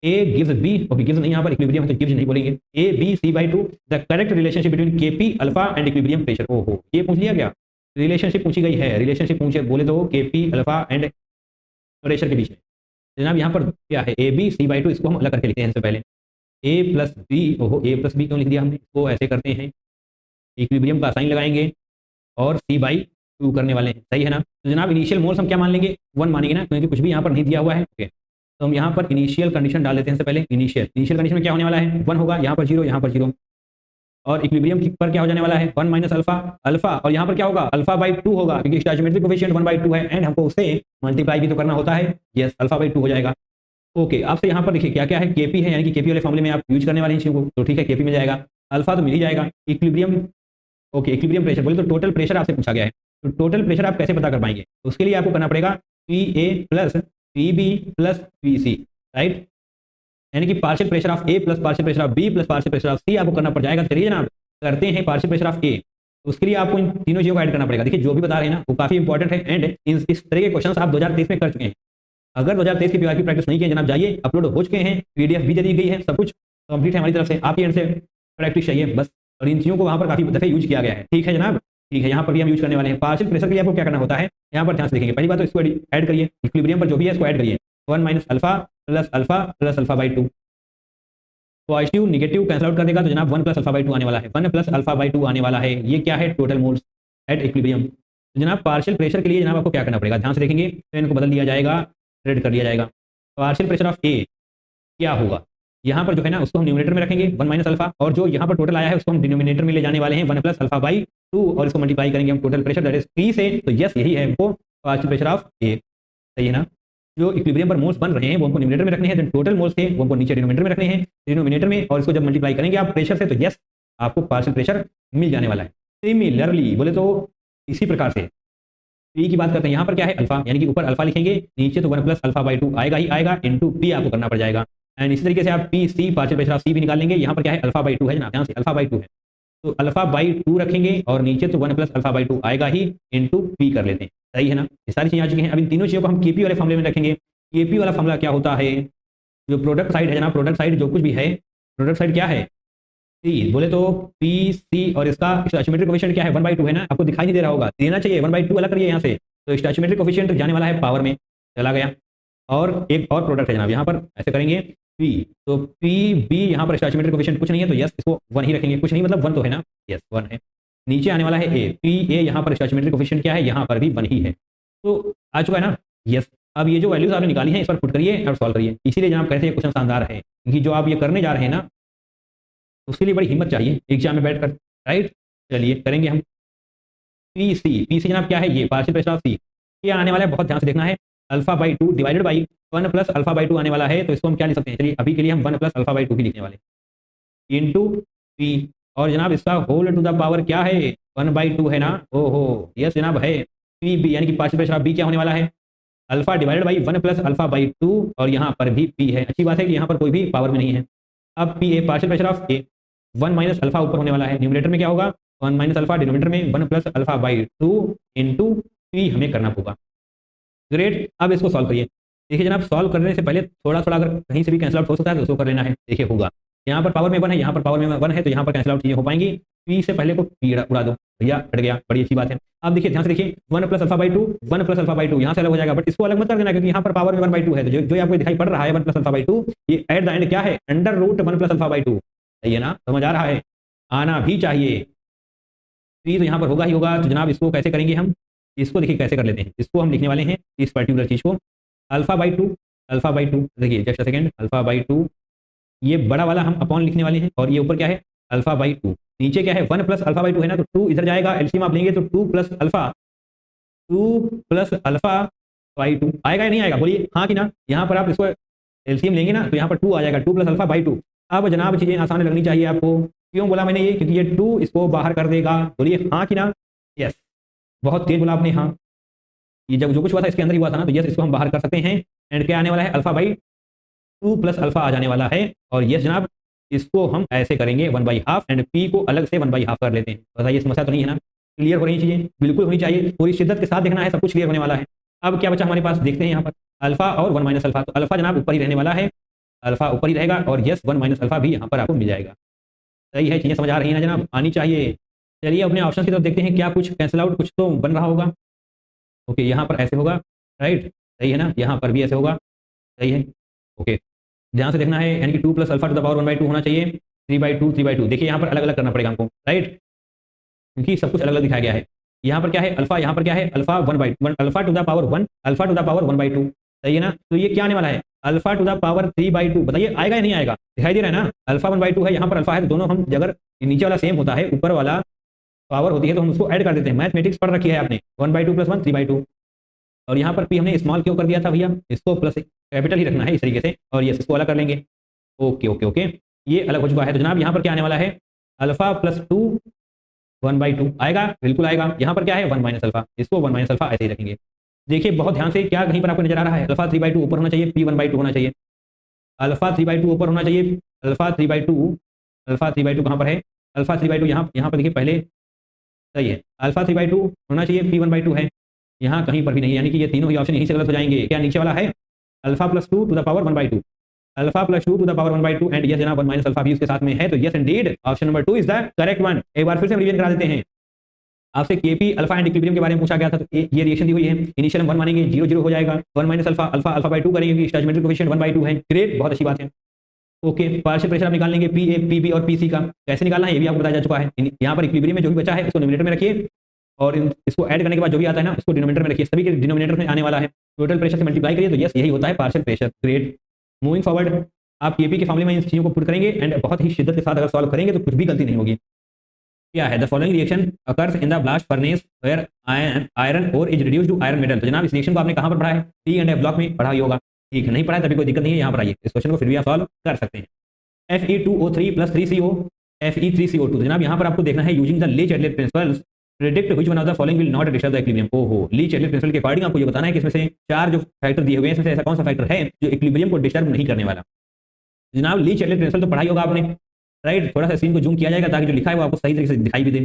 ए gives B, okay gives नहीं, यहाँ पर इक्विलिब्रियम है तो गिव्स नहीं बोलेंगे, A B C by two the correct relationship between K P alpha and equilibrium pressure. ओहो, ये पूछ लिया क्या, रिलेशनशिप पूछी गई है, रिलेशनशिप पूछे बोले तो के पी अल्फा एंड प्रेशर के बीच में। जनाब यहाँ पर क्या है, A B C by two, इसको हम अलग करके लिखते हैं इससे पहले, ए प्लस बी, ओहो ए प्लस बी क्यों लिख दिया हमने, इसको ऐसे करते हैं, इक्विलिब्रियम का साइन लगाएंगे और सी बाई टू करने वाले हैं, सही है ना। तो जनाब इनिशियल मोल्स हम क्या मान लेंगे, 1 मानेंगे ना, क्योंकि कुछ भी यहाँ पर नहीं दिया हुआ है। ओके, तो हम यहाँ पर इनिशियल कंडीशन डाल देते हैं, सबसे पहले इनिशियल कंडीशन में क्या होने वाला है, 1 होगा, यहाँ पर 0, यहाँ पर 0, और इक्विलिब्रियम पर क्या हो जाने वाला है, 1 माइनस अल्फा, अल्फा, और यहाँ पर क्या होगा, अल्फा बाई 2 होगा, क्योंकि स्टैचोमेट्रिक कोफिशिएंट 1/2 है एंड हमको उससे मल्टीप्लाई भी तो करना होता है, यस अल्फा बाई 2 हो जाएगा। ओके, आपसे यहाँ पर देखिए क्या क्या है, केपी है, यानी कि केपी वाले फॉर्मूले में आप यूज करने वाले हैं चीज़ों को, तो ठीक है केपी मिल जाएगा, अल्फा तो मिल ही जाएगा, इक्विलिब्रियम, ओके इक्विलिब्रियम प्रेशर बोले तो टोटल प्रेशर आपसे पूछा गया है, तो टोटल प्रेशर आप कैसे पता कर पाएंगे, तो उसके लिए आपको करना पड़ेगा P A plus P B plus P C, right, यानी कि partial pressure of A plus partial pressure of B plus partial pressure of C आपको करना पड़ जाएगा। चलिए जनाब करते हैं पार्शियल प्रेशर ऑफ ए, उसके लिए आपको इन तीनों चीज़ों को ऐड करना पड़ेगा। देखिए जो भी बता रहे हैं ना वो काफी इंपॉर्टेंट है एंड इस तरह के क्वेश्चन आप 2023 में कर चुके हैं। अगर 2023 की पीआर की प्रैक्टिस नहीं की जनाब, जाइए अपलोड हो चुके हैं, पीडीएफ भी दे दी गई है, सब कुछ कंप्लीट है हमारी तरफ से, आपकी एंड से प्रैक्टिस चाहिए बस, और इन चीज़ों को वहाँ पर काफी दफे यूज किया गया है, ठीक है जनाब, ठीक है, यहाँ पर भी हम यूज करने वाले हैं। पार्शियल प्रेशर के लिए आपको क्या करना होता है, यहाँ पर ध्यान से देखेंगे, पहली बात तो इसको ऐड करिए, इक्विलिब्रियम पर जो भी है इसको ऐड करिए, 1 minus alpha plus alpha by 2, positive negative cancel out कर देगा तो जनाब 1 प्लस अल्फा बाई 2 आने वाला है, 1 प्लस अल्फा बाई 2 आने वाला है, ये क्या है, टोटल मोल्स एट इक्विलिब्रियम। तो जनाब पार्शियल प्रेशर के लिए जनाब आपको क्या करना पड़ेगा, ध्यान से देखेंगे, तो इनको बदल दिया जाएगा, रेड कर दिया जाएगा। पार्शियल प्रेशर ऑफ ए क्या होगा, यहाँ पर जो है ना उसको हम न्यूमरेटर में रखेंगे 1 माइनस अल्फा, और जो यहाँ पर टोटल आया है उसको हम डिनोमिनेटर में ले जाने वाले हैं 1 प्लस अल्फा बाई 2, और इसको मल्टीप्लाई करेंगे हम total pressure that is P से, तो यस यही है हमको पार्शियल प्रेशर ऑफ ए, सही है ना। जो इक्विलिब्रियम पर मोल्स बन रहे हैं वो हमको न्यूमरेटर में रखने हैं, टोटल मोल्स थे वो हमको नीचे डिनोमिनेटर में रखने हैं, डिनोमिनेटर में, और इसको जब मल्टीप्लाई करेंगे आप प्रेशर से तो यस आपको पार्शियल प्रेशर मिल जाने वाला है। सिमिलरली बोले तो इसी प्रकार से पी की बात करते हैं, यहाँ पर क्या है अल्फा, यानी कि ऊपर अल्फा लिखेंगे, नीचे तो 1 प्लस अल्फा बाई 2 आएगा ही आएगा, इनटू पी आपको करना पड़ जाएगा, एंड इसी तरीके से आप P C partial pressure of C भी निकाल लेंगे, यहाँ पर क्या है अल्फा बाई 2 है ना, ध्यान से अल्फा बाई 2 है, तो अल्फा बाई 2 रखेंगे और नीचे तो 1 प्लस अल्फा बाई 2 आएगा ही, इनटू पी कर लेते हैं, सही है ना। ये सारी चीजें आ चुकी हैं, अब इन तीनों चीजों को हम केपी वाले फॉर्मूले में रखेंगे। केपी वाला फॉर्मूला क्या होता है, जो प्रोडक्ट साइड है जनाब, प्रोडक्ट साइड जो कुछ भी है, प्रोडक्ट साइड क्या है, सी बोले तो पी सी, और इसका स्टैचोमेट्रिक कोफिशिएंट क्या है 1/2 है ना, आपको दिखाई नहीं दे रहा होगा, देना चाहिए 1/2 अलग करिए यहाँ से, तो स्टैचोमेट्रिक कोफिशिएंट जाने वाला है पावर में, चला गया, और एक और प्रोडक्ट है जनाब, यहाँ पर ऐसे करेंगे पी, तो पी बी यहाँ पर स्टैचोमेट्रिक कोफिशिएंट कुछ नहीं है तो यस इसको 1 ही रखेंगे, कुछ नहीं मतलब 1 तो है ना, यस 1 है, नीचे आने वाला है ए, पी ए यहाँ पर स्टैचोमेट्रिक कोफिशिएंट क्या है, यहाँ पर भी 1 ही है, तो आ चुका है ना, यस। अब ये जो वैल्यूज आपने निकाली हैं इस पर पुट करिए और सॉल्व करिए, इसीलिए जनाब कहते हैं क्वेश्चन शानदार है, क्योंकि जो आप ये करने जा रहे हैं ना उसके लिए बड़ी हिम्मत चाहिए एग्जाम में बैठकर, राइट। चलिए करेंगे हम पी सी जनाब क्या है, ये पार्शियल प्रेशर ऑफ सी, ये आने वाला है, बहुत ध्यान से देखना है, alpha by 2 divided by 1 plus alpha by 2 आने वाला है, तो इसको हम क्या लिख सकते हैं, चलिए अभी के लिए हम 1 प्लस अल्फा बाई 2 ही लिखने वाले, इनटू पी, और जनाब इसका होल टू द पावर क्या है 1/2 है ना, ओहो यस जनाब है, पी बी यानी कि पार्शियल प्रेशर ऑफ बी क्या होने वाला है, alpha divided by 1 plus alpha by 2, और यहाँ पर भी पी है, अच्छी बात है कि यहाँ पर कोई भी पावर में नहीं है। अब P A partial pressure of A 1 minus alpha ऊपर होने वाला है, न्यूमरेटर में क्या होगा 1 माइनस अल्फा, डिनोमिनेटर में 1 plus alpha by 2 into P हमें करना होगा, ग्रेट। अब इसको सॉल्व करिए, देखिए जनाब सॉल्व करने से पहले थोड़ा थोड़ा अगर कहीं से भी कैंसिल आउट हो सकता है तो उसको कर लेना है, देखिए होगा, यहाँ पर पावर में 1 है, यहाँ पर पावर में 1 है, तो यहाँ पर कैंसिल आउट चीजें हो पाएंगी, पी से पहले को पी उड़ा दो, भैया हट गया, बड़ी अच्छी बात है। अब देखिए ध्यान से देखिए 1 plus alpha by 2, 1 plus alpha by 2 यहाँ से अलग हो जाएगा, बट इसको अलग मत कर देना, क्योंकि यहाँ पर पावर में 1/2 है, तो जो आपको दिखाई पड़ रहा है 1 प्लस अल्फा बाई 2, ये एट द एंड क्या है under root 1 plus alpha by 2, सही है ना, समझ आ रहा है, आना भी चाहिए, पी तो यहाँ पर होगा ही होगा। तो जनाब इसको कैसे करेंगे हम, इसको देखिए कैसे कर लेते हैं, इसको हम लिखने वाले हैं इस पर्टिकुलर चीज को अल्फा बाई 2, देखिए जस्ट सेकेंड, अल्फा बाई 2, ये बड़ा वाला हम अपॉन लिखने वाले हैं, और ये ऊपर क्या है अल्फा बाई 2, नीचे क्या है 1 प्लस अल्फा बाई 2 है ना, तो 2 इधर जाएगा, एलसीएम आप लेंगे तो 2 प्लस अल्फा बाई 2 आएगा या नहीं आएगा, बोलिए हाँ कि ना। यहाँ पर आप इसको एलसीएम लेंगे ना तो यहाँ पर 2 आ जाएगा, 2 प्लस अल्फा बाई 2। अब जनाब चीजें आसान लगनी चाहिए आपको, क्यों बोला मैंने ये, क्योंकि ये 2 इसको बाहर कर देगा, बोलिए हाँ कि ना, यस, बहुत तेज बोला आपने, हाँ, ये जब जो कुछ हुआ था इसके अंदर ही हुआ था ना, तो यस इसको हम बाहर कर सकते हैं, एंड क्या आने वाला है अल्फा बाई 2 प्लस अल्फा आ जाने वाला है, और यस जनाब इसको हम ऐसे करेंगे 1/2 एंड पी को अलग से 1/2 कर लेते हैं। बताइए समस्या तो नहीं है ना, क्लियर हो रही चीजें, बिल्कुल होनी चाहिए, पूरी शिद्दत के साथ देखना है, सब कुछ क्लियर होने वाला है। अब क्या बचा हमारे पास, देखते हैं यहाँ पर अल्फा और 1 माइनस अल्फा, तो अल्फा जनाब ऊपर ही रहने वाला है, अल्फा ऊपर ही रहेगा और यस 1 माइनस अल्फा भी यहाँ पर आपको मिल जाएगा। सही है, चीज़ें समझ आ रही हैं ना जनाब, आनी चाहिए। चलिए अपने ऑप्शन की तरफ देखते हैं, क्या कुछ कैंसिल आउट कुछ तो बन रहा होगा। ओके, यहाँ पर ऐसे होगा, राइट, सही है ना, यहाँ पर भी ऐसे होगा, सही है। ओके, ध्यान से देखना है, यानी कि 2 plus alpha two the power 1/2 होना चाहिए, 3/2 3/2। देखिए यहाँ पर अलग अलग करना पड़ेगा हमको, राइट, क्योंकि सब कुछ अलग अलग दिखाया गया है। यहाँ पर क्या है अल्फा, यहाँ पर क्या है alpha 1/1, alpha two the power 1, alpha two the power 1/2, सही है ना। तो ये क्या आने वाला है अल्फा टू द पावर 3/2, बताइए आएगा या नहीं आएगा, दिखाई दे रहा है ना, अल्फा 1/2 है, यहाँ पर अल्फा है, तो दोनों हम अगर नीचे वाला सेम होता है ऊपर वाला पावर होती है तो हम उसको ऐड कर देते हैं। मैथमेटिक्स पढ़ रखी है आपने, 1/2 + 1 3/2। और यहाँ पर पी हमने स्मॉल क्यों कर दिया था भैया, इसको प्लस कैपिटल ही रखना है इस तरीके से, और ये इसको अलग कर लेंगे। ओके ओके ओके, ये अलग हो चुका है। तो जनाब यहाँ पर क्या आने वाला है अल्फा + 2 1/2 आएगा, बिल्कुल आएगा। यहाँ पर क्या है 1 माइनस अल्फा, इसको 1 माइनस अल्फा ऐसे ही रखेंगे। देखिए बहुत ध्यान से, क्या कहीं पर आपको नजर आ रहा है अल्फा 3/2 ऊपर होना चाहिए, पी 1/2 होना चाहिए, अल्फा 3/2 ऊपर होना चाहिए, अल्फा 3/2, अल्फा 3/2 कहाँ पर है, अल्फा 3/2 यहाँ पर देखिए पहले, सही है, अल्फा 3/2 होना चाहिए, पी 1/2 है, यहाँ कहीं पर भी नहीं, यानी कि ये तीनों ही ऑप्शन यहीं से गलत हो जाएंगे। क्या नीचे वाला है alpha + 2 to the power 1/2, alpha + 2 to the power 1/2 and yes जनाब 1 माइनस अल्फा भी उसके साथ में है। तो yes Indeed option number 2 is the correct one. एक बार फिर से रिवीजन करा देते हैं, आपसे केपी अल्फा एंड इक्विलिब्रियम के बारे में पूछा गया था, तो ये रिएक्शन दी हुई है, इनिशियल 1 मानेंगे 0 0 हो जाएगा, 1 माइनस अल्फा अल्फा अल्फा/2 करेंगे, स्टैचमेंट्रिक कोएफिशिएंट 1/2 है, ग्रेट, बहुत अच्छी बात है। ओके, पार्शियल प्रेशर आप निकाल लेंगे पी ए पी बी और पी सी का, कैसे निकालना है ये भी आपको बताया जा चुका है। यहाँ पर इक्विलिब्रियम में जो भी बचा है इसको न्यूमरेटर में रखिए, और इसको ऐड करने के बाद जो भी आता है ना इसको डिनोमिनेटर में रखिए, सभी के डिनोमिनेटर में आने वाला है, टोटल प्रेशर से मल्टीप्लाई करिए, तो यस यही होता है partial pressure, great. Moving forward, आप केपी के फॉर्मूले में इन चीज़ों को पुट करेंगे एंड बहुत ही शिद्दत के साथ अगर सॉल्व करेंगे तो कुछ भी गलती नहीं होगी। क्या है the following reaction occurs in the blast furnace where iron ore is reduced to iron metal. तो जनाब इस रिएक्शन को आपने कहाँ पर पढ़ा है, टी एंड एफ ब्लॉक में पढ़ा ही होगा, ठीक है, नहीं पढ़ा है तभी कोई दिक्कत नहीं है, यहाँ पर आइए, इस क्वेश्चन को फिर भी आप सॉल्व कर सकते हैं। Fe2O3 + 3CO Fe3CO2, तो जनाब यहाँ पर आपको देखना है using the Le Chatelier principles predict which one of the following will not disturb the equilibrium. ओहो, ली चैटलेट प्रिंसिपल के अकॉर्डिंग आपको ये बताना है कि इसमें से 4 जो फैक्टर दिए हुए हैं इसमें से ऐसा कौन सा फैक्टर है जो इक्विलिब्रियम को डिस्टर्ब नहीं करने वाला। जनाब ली चैटलेट प्रिंसिपल तो पढ़ाई होगा आपने, राइट, थोड़ा सा स्क्रीन को जूम किया जाएगा ताकि जो लिखा है वो आपको सही तरीके से दिखाई भी दे,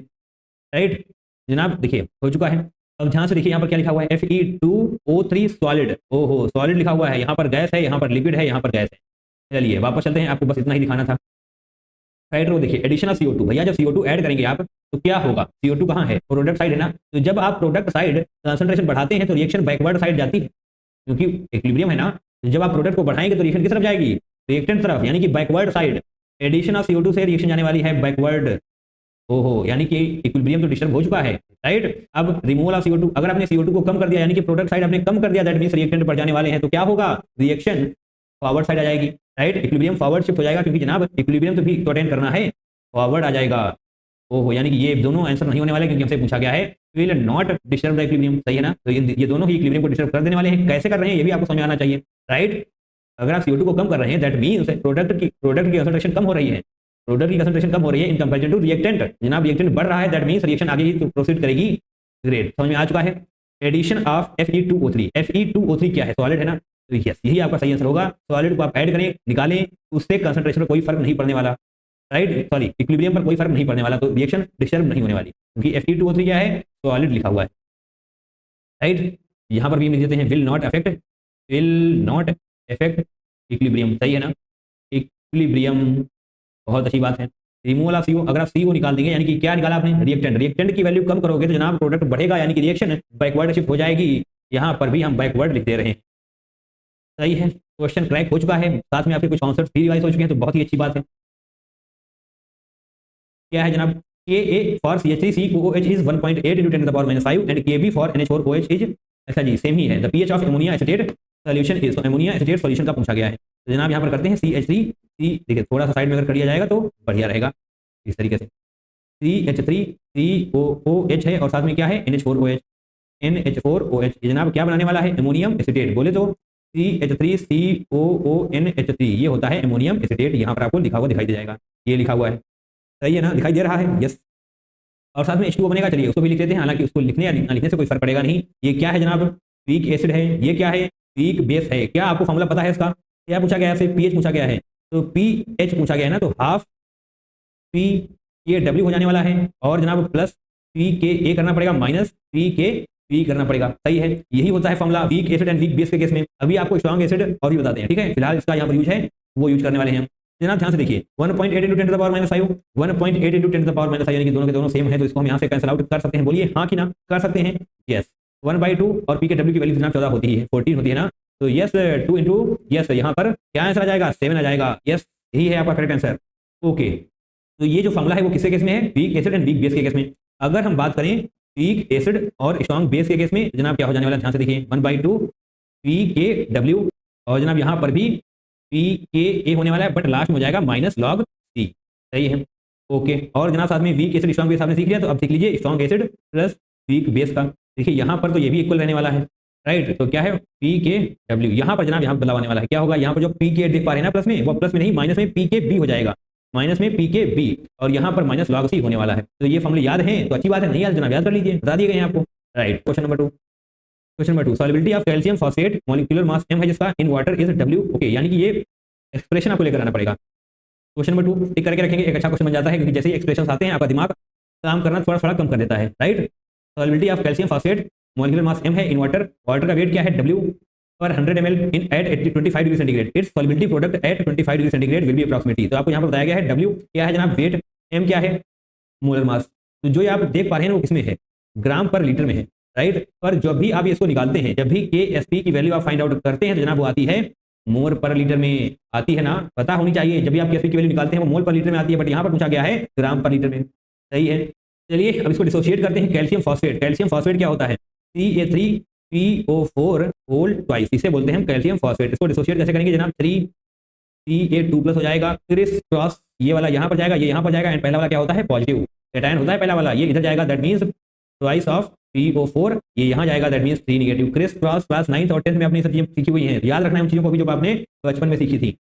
राइट। जनाब देखिए हो चुका है, अब ध्यान से देखिए यहाँ पर क्या लिखा हुआ है Fe2O3 सॉलिड, ओहो सॉलिड लिखा हुआ है, यहाँ पर गैस है, यहाँ पर लिक्विड है, यहाँ पर गैस है। चलिए वापस चलते हैं, आपको बस इतना ही दिखाना था। राइट रो देखिए एडिशन ऑफ CO2, भैया जब CO2 ऐड करेंगे आप तो क्या होगा, CO2 कहाँ है, प्रोडक्ट साइड है ना, तो जब आप प्रोडक्ट साइड कंसंट्रेशन बढ़ाते हैं तो रिएक्शन बैकवर्ड साइड जाती है, क्योंकि इक्विलिब्रियम है ना, तो जब आप प्रोडक्ट को बढ़ाएंगे तो रिएक्शन किस तरफ जाएगी, रिएक्टेंट तरफ, यानी कि backward side. Addition of CO2 से रिएक्शन जाने वाली है बैकवर्ड, ओहो, यानी कि इक्विलिब्रियम तो डिस्टर्ब हो चुका है, राइट। अब रिमूवल ऑफ CO2, अगर आपने CO2 को कम कर दिया यानी कि प्रोडक्ट साइड आपने कम कर दिया, दैट मींस रिएक्टेंट बढ़ जाने वाले हैं, तो क्या होगा, रिएक्शन फॉरवर्ड साइड आ जाएगी, राइट, इक्विलिब्रियम फॉरवर्ड शिफ्ट हो जाएगा, क्योंकि जनाब इक्विलिब्रियम तो भी अटेन करना है, फॉरवर्ड आ जाएगा। ओहो, यानी कि ये दोनों आंसर नहीं होने वाले क्योंकि हमसे पूछा गया है will not disturb the equilibrium, सही है ना, तो ये दोनों ही इक्विलिब्रियम को डिस्टर्ब कर देने वाले हैं। कैसे कर रहे हैं ये भी आपको समझ आना चाहिए, राइट। अगर आप CO2 को कम कर रहे हैं दैट मींस प्रोडक्ट की कंसंट्रेशन कम हो रही है, प्रोडक्ट की कंसंट्रेशन कम हो रही है इन कंपैरिजन टू रिएक्टेंट, जनाब रिएक्टेंट बढ़ रहा है, दैट मींस रिएक्शन आगे ही प्रोसीड करेगी, ग्रेट, समझ में आ चुका है। एडिशन ऑफ Fe2O3, Fe2O3 क्या है, सॉलिड है ना, तो यस यही आपका सही आंसर होगा। सॉलिड को आप ऐड करें निकालें, उससे कंसंट्रेशन पर कोई फर्क नहीं पड़ने वाला, राइट, सॉरी इक्विलिब्रियम पर कोई फर्क नहीं पड़ने वाला, तो रिएक्शन डिस्टर्ब नहीं होने वाली, क्योंकि Fe2O3 क्या है, सॉलिड लिखा हुआ है, राइट। यहाँ पर भी लिख देते हैं विल नॉट अफेक्ट इक्विलिब्रियम, सही है ना, इक्विलिब्रियम, बहुत अच्छी बात है। रिमूवल ऑफ CO, अगर आप CO निकाल देंगे यानी कि क्या निकाला आपने, रिएक्टेंट, रिएक्टेंट की वैल्यू कम करोगे तो जनाब प्रोडक्ट बढ़ेगा, यानी कि रिएक्शन बैकवर्ड शिफ्ट हो जाएगी, यहाँ पर भी हम बैकवर्ड लिख दे रहे हैं, सही है। क्वेश्चन क्रैक हो चुका है, साथ में आपके कुछ आंसर भी रिवाइज हो चुके हैं, तो बहुत ही अच्छी बात है। क्या है जनाब, Ka for CH3COOH is 1.8 × 10⁻⁵ and Kb for NH4OH is, अच्छा जी सेम ही है, the pH of ammonia acetate solution is, ammonia acetate solution का पूछा गया है, तो जनाब यहाँ पर करते हैं CH3, देखिए थोड़ा सा साइड में अगर कर लिया जाएगा तो बढ़िया रहेगा, इस तरीके से CH3COOH है और साथ में क्या है NH4OH, जनाब क्या बनाने वाला है, अमोनियम एसिटेट, बोले तो CH3COONH3 ये होता है अमोनियम एसिटेट, यहाँ पर आपको लिखा हुआ दिखाई दे जाएगा, ये लिखा हुआ है, सही है ना, दिखाई दे रहा है, यस। और साथ में H2O बनेगा, चलिए उसको भी लिख लेते हैं, हालांकि उसको लिखने या ना लिखने से कोई फर्क पड़ेगा नहीं। ये क्या है जनाब, वीक एसिड है, ये क्या है, वीक बेस है। क्या आपको फॉर्मूला पता है इसका, क्या पूछा गया है, pH पूछा गया है, तो pH पूछा गया है ना, तो हाफ P ये W हो जाने वाला है, और जनाब प्लस PKA करना पड़ेगा, माइनस PKP करना पड़ेगा, सही है। यही होता है formula weak acid and weak base के केस में। अभी आपको स्ट्रॉन्ग एसिड और भी बताते हैं, ठीक है, फिलहाल इसका यहाँ पर यूज है वो यूज करने वाले हैं हम। जनाब ध्यान से देखिए 1.8 into 10 to the power -5, 1.8 into 10 to the power -5 यानी कि दोनों के दोनों सेम है, तो इसको हम यहाँ से कैंसिल आउट कर सकते हैं। बोलिए हाँ कि ना, कर सकते हैं। यस 1/2 और पी के डब्ल्यू की वैल्यू जनाब 14 होती है, 14 होती है ना, तो यस 2 इंटू यस यहाँ पर क्या आंसर आ जाएगा, 7 आ जाएगा। यस यही है आपका करेक्ट आंसर। ओके, तो ये जो फॉर्मूला है वो किसके केस में है, weak acid and weak base के केस में। अगर हम बात करें वीक एसिड और स्ट्रॉन्ग बेस के केस में जनाब क्या हो जाने वाला है, ध्यान से देखिए 1/2 पी के डब्ल्यू और जनाब यहाँ पर भी पी के ए होने वाला है, बट लास्ट में हो जाएगा माइनस लॉग सी। सही है। ओके, और जनाब साथ में वीक एसिड स्ट्रॉन्ग बेस आपने सीख लिया, तो अब सीख लीजिए strong acid plus weak base का। देखिए यहाँ पर तो ये भी इक्वल रहने वाला है, राइट। तो क्या है पी के डब्ल्यू, यहाँ पर जनाब यहाँ बदलाव आने वाला है। क्या होगा, यहाँ पर जो पी के देख पा रहे हैं ना प्लस में, वो प्लस में नहीं माइनस में पी के बी हो जाएगा, माइनस में पी के बी और यहाँ पर माइनस लॉग सी होने वाला है। तो ये फॉर्मूले याद है तो अच्छी बात है, नहीं याद जनाब याद कर लीजिए, बता दिए गए हैं आपको। Right, question number 2। Question number 2, solubility of calcium phosphate molecular mass m है जिसका in water is W। Okay, यानी कि ये एक्सप्रेशन आपको लेकर आना पड़ेगा। क्वेश्चन नंबर 2 टिक करके रखेंगे, एक अच्छा क्वेश्चन बन जाता है, क्योंकि जैसे ही एक्सप्रेशन आते हैं आपका दिमाग काम करना थोड़ा थोड़ा कम कर देता है। Right, solubility of calcium phosphate molecular mass m है इन वाटर, वाटर का वेट क्या है W per 100 ml in at 25 degree centigrade, its solubility product at 25 degree centigrade will be approximately. तो आपको यहाँ पर बताया गया है W क्या है जनाब, वेट, m क्या है मोलर मास। तो जो आप देख पा रहे हैं वो किसमें है, ग्राम पर लीटर में है। राइट, पर जब भी आप इसको निकालते हैं, जब भी KSP की वैल्यू आप फाइंड आउट करते हैं तो जनाब वो आती है मोल पर लीटर में आती है ना, पता होनी चाहिए। जब भी आप KSP की वैल्यू निकालते हैं वो मोल पर लीटर में आती है, बट यहाँ पर पूछा गया है ग्राम पर लीटर में। सही है। चलिए अब इसको डिसोशिएट करते हैं। कैल्शियम फॉस्फेट, कैल्शियम फॉस्फेट क्या होता है, CA3PO4 होल ट्वाइस, इसे बोलते हैं हम कैल्शियम फॉस्फेट। इसको डिसोशिएट कैसे करेंगे जनाब, 3CA2+ हो जाएगा, क्रिस क्रॉस ये वाला यहाँ पर जाएगा, ये यहाँ पर जाएगा, एंड पहला वाला क्या होता है पॉजिटिव कैटायन होता है पहला वाला, ये इधर जाएगा, that means twice of PO4, ये यहाँ जाएगा, that means 3 negative. Criss cross class 9th और 10th में आपने सब चीजें सीखी हुई हैं, याद रखना है उन चीजों को भी जो आपने बचपन में सीखी थी।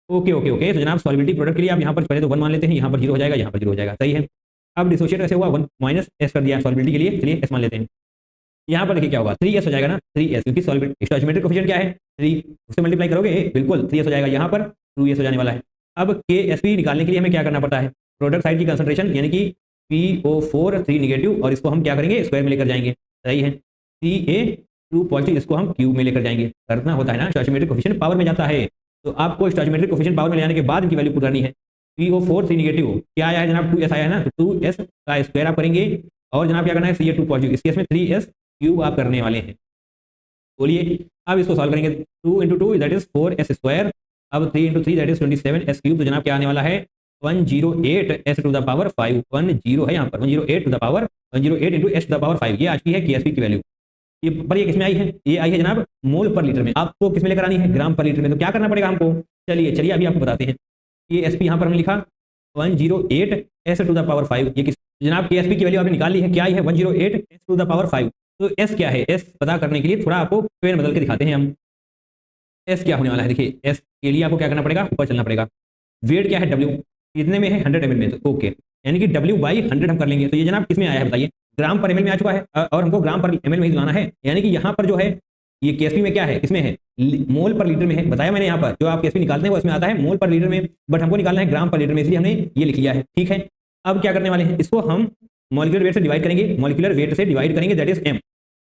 ओके ओके ओके, तो जनाब सॉल्युबिलिटी प्रोडक्ट के लिए आप यहाँ पर पहले तो 1 मान लेते हैं, यहाँ पर 0 हो जाएगा, यहाँ पर 0 हो जाएगा। सही है। अब डिसोशिएट कैसे हुआ, 1 माइनस एस कर दिया सॉल्युबिलिटी के लिए, चलिए एस मान लेते हैं। यहाँ पर देखिए क्या होगा, 3s हो जाएगा ना, 3s, क्योंकि स्टोइचियोमेट्रिक कोएफिशिएंट क्या है 3, उससे मल्टीप्लाई करोगे बिल्कुल 3s हो जाएगा, यहाँ पर 2s हो जाने वाला है। अब KSP निकालने के लिए हमें क्या करना पड़ता है, प्रोडक्ट साइड की कंसंट्रेशन यानी कि PO4 3 नेगेटिव, और इसको हम क्या करेंगे स्क्वायर में लेकर जाएंगे। सही है। CA2 पॉजिटिव, इसको हम क्यूब में लेकर जाएंगे, करना होता है ना, स्टोइचियोमेट्रिक कोएफिशिएंट पावर में जाता है, तो आपको स्टोइचियोमेट्रिक कोएफिशिएंट पावर में ले जाने के बाद इनकी वैल्यू पुट करनी है। PO4 3 नेगेटिव क्या आया है जनाब, 2s आया है ना, तो 2s का स्क्वायर आप करेंगे, और जनाब क्या करना है CA2 पॉजिटिव, इस केस में 3s क्यूब आप करने वाले हैं। बोलिए अब इसको सॉल्व करेंगे, 2 into 2 that is 4s square, अब 3 into 3 that is 27s cube, तो जनाब क्या आने वाला है 108s टू द पावर 5, 10 है यहाँ पर 108 to the power 108 into s to the power 5, ये आज की है KSP की वैल्यू। ये पर ये किसमें आई है, ये आई है जनाब मोल पर लीटर में, आपको किसमें लेकर आनी है ग्राम पर लीटर में, तो क्या करना पड़ेगा हमको, चलिए चलिए अभी आपको बताते हैं। KSP यहाँ पर हमने लिखा 108s टू द पावर 5, ये किस जनाब KSP की वैल्यू आपने निकाल ली है, क्या आई है 108s टू द पावर 5, तो s क्या है, s पता करने के लिए थोड़ा आपको पेन बदल के दिखाते हैं हम। s क्या होने वाला है, देखिए s के लिए आपको क्या करना पड़ेगा, ऊपर चलना पड़ेगा। वेट क्या है W, कितने में है 100 ml में, तो ओके यानी कि W/100 हम कर लेंगे, तो ये जनाब किसमें आया है बताइए, ग्राम पर ml में आ चुका है, और हमको ग्राम पर ml में ही लाना है, यानी कि यहाँ पर जो है ये KSP में क्या है, किसमें है मोल पर लीटर में है, बताया मैंने, यहाँ पर जो आप KSP निकालते हैं वो इसमें आता है मोल पर लीटर में, बट हमको निकालना है ग्राम पर लीटर में, इसलिए हमने ये लिख लिया है। ठीक है, अब क्या करने वाले हैं, इसको हम मॉलिक्यूलर वेट से डिवाइड करेंगे, मॉलिक्यूलर वेट से डिवाइड करेंगे, दैट इज m।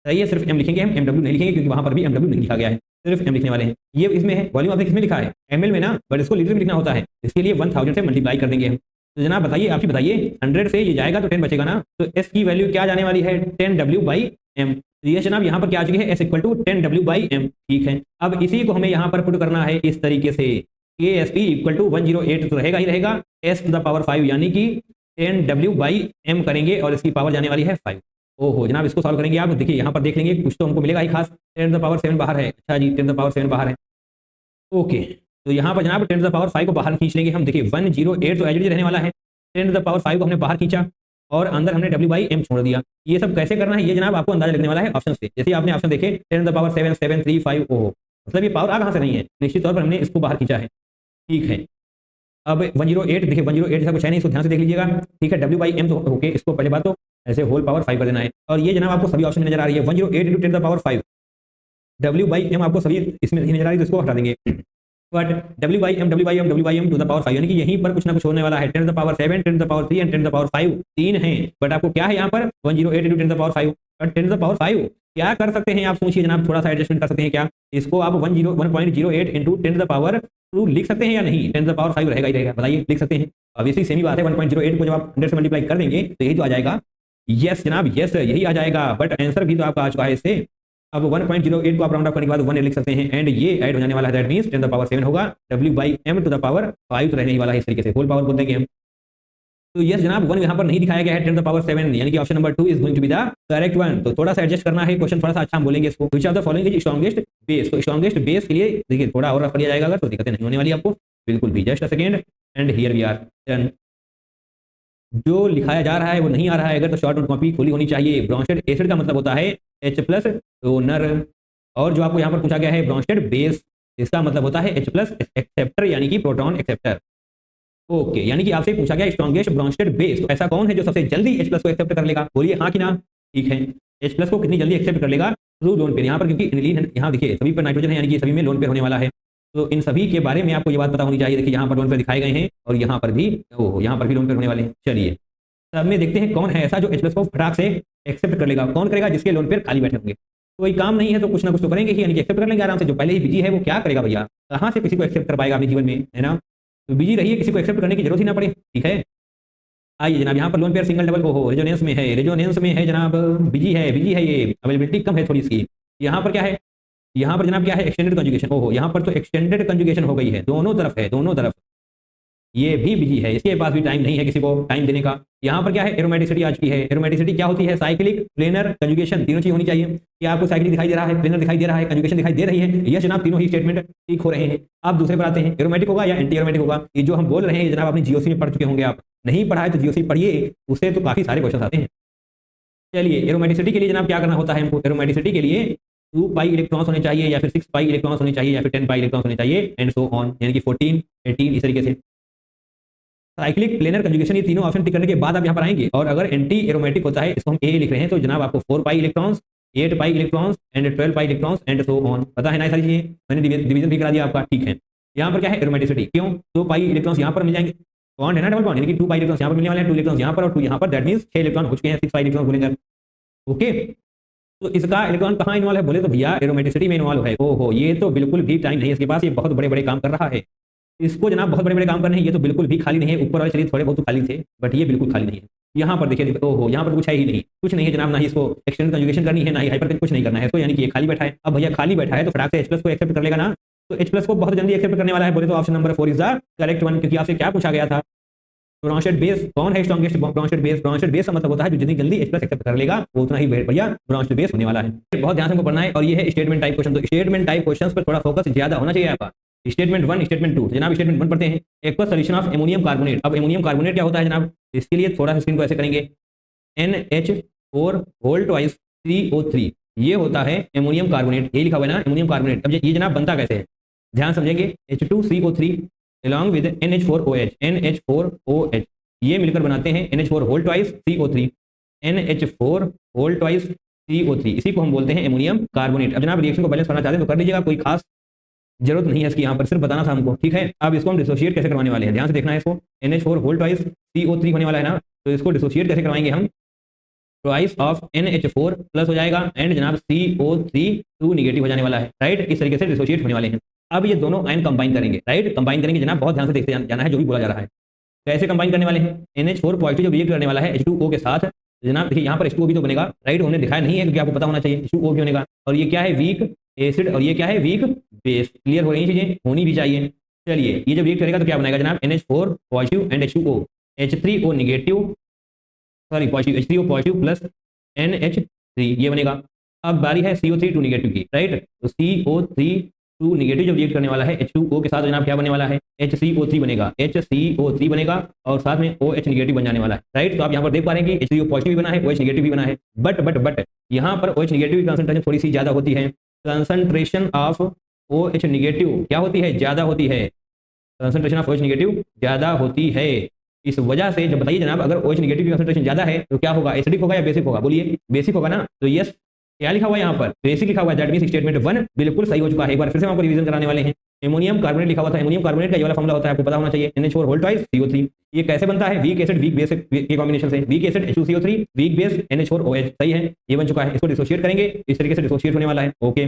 सही है, सिर्फ m लिखेंगे हम, MW नहीं लिखेंगे, क्योंकि वहां पर भी MW नहीं लिखा गया है, सिर्फ m लिखने वाले हैं। ये इसमें है, वॉल्यूम आपने किसमें लिखा है ml में ना, बट इसको लीटर में लिखना होता है, इसके लिए 1000 से मल्टीप्लाई कर देंगे हम। तो जनाब बताइए, आप ही बताइए, 100 से ये जाएगा तो 10 बचेगा ना, तो s की वैल्यू क्या जाने वाली है 10W/m। तो ये जनाब यहाँ पर क्या आ चुकी है s इक्वल टू 10W/m। ठीक है, अब इसी को हमें यहाँ पर पुट करना है इस तरीके से, KSP इक्वल टू 108 तो रहेगा ही रहेगा, s टू द पावर 5 यानी कि 10W/m करेंगे, और इसकी पावर जाने वाली है 5। ओहो जनाब, इसको सॉल्व करेंगे आप, देखिए यहाँ पर देख लेंगे कुछ तो हमको मिलेगा ही खास, 10 टू द पावर 7 बाहर है, अच्छा जी 10 टू द पावर 7 बाहर है। ओके, तो यहाँ पर जनाब 10 टू द पावर 5 को बाहर खींच लेंगे हम, देखिए 108 तो एज रहने वाला है, 10 टू द पावर 5 को हमने बाहर खींचा, और अंदर हमने W/m छोड़ दिया। ये सब कैसे करना है ये जनाब आपको अंदाजा लगने वाला है ऑप्शन से, जैसे आपने ऑप्शन देखे 10 टू द पावर 7 7 3 5, ओहो मतलब ये पावर आ कहाँ से नहीं है, निश्चित तौर पर हमने इसको बाहर खींचा है। ठीक है, अब 108 देखिए 108 जैसा कुछ है नहीं, इसको ध्यान से देख लीजिएगा। ठीक है, W/m तो ओके, इसको पहले बात तो ऐसे होल पावर 5 कर देना है, और ये जनाब आपको सभी ऑप्शन में नजर आ रही है 108 into 10 to the power 5, W/m आपको सभी इसमें नहीं नजर आ रही, तो इसको हटा देंगे, but W/m to the power 5 यानी कि यहीं पर कुछ ना कुछ होने वाला है, 10 to the power 7 10 to the power 3 and 10 to the power 5 तीन है, बट आपको क्या है यहाँ पर 108 इंटू 10 टू द पावर 5, और 10 टू द पावर 5 क्या कर सकते हैं आप सोचिए जनाब, थोड़ा सा एडजस्टमेंट कर सकते हैं क्या, इसको आप 1.08 इंटू 10 टू द पावर तो लिख सकते हैं या नहीं? 10 पावर 5 रहेगा ही रहेगा, बताइए लिख सकते हैं? ऑब्वियसली सेम ही बात है, 1.08 को जब आप 100 से मल्टीप्लाई कर देंगे तो यही तो आ जाएगा। यस जनाब, यस यही आ जाएगा, बट आंसर भी तो आपका आ चुका है इससे। अब 1.08 को आप राउंड ऑफ करने के बाद 1 लिख सकते हैं, एंड ये ऐड हो जाने वाला है, दैट मींस 10 पावर 7 होगा, W/m⁻5 तो रहने ही वाला है इस तरीके से, होल पावर बोल देंगे हम। तो यस जनाब, 1 यहाँ पर नहीं दिखाया गया है, 10 पावर 7, यानी कि option number 2 is going to be the correct one. तो थोड़ा सा एडजस्ट करना है, क्वेश्चन थोड़ा सा अच्छा हम बोलेंगे इसको। Which of the following is strongest base? तो स्ट्रॉन्गेस्ट बेस के लिए देखिए थोड़ा और रफ किया जाएगा अगर, तो दिक्कतें नहीं होने वाली आपको बिल्कुल भी। Just a second, and here we are done. जो लिखाया जा रहा है वो नहीं आ रहा है अगर, तो शॉर्ट नोट कॉपी खुली होनी चाहिए। ब्रोंस्टेड एसिड का मतलब होता है H+ डोनर, और जो आपको यहाँ पर पूछा गया है ब्रोंस्टेड बेस, इसका मतलब होता है H+ एक्सेप्टर, यानी कि प्रोटॉन एक्सेप्टर। ओके, यानी कि आपसे पूछा गया स्ट्रॉन्गेस्ट ब्रोंस्टेड बेस, तो ऐसा कौन है जो सबसे जल्दी H+ को एक्सेप्ट कर लेगा? बोलिए हाँ कि ना? ठीक है, H+ को कितनी जल्दी एक्सेप्ट कर लेगा? Through lone pair. यहाँ पर क्योंकि एनिलीन यहाँ देखिए सभी पर नाइट्रोजन है, यानी कि सभी में लोन पेयर होने वाला है, तो इन सभी के बारे में आपको ये बात पता होनी चाहिए। देखिए यहाँ पर लोन पेयर दिखाए गए हैं, और यहाँ पर भी यहाँ पर भी लोन पेयर होने वाले हैं। चलिए सब में देखते हैं कौन है ऐसा जो H+ को फटाक से एक्सेप्ट कर लेगा। कौन करेगा? जिसके लोन पेयर खाली बैठे होंगे, कोई काम नहीं है तो कुछ ना कुछ तो करेंगे ही, यानी कि एक्सेप्ट कर लेंगे आराम से। जो पहले ही बिजी है वो क्या करेगा भैया? कहाँ से किसी को एक्सेप्ट कर पाएगा अपने जीवन में, है ना? तो बिजी रहिए, किसी को एक्सेप्ट करने की जरूरत ही ना पड़े, ठीक है। आइए जनाब, यहाँ पर lone pair single double resonance में है, रेजोनेंस में है जनाब, बिजी है, बिजी है, ये अवेलेबिलिटी कम है थोड़ी इसकी। यहाँ पर क्या है? यहाँ पर जनाब क्या है? Extended conjugation. ओहो, यहाँ पर तो एक्सटेंडेड कंजुगेशन हो गई है, दोनों तरफ है, दोनों तरफ। ये भी बिजी है, इसके पास भी टाइम नहीं है किसी को टाइम देने का। यहाँ पर क्या है? एरोमेटिसिटी आज की है। एरोमेटिसिटी क्या होती है? साइक्लिक, प्लेनर, कंजुगेशन, तीनों चीज होनी चाहिए। क्या आपको साइक्लिक दिखाई दे रहा है, प्लेनर दिखाई दे रहा है, कंजुगेशन दिखाई दे रही है? यस जनाब, तीनों ही स्टेटमेंट ठीक हो रहे हैं। आप दूसरे पर आते हैं, एरोमेटिक होगा या एंटी एरोमेटिक होगा? ये जो हम बोल रहे हैं जनाब अपनी जीओसी में पढ़ चुके होंगे आप, नहीं पढ़ा है तो जीओसी पढ़िए, उससे तो काफी सारे क्वेश्चन आते हैं। चलिए एरोमेटिसिटी के लिए जनाब क्या करना होता है हमको? एरोमेटिसिटी के लिए 2 पाई इलेक्ट्रॉन्स होने चाहिए, या फिर 6 पाई इलेक्ट्रॉन्स होने चाहिए, या फिर 10 पाई इलेक्ट्रॉन्स होने चाहिए, एंड सो ऑन, यानी कि 14, 18 इस तरीके से। साइक्लिक, प्लेनर, कंजुगेशन, ये तीनों ऑप्शन टिक करने के बाद आप यहाँ पर आएंगे, और अगर एंटी एरोमेटिक होता है, इसको हम ए लिख रहे हैं, तो जनाब आपको 4 pi electrons, 8 pi electrons, and 12 pi electrons, and so on. पता है ना सारी चीजें? मैंने डिवीजन भी करा दिया आपका, ठीक है। यहाँ पर क्या है? एरोमेटिसिटी। क्यों? 2 पाई इलेक्ट्रॉन्स यहाँ पर मिल जाएंगे, बॉन्ड है ना, डबल बॉन्ड, यानी कि 2 पाई इलेक्ट्रॉन्स यहाँ पर मिलने वाले हैं, 2 इलेक्ट्रॉन्स यहाँ पर और 2 यहाँ पर, दैट मींस 6 इलेक्ट्रॉन हो चुके हैं, 6 पाई इलेक्ट्रॉन बोलेंगे। ओके, तो इसका इलेक्ट्रॉन कहाँ इन्वॉल्व है? बोले तो भैया एरोमेटिसिटी में इन्वॉल्व है। ओहो, ये तो बिल्कुल भी टाइम नहीं है इसके पास, ये बहुत बड़े बड़े काम कर रहा है। इसको जनाब बहुत बड़े बड़े काम करने हैं, ये तो बिल्कुल भी खाली नहीं है। ऊपर वाले चलिए थोड़े बहुत तो खाली थे, बट ये बिल्कुल खाली नहीं है। यहाँ पर देखिए, ओहो, यहाँ पर कुछ है ही नहीं, कुछ नहीं है जनाब, ना ही इसको एक्सटेंडेड कंजुगेशन करनी है, ना ही हाइपर, कुछ नहीं करना है। तो यानी कि ये खाली बैठा है। अब भैया खाली बैठा है तो फटाक से H+ को एक्सेप्ट कर लेगा ना, तो H+ को बहुत जल्दी एक्सेप्ट करने वाला है। बोले तो option number 4 is the correct one, क्योंकि आपसे क्या पूछा गया था? ब्रोंस्टेड बेस कौन है strongest? Bronsted base. Bronsted base का मतलब होता है जो जितनी जल्दी H+ एक्सेप्ट कर लेगा वो उतना ही बढ़िया ब्रोंस्टेड बेस होने वाला है। बहुत ध्यान से हमको पढ़ना है, और ये है स्टेटमेंट टाइप क्वेश्चन। तो स्टेटमेंट टाइप क्वेश्चंस पर थोड़ा फोकस ज्यादा होना चाहिए आपका। Statement 1, statement 2। जनाब स्टेटमेंट 1 पढ़ते हैं, aqueous solution of ammonium carbonate. अब एमोनियम कार्बोनेट क्या होता है जनाब? इसके लिए थोड़ा सा स्क्रीन को ऐसे करेंगे, NH4 होल ट्वाइस CO3, ये होता है एमोनियम कार्बोनेट, ये लिखा हुआ है ना एमोनियम कार्बोनेट। अब ये जनाब बनता कैसे है? ध्यान समझेंगे, H2CO3 along with NH4OH, NH4OH, ये मिलकर बनाते हैं NH4 whole twice CO3, NH4 whole twice CO3, इसी को हम बोलते हैं एमोनियम कार्बोनेट। अब जनाब रिएक्शन को बैलेंस करना चाहते हैं तो कर लीजिएगा, कोई खास जरूरत नहीं है इसकी, यहाँ पर सिर्फ बताना था हमको, ठीक है। अब इसको हम डिसोशिएट कैसे करवाने वाले हैं, ध्यान से देखना है इसको। NH4 होल ट्वाइस CO3 होने वाला है ना, तो इसको डिसोशिएट कैसे करवाएंगे हम? ट्वाइस ऑफ NH4 प्लस हो जाएगा, एंड जनाब CO3 2 निगेटिव हो जाने वाला है, राइट। इस तरीके से डिसोशिएट होने वाले हैं। अब ये दोनों आयन कंबाइन करेंगे, राइट, कंबाइन करेंगे जनाब, बहुत ध्यान से देखते जाना है जो भी बोला जा रहा है। कैसे कंबाइन करने वाले हैं? NH4 पॉजिटिव जो रिएक्ट करने वाला है H2O के साथ, जनाब देखिए यहाँ पर H2O भी तो बनेगा, राइट, उन्हें दिखाया नहीं है क्योंकि आपको पता होना चाहिए H2O भी बनेगा। और ये क्या है? वीक एसिड, और ये क्या है? Weak base. क्लियर हो रही चीजें? होनी भी चाहिए। चलिए ये जब रिएक्ट करेगा तो क्या बनाएगा जनाब? NH4 positive and H2O, H3O negative, sorry positive, H3O positive plus NH3, ये बनेगा। अब बारी है CO3 2 निगेटिव की, राइट, तो CO3 2 निगेटिव जब रिएक्ट करने वाला है H2O के साथ जनाब क्या बनने वाला है? HCO3 बनेगा, HCO3 बनेगा, और साथ में OH निगेटिव बन जाने वाला है, राइट। तो आप यहाँ पर देख पा रहे हैं कि H3O पॉजिटिव भी बना है, OH निगेटिव भी बना है, बट यहाँ पर OH निगेटिव की कंसंट्रेशन थोड़ी सी ज्यादा होती है। कंसंट्रेशन ऑफ OH निगेटिव क्या होती है? ज्यादा होती है। कंसंट्रेशन ऑफ OH निगेटिव ज्यादा होती है। इस वजह से जब बताइए जनाब, अगर OH निगेटिव की कंसंट्रेशन ज्यादा है तो क्या होगा? एसिडिक होगा या बेसिक होगा? बोलिए, बेसिक होगा ना। तो यस, क्या लिखा हुआ है यहाँ पर? बेसिक लिखा हुआ है, दैट मींस स्टेटमेंट 1 बिल्कुल सही हो चुका है। एक बार फिर से हम आपको रिवीजन कराने वाले हैं। एमोनियम कार्बोनेट लिखा हुआ था, एमोनियम कार्बोनेट का ये वाला फॉर्मूला होता है, आपको पता होना चाहिए, NH4 होल ट्वाइस CO3। ये कैसे बनता है? वीक एसिड वीक बेस के कॉम्बिनेशन से, weak acid H2CO3, weak base NH4OH, सही है, ये बन चुका है। इसको डिसोशिएट करेंगे, इस तरीके से डिसोशिएट होने वाला है। ओके,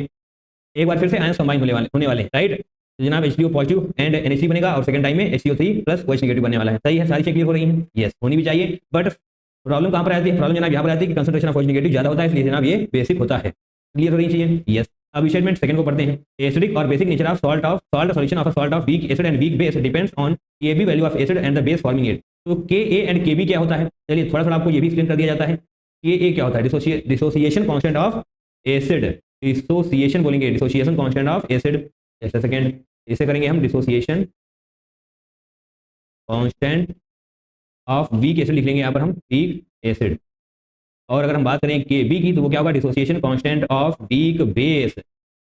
एक बार फिर से आयंस कंबाइन होने वाले हैं, राइट। तो जनाब H3O पॉजिटिव एंड NH3 बनेगा और सेकंड टाइम में HCO3 प्लस OH नेगेटिव बनने वाला है। सही है, सारी चीजें क्लियर हो रही हैं? यस, होनी भी चाहिए। बट प्रॉब्लम कहाँ पर आती है? प्रॉब्लम जनाब यहाँ पर आती है कि कंसंट्रेशन ऑफ OH नेगेटिव ज्यादा होता है, इसलिए जनाब ये बेसिक होता है। क्लियर हो रही चाहिए? यस। अब स्टेटमेंट सेकंड को पढ़ते हैं। एसिडिक और basic nature of salt solution of a salt of weak acid and weak base depends on Kb value of acid and the base forming it. तो Ka एंड Kb क्या होता है? चलिए थोड़ा थोड़ा आपको ये भी एक्सप्लेन कर दिया जाता है। Ka क्या होता है? Dissociation constant of acid. Dissociation बोलेंगे, dissociation constant of acid. Just a second, इसे करेंगे हम dissociation constant of weak acid लिख लेंगे यहाँ पर हम, वीक एसिड। और अगर हम बात करें Kb की तो वो क्या होगा? Dissociation constant of weak base,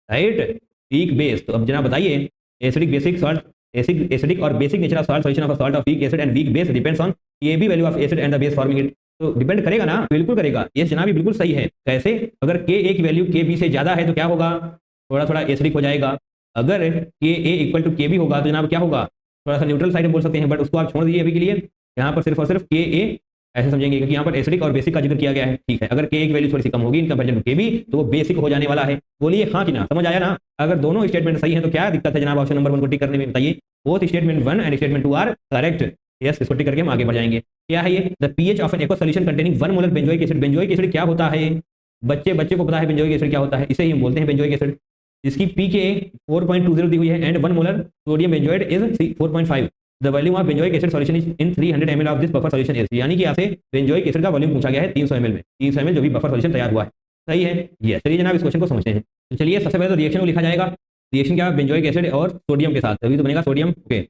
right, weak base. तो अब जनाब बताइए, एसिडिक बेसिक सॉल्ट, एसिडिक और basic nature of salt solution of salt of weak acid and weak base depends on Kb value of acid and the base forming it. तो depend करेगा ना? बिल्कुल करेगा। ये जनाब ये बिल्कुल सही है। कैसे? अगर Ka की वैल्यू Kb से ज्यादा है तो क्या होगा? थोड़ा थोड़ा एसिडिक हो जाएगा। अगर Ka इक्वल टू Kb होगा तो जनाब क्या होगा? थोड़ा सा न्यूट्रल साइड में बोल सकते हैं, बट उसको आप छोड़ दीजिए अभी के लिए। यहाँ पर सिर्फ और सिर्फ Ka ऐसे समझेंगे, क्योंकि यहाँ पर एसिडिक और बेसिक का जिक्र किया गया है। ठीक है, अगर Ka की वैल्यू थोड़ी सी कम होगी इन कंपैरिजन टू Kb तो वो बेसिक हो जाने वाला है। बोलिए हाँ कि ना? समझ आया ना? अगर दोनों स्टेटमेंट सही है तो क्या दिक्कत है जनाब ऑप्शन नंबर 1 को टिक करने में? बताइए, both statement 1 and statement 2 are correct. Yes, इसको टिक करके हम आगे बढ़ जाएंगे। क्या है ये? The pH of an aqueous solution containing 1 molar benzoic acid. Benzoic acid क्या होता है? बच्चे को पता है बेंजोइक एसिड क्या होता है? इसे ही हम बोलते हैं बेंजोइक एसिड। इसकी pKa 4.20 दी हुई है and 1 molar sodium benzoate is 4.5। The volume of benzoic acid solution is in 300 ml of this buffer solution is. यानी कि यहाँ से बेंजोइक एसिड का वॉल्यूम पूछा गया है 300 ml में, 300 ml जो भी बफर सॉल्यूशन तैयार हुआ है। सही है? यस। चलिए जनाब इस क्वेश्चन को समझते हैं। तो चलिए सबसे पहले तो रिएक्शन को लिखा जाएगा। रिएक्शन क्या? बेंजोइक एसिड और सोडियम के साथ, तभी तो बनेगा सोडियम। ओके,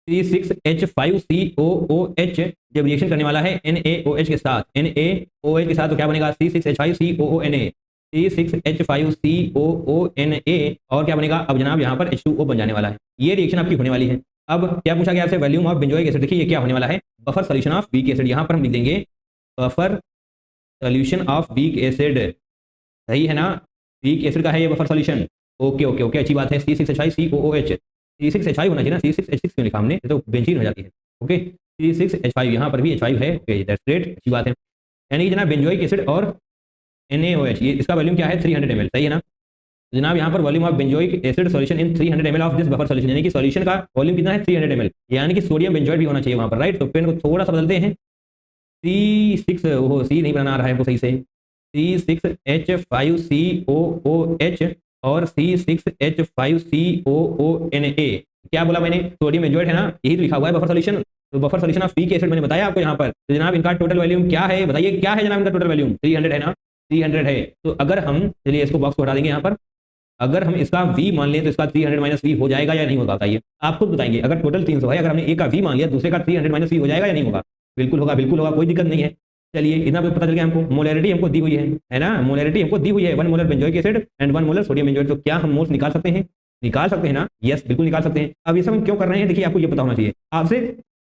C6H5COOH जब रिएक्शन करने वाला है NaOH के साथ, NaOH के साथ तो क्या बनेगा? C6H5COONA, C6H5COONA और क्या बनेगा? अब जनाब यहाँ पर H2O बन जाने वाला है। ये रिएक्शन आपकी होने वाली है। अब क्या पूछा गया आपसे? Volume of benzoic acid. देखिए ये क्या होने वाला है? Buffer solution of weak acid. यहाँ पर हम लिख देंगे buffer solution of weak acid. सही है ना? वीक एसिड का है ये buffer solution. Okay okay okay, अच्छी बात है। C6H5COOH, C6H5 होना चाहिए ना, C6H6 क्यों लिखा हमने? ये तो बेंजीन हो जाती है। ओके, C6H5 यहाँ पर भी H5 है। ओके, दैट्स ग्रेट, अच्छी बात है। यानी कि जनाब बेंजोइक एसिड और NaOH ये इसका वॉल्यूम क्या है? 300 ml। सही है ना? जनाब यहाँ पर volume of benzoic acid solution in 300 ml of this buffer solution, यानी कि सॉल्यूशन का वॉल्यूम कितना है? 300 ml। यानी कि सोडियम बेंजोएट भी होना चाहिए वहाँ पर, राइट। तो पेन को थोड़ा सा बदलते हैं। C6 ओहो सी नहीं बनाना आ रहा है हमको सही से। C6H5COOH और C6H5COONA। क्या बोला मैंने? सोडियम बेंजोएट है ना, यही तो लिखा हुआ है बफर सॉल्यूशन। तो buffer solution of weak acid मैंने बताया आपको यहाँ पर। तो जनाब इनका टोटल वॉल्यूम क्या है? बताइए क्या है जनाब इनका टोटल वॉल्यूम? 300 है ना, 300 है। तो अगर हम, चलिए इसको बॉक्स को हटा देंगे यहाँ पर। अगर हम इसका V मान लें तो इसका 300 - V हो जाएगा या नहीं होगा? बताइए, आप खुद बताएंगे। अगर टोटल 300 है, अगर हमने एक का V मान लिया, दूसरे का 300 - V हो जाएगा या नहीं होगा? बिल्कुल होगा, बिल्कुल होगा, कोई दिक्कत नहीं है। चलिए इतना पता चल गया हमको। मोलैरिटी हमको दी हुई है ना? मोलैरिटी हमको दी हुई है 1 molar benzoic acid and 1 molar sodium benzoate. तो क्या हम मोल्स निकाल सकते हैं? निकाल सकते हैं ना? यस, बिल्कुल निकाल सकते हैं। अब ये सब हम क्यों कर रहे हैं? देखिए आपको ये पता होना चाहिए। आपसे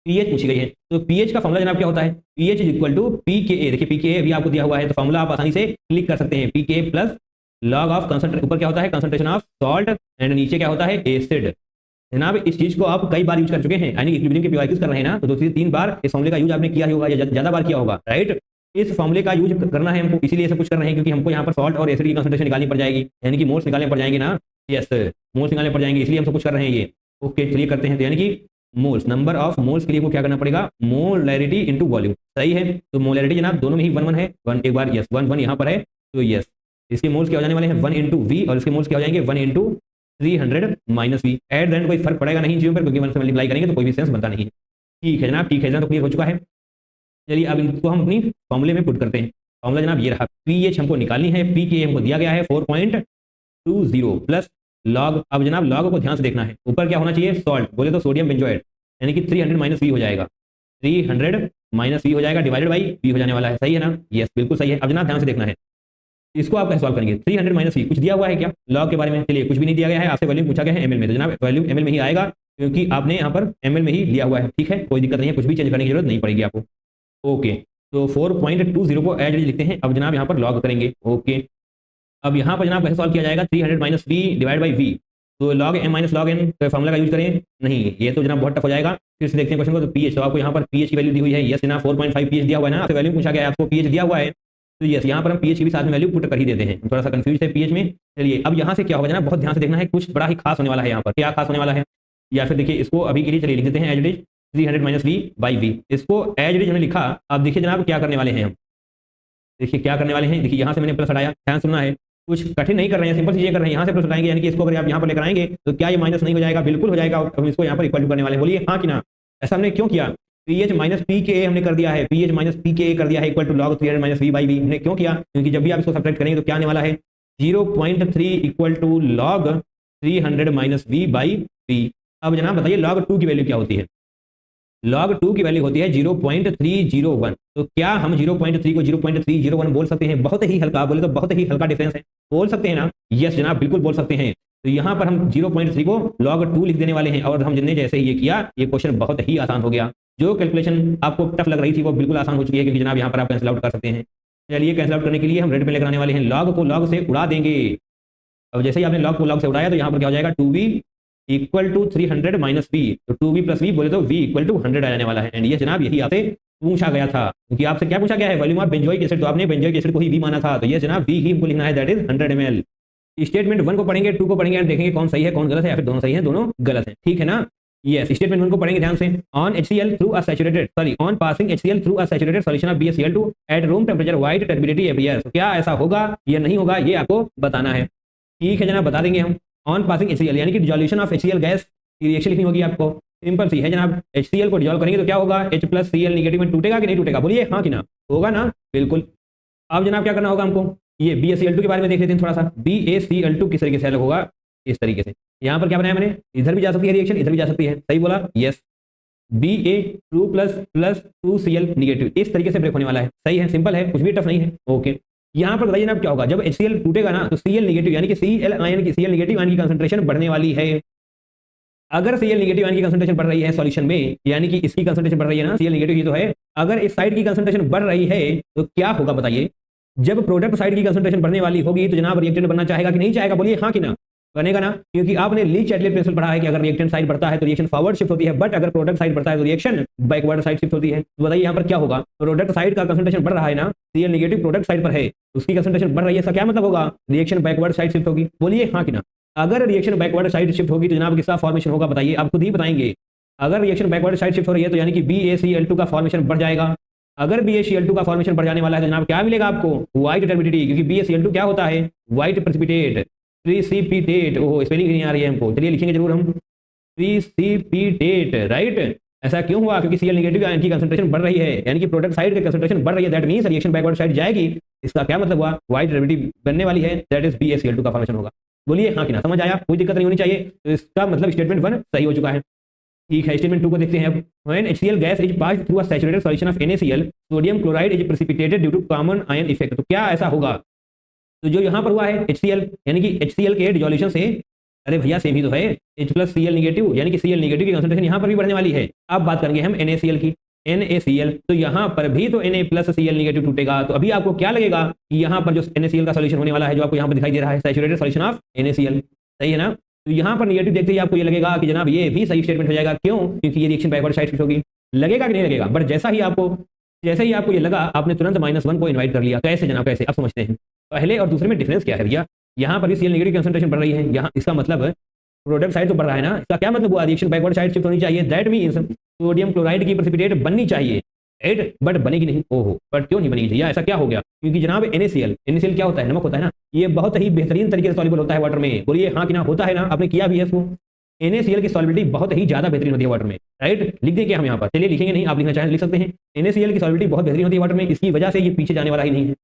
पीएच पूछी गई है, तो पीएच का फॉर्मूला जनाब क्या होता है? PH is equal to pKa। देखिए pKa भी आपको दिया हुआ है, तो फॉर्मूला आप आसानी से क्लिक कर सकते हैं। pKa plus log of concentration, ऊपर क्या होता है? कंसंट्रेशन ऑफ सॉल्ट एंड नीचे क्या होता है? एसिड। जनाब इस चीज को आप कई बार यूज कर चुके हैं, यानी इक्विलिब्रियम के पीवाईक्यूज कर रहे हैं ना, तो 2 से 3 बार इस फॉर्मूले का यूज आपने किया ही होगा या ज्यादा बार किया होगा, राइट। इस फॉर्मूले का यूज करना है हमको, इसीलिए सब कुछ कर रहे हैं, क्योंकि हमको यहाँ पर सॉल्ट और एसिड की कंसंट्रेशन निकालनी पड़ जाएगी, यानी कि मोल्स निकालने पड़ जाएंगे ना। यस, मोल्स निकालने पड़ जाएंगे, इसलिए हम सब कुछ कर रहे हैं ये। ओके, चलिए करते हैं। तो यानी कि मोल्स, नंबर ऑफ मोल्स के लिए वो क्या करना पड़ेगा? Molarity into volume. सही है? तो मोलैरिटी जनाब दोनों में ही 1 1 है। 1 एक बार, यस 1 1 यहाँ पर है, तो यस इसके मोल्स क्या हो जाने वाले हैं? 1 × V और इसके मोल्स क्या हो जाएंगे? 1 × 300 - V। एट द एंड कोई फर्क पड़ेगा नहीं चीजों पर, क्योंकि 1 से मल्टीप्लाई करेंगे तो कोई भी सेंस बनता नहीं है। ठीक है जनाब, ठीक है जनाब, तो क्लियर हो चुका है। चलिए अब इनको हम अपनी फॉर्मूले में पुट करते हैं। फॉर्मूला जनाब ये रहा, पीएच हमको निकालनी है, pKa हमको दिया गया है 4.20 प्लस लॉग। अब जनाब लॉग को ध्यान से देखना है, ऊपर क्या होना चाहिए? सॉल्ट, बोले तो सोडियम बेंजोएट, यानी कि 300 - V हो जाएगा, 300 - V हो जाएगा, डिवाइडेड बाई V हो जाने वाला है। सही है ना? यस, बिल्कुल सही है। अब जनाब ध्यान से देखना है, इसको आप कैसे सॉल्व करेंगे? 300 - V कुछ दिया हुआ है क्या लॉग के बारे में? चलिए कुछ भी नहीं दिया गया है, आपसे वैल्यूम पूछा गया है ml में, तो जनाब वैल्यूम ml में ही आएगा, क्योंकि आपने यहाँ पर ml में ही लिया हुआ है। ठीक है, कोई दिक्कत नहीं है, कुछ भी चेंज करने की जरूरत नहीं पड़ेगी आपको। ओके, तो 4.20 को एज लिखते हैं। अब जनाब यहाँ पर लॉग करेंगे। ओके, अब यहाँ पर जनाब कैसे सॉल्व किया जाएगा? 300 - V डिवाइड बाई V। तो log m - log n तो फॉर्मूला का यूज करें? नहीं, ये तो जनाब बहुत टफ हो जाएगा। फिर से देखते हैं क्वेश्चन को। तो pH, तो आपको यहाँ पर pH की वैल्यू दी हुई है, यस जनाब 4.5 pH दिया हुआ है ना, आपसे वैल्यू पूछा गया है, आपको pH दिया हुआ है, तो यस यहाँ पर हम पीएच की भी साथ में वैल्यू पुट कर ही देते हैं, थोड़ा सा कंफ्यूज है पीएच में। चलिए अब यहाँ से क्या होगा जनाब, बहुत ध्यान से देखना है, कुछ बड़ा ही खास होने वाला है यहाँ पर। क्या खास होने वाला है, या फिर देखिए इसको अभी के लिए चलिए लिख देते हैं as it is 300 minus V by V. इसको एज इट इज हमने लिखा। अब देखिए जनाब क्या करने वाले हैं हम, देखिए क्या करने वाले हैं। देखिए यहाँ से मैंने प्लस हटाया, ध्यान सुनना है, कुछ कठिन नहीं कर रहे हैं, सिंपल चीजें कर रहे हैं। यहाँ से प्लस हटाएंगे यानी कि इसको अगर आप यहाँ पर लेकर आएंगे तो क्या ये माइनस नहीं हो जाएगा, बिल्कुल हो जाएगा। हम इसको यहाँ पर इक्वल टू करने वाले हैं, बोलिए हाँ कि ना। ऐसा हमने क्यों किया, पीएच माइनस पी के ए हमने कर दिया है, पीएच माइनस पी के ए कर दिया है equal to log 300 minus V by V. हमने क्यों किया, क्योंकि जब भी आप इसको सब्ट्रैक्ट करेंगे तो क्या आने वाला है 0.3 equal to log 300 minus V by V. अब जनाब बताइए लॉग 2 की वैल्यू क्या होती है, log 2 की वैल्यू होती है 0.301। तो क्या हम 0.3 को 0.301 बोल सकते हैं, बहुत ही हल्का, बोले तो बहुत ही हल्का डिफरेंस है, बोल सकते हैं ना। यस जनाब बिल्कुल बोल सकते हैं। तो यहाँ पर हम 0.3 को log 2 लिख देने वाले हैं, और हम जितने जैसे ये किया ये क्वेश्चन बहुत ही आसान हो गया। जो कैलकुलेशन आपको टफ लग रही थी वो बिल्कुल आसान हो चुकी है, क्योंकि जनाब यहाँ पर आप कैंसिल आउट कर सकते हैं। चलिए कैंसिल आउट करने के लिए हम रेड पे लेकर आने वाले हैं, log को log से उड़ा देंगे। अब जैसे ही आपने log को log से उड़ाया तो यहाँ पर क्या हो जाएगा 2v equal to 300 minus we. तो 2v प्लस वी बोले तो v इक्वल टू 100 आ जाने वाला है। एंड ये जनाब यही आपसे पूछा गया था, क्योंकि आपसे क्या पूछा गया है, वॉल्यूम ऑफ बेंजोइक एसिड, तो आपने बेंजोइक एसिड को ही v माना था, तो ये जनाब v ही हमको लिखना है, दैट इज 100 ml। स्टेटमेंट 1 को पढ़ेंगे, 2 को पढ़ेंगे एंड देखेंगे कौन सही है कौन गलत है, या फिर दोनों सही है दोनों गलत है, ठीक है ना। यस स्टेटमेंट 1 को पढ़ेंगे ध्यान से। On HCl through a saturated on passing HCl through a saturated solution of BaCl2 at room temperature white turbidity appears. क्या ऐसा होगा या नहीं होगा ये आपको बताना है, ठीक है जनाब बता देंगे हम। ऑन पासिंग HCl यानी कि डिसोल्यूशन ऑफ HCl गैस की रिएक्शन लिखनी होगी आपको, सिंपल सी है जनाब। HCl को डिसॉल्व करेंगे तो क्या होगा, H प्लस Cl निगेटिव में टूटेगा कि नहीं टूटेगा, बोलिए हाँ कि ना, होगा ना, बिल्कुल। अब जनाब क्या करना होगा हमको, ये BaCl2 के बारे में देख लेते हैं थोड़ा सा। BaCl2 किस तरीके से अलग होगा, इस तरीके से। यहाँ पर क्या बनाया मैंने, इधर भी जा सकती है रिएक्शन, इधर भी जा सकती है, सही बोला, yes. Ba2 plus 2Cl negative, इस तरीके से ब्रेक होने वाला है, सही है, सिंपल है, कुछ भी टफ नहीं है, ओके। यहाँ पर बताइए ना क्या होगा, जब HCl टूटेगा ना तो Cl निगेटिव यानी कि Cl आयन की Cl निगेटिव आयन की कंसंट्रेशन बढ़ने वाली है। अगर Cl नेगेटिव आयन की कंसंट्रेशन बढ़ रही है सॉल्यूशन में, यानी कि इसकी कंसंट्रेशन बढ़ रही है ना, Cl नेगेटिव ही तो है, अगर इस साइड की कंसंट्रेशन बढ़ रही है तो क्या होगा बताइए। जब प्रोडक्ट साइड की कंसंट्रेशन बढ़ने वाली होगी तो जनाब रिएक्टेंट बनना चाहेगा कि नहीं चाहेगा, बोलिए हाँ कि ना, बनेगा ना, क्योंकि आपने ली चैटलेट प्रिंसिपल पढ़ा है कि अगर रिएक्टेंट साइड बढ़ता है तो रिएक्शन फॉरवर्ड शिफ्ट होती है, बट अगर प्रोडक्ट साइड बढ़ता है तो रिएक्शन बैकवर्ड साइड शिफ्ट होती है। तो बताइए यहाँ पर क्या होगा, प्रोडक्ट साइड का कंसंट्रेशन बढ़ रहा है ना, Cl नेगेटिव प्रोडक्ट साइड पर है, उसकी कंसंट्रेशन बढ़ रही है, इसका क्या मतलब होगा, रिएक्शन बैकवर्ड साइड शिफ्ट होगी, बोलिए हाँ कि ना। अगर रिएक्शन बैकवर्ड साइड शिफ्ट होगी तो जनाब किसका फॉर्मेशन होगा बताइए, आप खुद ही बताएंगे। अगर रिएक्शन बैकवर्ड साइड शिफ्ट हो रही है तो यानी कि BaCl2 का फॉर्मेशन बढ़ जाएगा। अगर BaCl2 का फॉर्मेशन बढ़ जाने वाला है तो जनाब क्या मिलेगा आपको, व्हाइट टर्बिडिटी, क्योंकि BaCl2 क्या होता है, व्हाइट प्रेसिपिटेट, प्रीसिपिटेट, ओह स्पेलिंग नहीं आ रही है हमको, चलिए लिखेंगे जरूर हम, प्रीसिपिटेट, राइट। ऐसा क्यों हुआ, क्योंकि Cl नेगेटिव आयन की कंसंट्रेशन बढ़ रही है, यानी कि प्रोडक्ट साइड की कंसंट्रेशन बढ़ रही है, that means reaction backward side जाएगी, इसका क्या मतलब हुआ, व्हाइट टर्बिडिटी बनने वाली है, दैट इज BaCl2 का फॉर्मेशन होगा। बोलिए हाँ कि ना, समझ आया, कोई दिक्कत नहीं होनी चाहिए। तो इसका मतलब स्टेटमेंट 1 सही हो चुका है, ठीक है। स्टेटमेंट 2 को देखते हैं अब। When HCl gas is passed through a saturated solution of NaCl sodium chloride is precipitated due to common ion effect. तो क्या ऐसा होगा, तो जो यहाँ पर हुआ है HCl यानी कि HCl के डिसोल्यूशन से, अरे भैया सेम ही तो है, H प्लस Cl निगेटिव यानी कि Cl निगेटिव की कंसंट्रेशन यहाँ पर भी बढ़ने वाली है। अब बात करेंगे हम NaCl की, NaCl, तो यहाँ पर भी तो Na प्लस Cl निगेटिव टूटेगा, तो अभी आपको क्या लगेगा कि यहाँ पर जो NaCl का सॉल्यूशन होने वाला है, जो आपको यहाँ पर दिखाई दे रहा है सैचुरेटेड सॉल्यूशन ऑफ NaCl, सही है ना। तो यहाँ पर निगेटिव देखते ही आपको ये लगेगा कि जनाब ये भी सही स्टेटमेंट हो जाएगा, क्यों, क्योंकि ये रिएक्शन बैकवर्ड साइड शिफ्ट होगी, लगेगा कि नहीं लगेगा। बट जैसे ही आपको ये लगा, आपने तुरंत -1 को इन्वाइट कर लिया, कैसे जनाब, कैसे, अब समझते हैं। पहले और दूसरे में डिफरेंस क्या है भैया, यहाँ पर भी Cl नेगेटिव कंसंट्रेशन बढ़ रही है, यहाँ इसका मतलब प्रोडक्ट साइड तो बढ़ रहा है ना, इसका क्या मतलब हुआ, रिएक्शन बैकवर्ड साइड शिफ्ट होनी चाहिए, दैट मींस सोडियम क्लोराइड की प्रेसिपिटेट बननी चाहिए, एड, बट बनेगी नहीं, ओहो, बट क्यों नहीं बनेगी भैया, ऐसा क्या हो गया, क्योंकि जनाब NaCl क्या होता है, नमक होता है ना, ये बहुत ही बेहतरीन तरीके से सॉल्युबल होता है वाटर में, बोलिए हाँ कि ना, होता है ना, आपने किया भी है इसको। NaCl की सॉल्युबिलिटी बहुत ही ज्यादा बेहतरीन होती है वाटर में, राइट, लिख देंगे हम यहाँ पर, चलिए लिखेंगे नहीं, आप लिखना चाहें लिख सकते हैं। NaCl की सॉल्युबिलिटी बहुत बेहतरीन होती है वाटर में, इसकी वजह से ये पीछे जाने वाला ही नहीं है,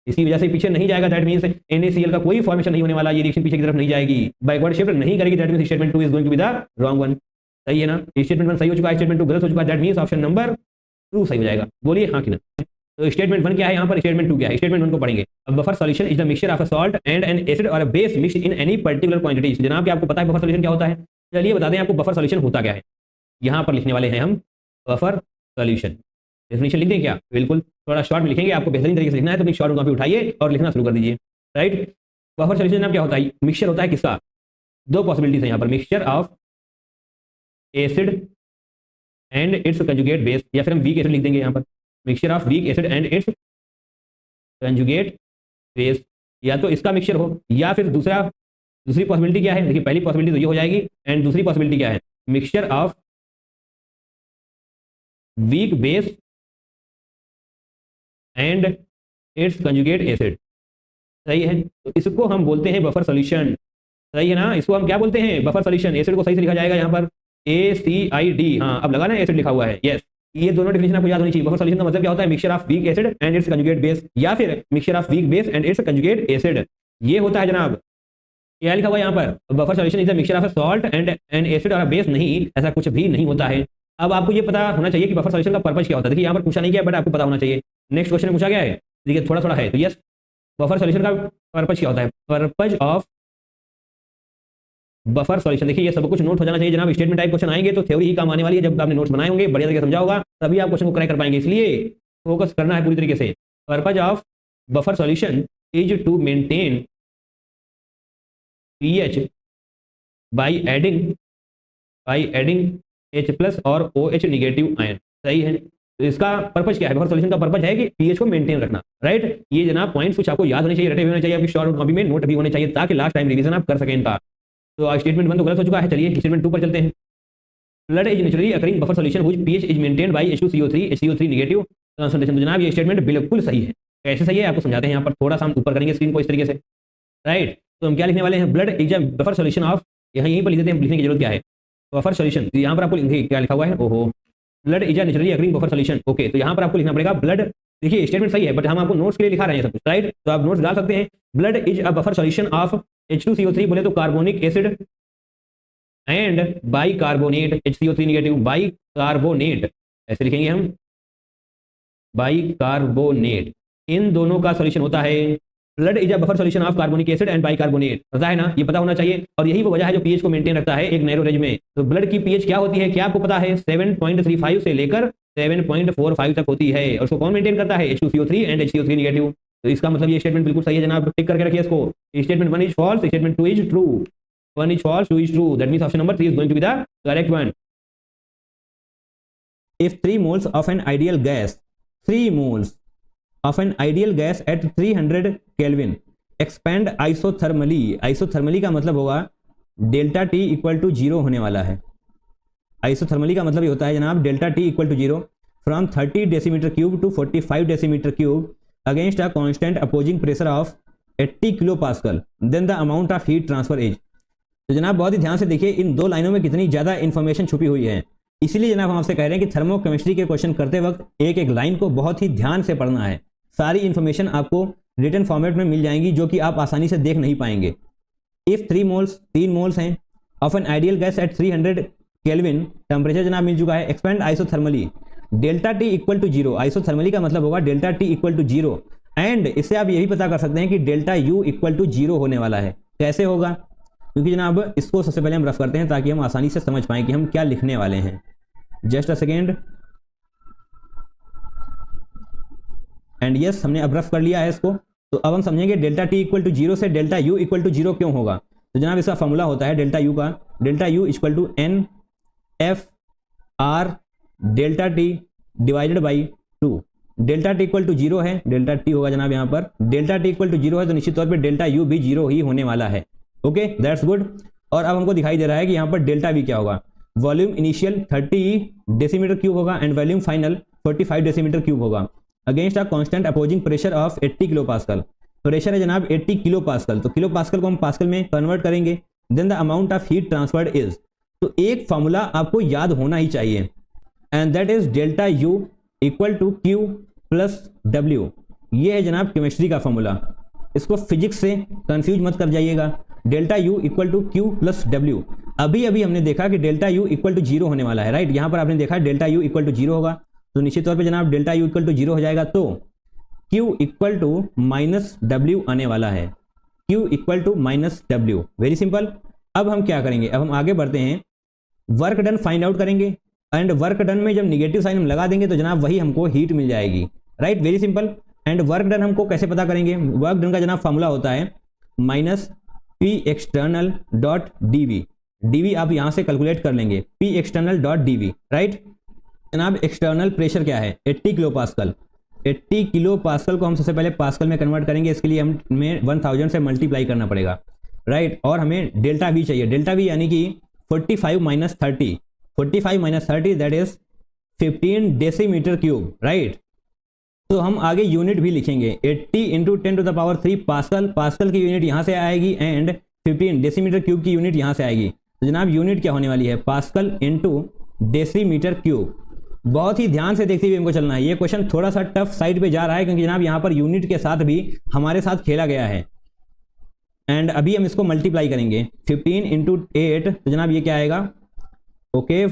इसकी वजह से पीछे नहीं जाएगा, दैट मींस NaCl का कोई फॉर्मेशन नहीं होने वाला, ये रिएक्शन पीछे की तरफ नहीं जाएगी, बैकवर्ड शिफ्ट नहीं करेगी, that means statement 2 is going to be the wrong one, सही है ना। स्टेटमेंट 1 सही हो चुका है, स्टेटमेंट 2 गलत हो चुका है, दैट मींस ऑप्शन नंबर 2 सही हो जाएगा, बोलिए हाँ कि ना। तो स्टेटमेंट 1 क्या है यहाँ पर, स्टेटमेंट 2 क्या है, स्टेटमेंट 1 को पढ़ेंगे। अब buffer solution is the mixture of a salt and an acid और a base mixed in any particular quantity. जनाब क्या आपको पता है बफर सॉल्यूशन क्या होता है, चलिए बता दें आपको बफर सॉल्यूशन होता क्या है। यहाँ पर लिखने वाले हैं हम बफर सॉल्यूशन, डेफिनेशन लिख दें क्या, बिल्कुल, थोड़ा शॉर्ट में लिखेंगे, आपको बेहतरीन तरीके से लिखना है तो अपनी शॉर्ट कॉपी उठाइए और लिखना शुरू कर दीजिए, राइट। बफर सॉल्यूशन जनाब क्या होता है, मिक्सचर होता है किसका, दो पॉसिबिलिटीज है यहाँ पर, mixture of acid and it's conjugate base, या फिर हम वीक एसिड लिख देंगे यहाँ पर, mixture of weak acid and it's conjugate base, या तो इसका मिक्सचर हो या फिर दूसरी पॉसिबिलिटी क्या है, देखिए पहली पॉसिबिलिटी तो ये हो जाएगी, एंड दूसरी पॉसिबिलिटी क्या है, mixture of weak base and it's conjugate acid. सही है, तो इसको हम बोलते हैं बफर सॉल्यूशन। सही है ना, इसको हम क्या बोलते हैं, बफर सॉल्यूशन। एसिड को सही से लिखा जाएगा यहाँ पर ACID, हाँ अब लगा ना एसिड लिखा हुआ है, यस। ये दोनों डेफिनेशन आपको याद होनी चाहिए। बफर सॉल्यूशन का मतलब क्या होता है, mixture of weak acid and it's conjugate base, या फिर mixture of weak base and it's conjugate acid, ये होता है जनाब। क्या लिखा हुआ है यहाँ पर, buffer solution is a mixture of salt and an acid और बेस, नहीं, ऐसा कुछ भी नहीं होता है। अब आपको ये पता होना चाहिए कि बफर सॉल्यूशन का पर्पज क्या होता है। देखिए यहाँ पर पूछा नहीं गया, बट आपको पता होना चाहिए। नेक्स्ट क्वेश्चन में पूछा गया है, देखिए थोड़ा थोड़ा है, तो यस, बफर सॉल्यूशन का पर्पज क्या होता है, पर्पज ऑफ बफर सॉल्यूशन। देखिए ये सब कुछ नोट हो जाना चाहिए जनाब। स्टेटमेंट टाइप क्वेश्चन आएंगे तो थ्योरी ही काम आने वाली है। जब आपने नोट्स बनाए होंगे, बढ़िया तरीके समझा होगा, तभी आप क्वेश्चन को क्रैक कर पाएंगे। इसलिए फोकस करना है पूरी तरीके से। Purpose of buffer solution is to maintain pH by adding H+ और OH नेगेटिव आयन। सही है, तो इसका पर्पज क्या है, बफर सॉल्यूशन का पर्पज है कि pH को मेंटेन रखना, राइट। ये जनाब पॉइंट्स कुछ आपको याद होने चाहिए, रटे हुए होने चाहिए, आपकी शॉर्ट कॉपी में नोट भी होने चाहिए, ताकि लास्ट टाइम रिवीजन आप कर सकें इनका। तो स्टेटमेंट 1 तो गलत हो चुका है, चलिए स्टेटमेंट 2 पर चलते हैं। Blood is naturally occurring buffer solution which pH is maintained by H2CO3 HCO3 negative concentration. तो जनाब ये स्टेटमेंट बिल्कुल सही है। कैसे सही है आपको समझाते हैं। यहाँ पर थोड़ा सा हम ऊपर करेंगे स्क्रीन को इस तरीके से, राइट। तो हम क्या लिखने वाले हैं, blood is a buffer solution of, यहीं पर लिख देते हैं, लिखने की जरूरत क्या है, बफर सॉल्यूशन। यहाँ पर आपको क्या लिखा हुआ है, ओहो, blood is a naturally occurring buffer solution. Okay, तो यहाँ पर आपको लिखना पड़ेगा ब्लड। देखिए स्टेटमेंट सही है, बट हम आपको नोट्स के लिए लिखा रहे हैं सब कुछ, राइट। तो आप नोट्स डाल सकते हैं। Blood is a buffer solution of H2CO3 बोले तो carbonic acid and bicarbonate, HCO3 negative, bicarbonate, ऐसे लिखेंगे हम, बाइकार्बोनेट, इन दोनों का सॉल्यूशन होता है। Blood is a buffer solution of carbonic acid and bicarbonate, पता है ना, ये पता होना चाहिए। और यही वो वजह है जो पीएच को मेंटेन रखता है एक नैरो रेंज में। तो ब्लड की पीएच क्या होती है, क्या आपको पता है, 7.35 से लेकर 7.45 तक होती है। और उसको कौन मेंटेन करता है, H2CO3 एंड HCO3 नेगेटिव। तो इसका मतलब ये स्टेटमेंट बिल्कुल सही है जनाब, टिक करके रखिए इसको। Statement 1 is false, statement 2 is true. 1 is false, 2 is true. That means option number 3 is going to be the correct one. If 3 moles of an ideal gas, 3 moles of an ideal gas at 300 Kelvin expand isothermally, isothermally का मतलब होगा delta T equal to 0 होने वाला है। isothermally का मतलब ये होता है जनाब delta T equal to 0 from 30 decimetre cube to 45 decimetre cube against a constant opposing pressure of 80 kilo pascal, then the amount of heat transfer is. तो जनाब बहुत ही ध्यान से देखिए इन दो लाइनों में कितनी ज्यादा इंफॉर्मेशन छुपी हुई है। इसीलिए जनाब हम आपसे कह रहे हैं कि थर्मोकेमिस्ट्री के क्वेश्चन करते वक्त एक एक लाइन को बहुत ही ध्यान से पढ़ना है। सारी इंफॉर्मेशन आपको रिटन फॉर्मेट में मिल जाएंगी, जो कि आप आसानी से देख नहीं पाएंगे। इफ 3 मोल्स हैं of an ideal gas at 300 kelvin, temperature जनाब मिल चुका है, expand isothermally, delta T equal to 0, isothermally का मतलब होगा delta T equal to 0। And इससे आप ये भी पता कर सकते हैं कि डेल्टा यू इक्वल टू 0 होने वाला है। कैसे होगा, क्योंकि जनाब इसको सबसे पहले हम रफ करते हैं ताकि हम आसानी से समझ पाएं कि हम क्या लिखने वाले हैं। Just a second, and yes हमने अब रफ कर लिया है इसको। तो अब हम समझेंगे डेल्टा टी इक्वल टू 0 से डेल्टा यू इक्वल टू 0 क्यों होगा। तो जनाब इसका फॉर्मूला होता है डेल्टा यू का, delta U equal to n f R delta T divided by 2। Delta T equal to 0 है, डेल्टा टी होगा जनाब यहाँ पर, डेल्टा टी इक्वल टू 0 है तो निश्चित तौर पे डेल्टा यू भी 0 ही होने वाला है। Okay that's good. और अब हमको दिखाई दे रहा है कि यहाँ पर डेल्टा वी क्या होगा, वॉल्यूम इनिशियल 30 डेसीमीटर क्यूब होगा and volume final 45 decimetre cube होगा against a constant opposing pressure of 80 kilo pascal. Pressure है जनाब 80 किलो पास्कल, तो किलो पास्कल को हम पास्कल में कन्वर्ट करेंगे। Then the amount of heat transferred is, तो एक फॉर्मूला आपको याद होना ही चाहिए, and that is delta U equal to Q plus W. ये है जनाब केमिस्ट्री का फॉर्मूला, इसको फिजिक्स से कंफ्यूज मत कर जाइएगा। Delta U equal to Q plus W. अभी अभी हमने देखा कि डेल्टा यू इक्वल टू 0 होने वाला है, राइट। यहाँ पर आपने देखा डेल्टा यू इक्वल टू 0 होगा, तो निश्चित तौर पे जनाब डेल्टा यू इक्वल टू 0 हो जाएगा, तो Q equal to minus W आने वाला है। Q equal to minus W, very simple. अब हम क्या करेंगे, अब हम आगे बढ़ते हैं, वर्क डन फाइंड आउट करेंगे। एंड वर्क डन में जब निगेटिव साइन हम लगा देंगे तो जनाब वही हमको हीट मिल जाएगी, right, very simple. And work done हमको कैसे पता करेंगे, वर्क डन का जनाब फॉर्मूला होता है minus P external dot dV. DV आप यहां से कैलकुलेट कर लेंगे, P external dot dV, right. जनाब एक्सटर्नल प्रेशर क्या है, 80 किलो पास्कल, 80 किलो पास्कल को हम सबसे पहले पास्कल में कन्वर्ट करेंगे, इसके लिए हमें 1000 से मल्टीप्लाई करना पड़ेगा, राइट। और हमें डेल्टा वी चाहिए, डेल्टा वी यानी कि 45 minus 30, 45 minus 30 that is 15 decimetre cube, right. तो हम आगे यूनिट भी लिखेंगे, 80 इंटू 10⁻³ पास्कल, पास्कल की यूनिट यहाँ से आएगी एंड 15 डेसीमीटर क्यूब की यूनिट यहाँ से आएगी। तो जनाब यूनिट क्या होने वाली है, पास्कल इंटू डेसीमीटर क्यूब। बहुत ही ध्यान से देखते हुए हमको चलना है, ये क्वेश्चन थोड़ा सा टफ साइड पे जा रहा है क्योंकि जनाब यहाँ पर यूनिट के साथ भी हमारे साथ खेला गया है। एंड अभी हम इसको मल्टीप्लाई करेंगे, 15 इंटू 8, तो जनाब ये क्या आएगा, okay,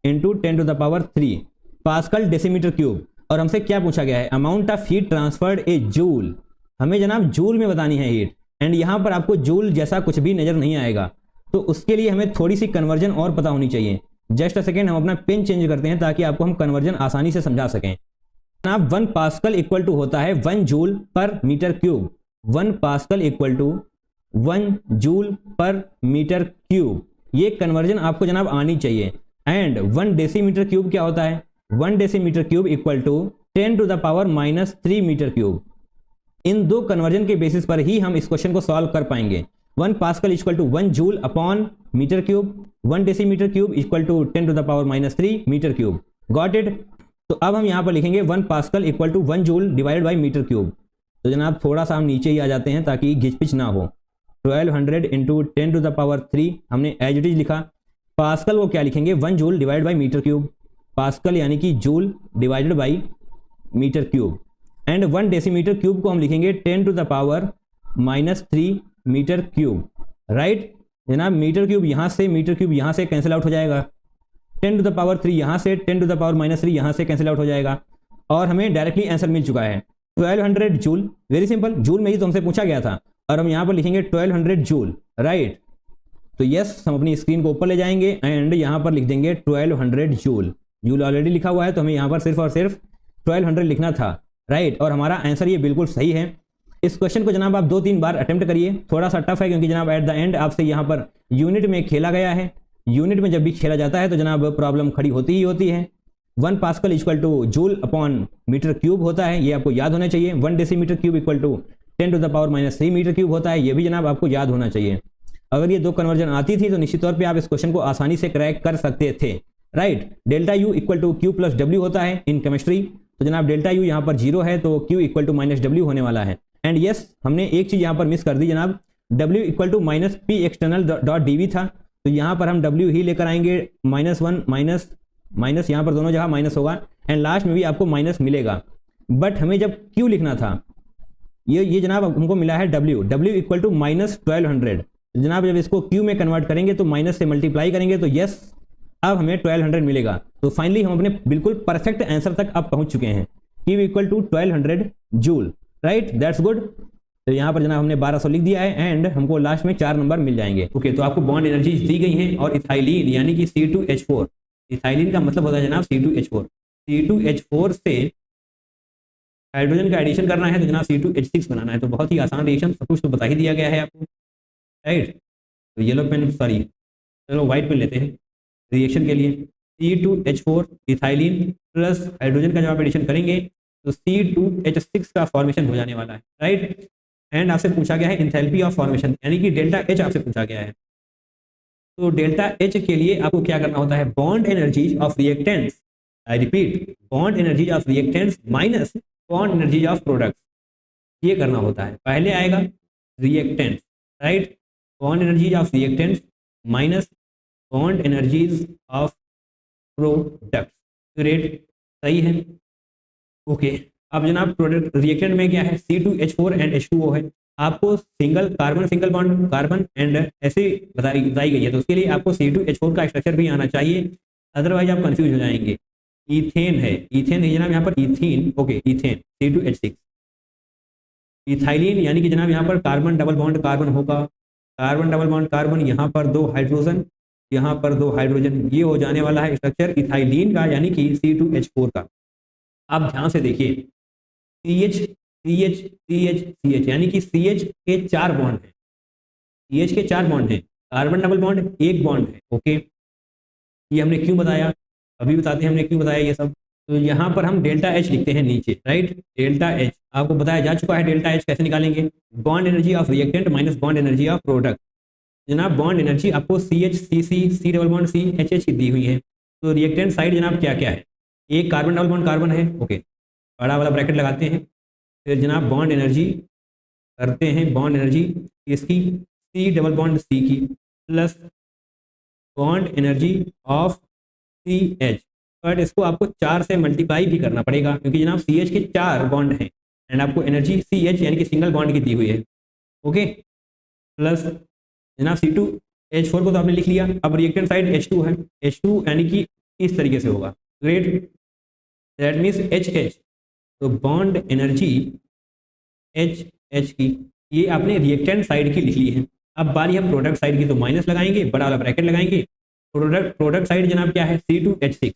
into 10⁻³ pascal decimetre cube. और हमसे क्या पूछा गया है, amount of heat transferred A joule, हमें जनाब जूल में बतानी है हीट। एंड यहाँ पर आपको जूल जैसा कुछ भी नजर नहीं आएगा, तो उसके लिए हमें थोड़ी सी कन्वर्जन और पता होनी चाहिए। जस्ट अ सेकेंड, हम अपना पेन चेंज करते हैं ताकि आपको हम कन्वर्जन आसानी से समझा सकें। जनाब 1 पास्कल इक्वल टू होता है 1 joule per metre cube, 1 pascal equal to 1 joule per metre cube, ये कन्वर्जन आपको जनाब आनी चाहिए। एंड 1 डेसीमीटर क्यूब क्या होता है, 1 decimetre cube equal to 10⁻³ metre cube. इन दो कन्वर्जन के बेसिस पर ही हम इस क्वेश्चन को सॉल्व कर पाएंगे। 1 pascal equal to 1 joule upon metre cube, 1 decimetre cube equal to 10⁻³ metre cube, got it. तो अब हम यहाँ पर लिखेंगे 1 pascal equal to 1 joule divided by metre cube. तो जनाब थोड़ा सा हम नीचे ही आ जाते हैं ताकि घिचपिच ना हो। 1200 इंटू 10⁻³ हमने एज इट इज लिखा। पास्कल को क्या लिखेंगे, 1 joule divide by metre cube, pascal यानी कि joule divided by metre cube. And 1 decimetre cube को हम लिखेंगे 10⁻³ मीटर क्यूब, राइट। जनाब मीटर क्यूब यहाँ से, मीटर क्यूब यहाँ से कैंसिल आउट हो जाएगा, 10⁻³ यहाँ से, 10⁻³ यहाँ से कैंसिल आउट हो जाएगा, और हमें डायरेक्टली आंसर मिल चुका है 1200 जूल। वेरी सिंपल, जूल में ही तो हमसे पूछा गया था, और हम यहाँ पर लिखेंगे 1200 जूल, राइट। तो यस, हम अपनी स्क्रीन को ऊपर ले जाएंगे एंड यहाँ पर लिख देंगे 1200 जूल। जूल ऑलरेडी लिखा हुआ है तो हमें यहाँ पर सिर्फ और सिर्फ 1200 लिखना था, राइट। और हमारा आंसर ये बिल्कुल सही है। इस क्वेश्चन को जनाब आप 2-3 बार अटेम्प्ट करिए, थोड़ा सा टफ है क्योंकि जनाब एट द एंड आपसे यहाँ पर यूनिट में खेला गया है। यूनिट में जब भी खेला जाता है तो जनाब प्रॉब्लम खड़ी होती ही होती है। 1 pascal equal to joule upon metre cube होता है, ये आपको याद होना चाहिए। 1 decimetre cube equal to 10⁻³ metre cube होता है, ये भी जनाब आपको याद होना चाहिए। अगर ये दो कन्वर्जन आती थी तो निश्चित तौर पे आप इस क्वेश्चन को आसानी से क्रैक कर सकते थे, right. Delta U equal to Q plus W होता है इन केमिस्ट्री, तो जनाब डेल्टा यू यहाँ पर 0 है तो Q equal to minus W होने वाला है। एंड यस, हमने एक चीज यहाँ पर मिस कर दी जनाब, W equal to minus P external dot d था, तो यहाँ पर हम डब्ल्यू ही लेकर आएंगे, -1 माइनस माइनस, यहाँ पर दोनों जगह माइनस होगा एंड लास्ट में भी आपको माइनस मिलेगा। बट हमें जब क्यू लिखना था, ये जनाब हमको मिला है डब्ल्यू इक्वल टू -1200। जनाब जब इसको क्यू में कन्वर्ट करेंगे तो माइनस से मल्टीप्लाई करेंगे तो यस, अब हमें 1200 मिलेगा। तो फाइनली हम अपने बिल्कुल परफेक्ट आंसर तक अब पहुंच चुके हैं, Q equal to 1200 joule, right, that's good. तो यहाँ पर जनाब हमने 1200 लिख दिया है एंड हमको लास्ट में 4 नंबर मिल जाएंगे। ओके, तो आपको बॉन्ड एनर्जीज दी गई हैं और इथाइलिन यानी कि C2H4, इथाइलिन का मतलब होता है जनाब C2H4, C2H4 से हाइड्रोजन का एडिशन करना है तो जनाब C2H6 बनाना है। तो बहुत ही आसान रिएक्शन, सब कुछ तो बता ही दिया गया है आपको, राइट। तो येलो पेन, सॉरी चलो व्हाइट पेन लेते हैं रिएक्शन के लिए। C2H4 इथाइलिन प्लस हाइड्रोजन का जब आप एडिशन करेंगे तो C2H6 का फॉर्मेशन हो जाने वाला है, राइट। एंड आपसे पूछा गया है इंथैल्पी ऑफ फॉर्मेशन यानी कि डेल्टा H आपसे पूछा गया है। तो डेल्टा H के लिए आपको क्या करना होता है, bond energies of reactants, I repeat, bond energies of reactants minus bond energies of products, ये करना होता है। पहले आएगा reactants, right, bond energies of reactants minus bond energies of products, great, सही है। ओके, अब जनाब प्रोडक्ट रिएक्टेंट में क्या है, C2H4 एंड H2O है। आपको single carbon, single bond carbon and ऐसे बताई गई है, तो उसके लिए आपको C2H4 का स्ट्रक्चर भी आना चाहिए, अदरवाइज आप कंफ्यूज हो जाएंगे। इथेन है, इथेन है जनाब यहाँ पर ethene, okay ethane C2H6। Ethylene यानी कि जनाब यहाँ पर कार्बन डबल बॉन्ड कार्बन होगा, कार्बन डबल बॉन्ड कार्बन, यहाँ पर 2 हाइड्रोजन, यहाँ पर 2 हाइड्रोजन, ये हो जाने वाला है स्ट्रक्चर इथाइलिन का यानी कि C2H4 का। आप ध्यान से देखिए, CH CH CH CH यानी कि CH के 4 बॉन्ड हैं, CH के 4 बॉन्ड हैं, कार्बन डबल बॉन्ड 1 बॉन्ड है, ओके। ये हमने क्यों बताया, अभी बताते हैं हमने क्यों बताया ये सब। तो यहाँ पर हम डेल्टा एच लिखते हैं नीचे, राइट। डेल्टा एच आपको बताया जा चुका है, डेल्टा एच कैसे निकालेंगे, bond energy of reactant minus bond energy of product. जनाब बॉन्ड एनर्जी आपको C H C C C double bond C H H की दी हुई है। तो रिएक्टेंट साइड जनाब क्या क्या है, एक कार्बन डबल बॉन्ड कार्बन है, ओके, बड़ा वाला ब्रैकेट लगाते हैं। फिर जनाब बॉन्ड एनर्जी करते हैं, बॉन्ड एनर्जी इसकी सी डबल बॉन्ड सी की plus bond energy of C H, but इसको आपको 4 से मल्टीप्लाई भी करना पड़ेगा क्योंकि जनाब सी एच के 4 बॉन्ड हैं एंड आपको एनर्जी सी एच यानी कि सिंगल बॉन्ड की दी हुई है, ओके। प्लस जनाब C2H4 को तो आपने लिख लिया। अब रिएक्टेंट साइड H2 है, H2 यानी कि इस तरीके से होगा, ग्रेट, दैट मीन्स HH। तो बॉन्ड एनर्जी HH की ये आपने रिएक्टेंट साइड की लिख ली है। अब बारी है प्रोडक्ट साइड की, तो माइनस लगाएंगे, बड़ा वाला ब्रैकेट लगाएंगे। प्रोडक्ट साइड जनाब क्या है, C2H6।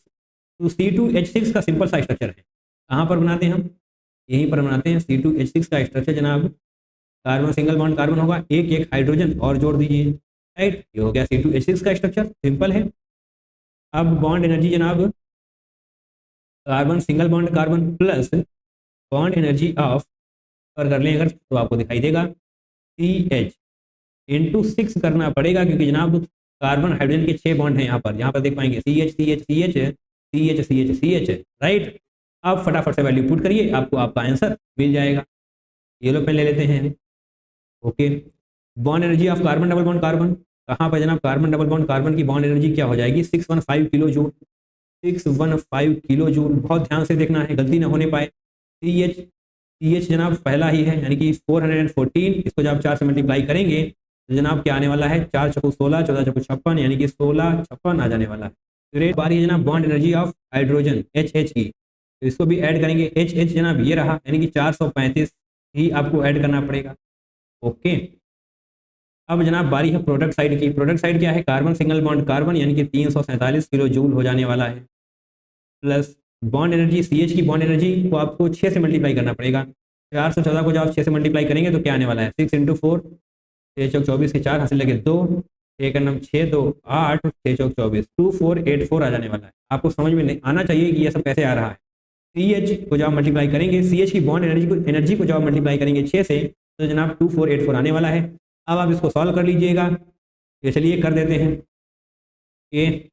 तो C2H6 का सिंपल सा स्ट्रक्चर है, कहाँ पर बनाते हैं हम, यहीं पर बनाते हैं। C2H6 का स्ट्रक्चर जनाब कार्बन सिंगल बॉन्ड कार्बन होगा, एक एक हाइड्रोजन और जोड़ दीजिए, राइट। ये हो गया C2H6 का स्ट्रक्चर, सिंपल है। अब बॉन्ड एनर्जी जनाब carbon single bond carbon plus bond energy of, और कर लें अगर तो आपको दिखाई देगा CH इंटू 6 करना पड़ेगा क्योंकि जनाब कार्बन हाइड्रोजन के 6 बॉन्ड हैं यहाँ पर देख पाएंगे CH CH CH CH CH CH, right. आप फटाफट से वैल्यू पुट करिए, आपको आपका आंसर मिल जाएगा। येलो पेन ले लेते हैं, okay. Bond energy of carbon double bond carbon, कहाँ पर जनाब कार्बन डबल बॉन्ड कार्बन की बॉन्ड एनर्जी क्या हो जाएगी, 615 किलो जूल, 615 किलो जूल। बहुत ध्यान से देखना है, गलती ना होने पाए। CH जनाब पहला ही है यानी कि 414, इसको जब आप 4 से मल्टीप्लाई करेंगे तो जनाब क्या आने वाला है, 4 चौको 16, 14 चौको 56 यानी कि 1656 आ जाने वाला है। ग्रेट, बारी है जनाब bond energy of hydrogen HH की, तो इसको भी ऐड करेंगे। HH जनाब ये रहा यानी कि 435 ही आपको ऐड करना पड़ेगा, ओके। अब जनाब बारी है प्रोडक्ट साइड की। प्रोडक्ट साइड क्या है, कार्बन सिंगल बॉन्ड कार्बन यानी कि 347 किलो जूल हो जाने वाला है, प्लस बॉन्ड एनर्जी CH की बॉन्ड एनर्जी को आपको 6 से मल्टीप्लाई करना पड़ेगा। 414 को जब आप 6 से मल्टीप्लाई करेंगे तो क्या आने वाला है, 6 इंटू 4, 6 चौक 24 के 4 हासिल लगे 2, 6 का नम 6 2 8, 6 चौक 24, 2484 आ जाने वाला है। आपको समझ में नहीं आना चाहिए कि यह सब कैसे आ रहा है। CH को जब मल्टीप्लाई करेंगे, CH की बॉन्ड एनर्जी को जब मल्टीप्लाई करेंगे 6 से तो जनाब 2484 आने वाला है। अब आप इसको सॉल्व कर लीजिएगा, ये चलिए कर देते हैं। ये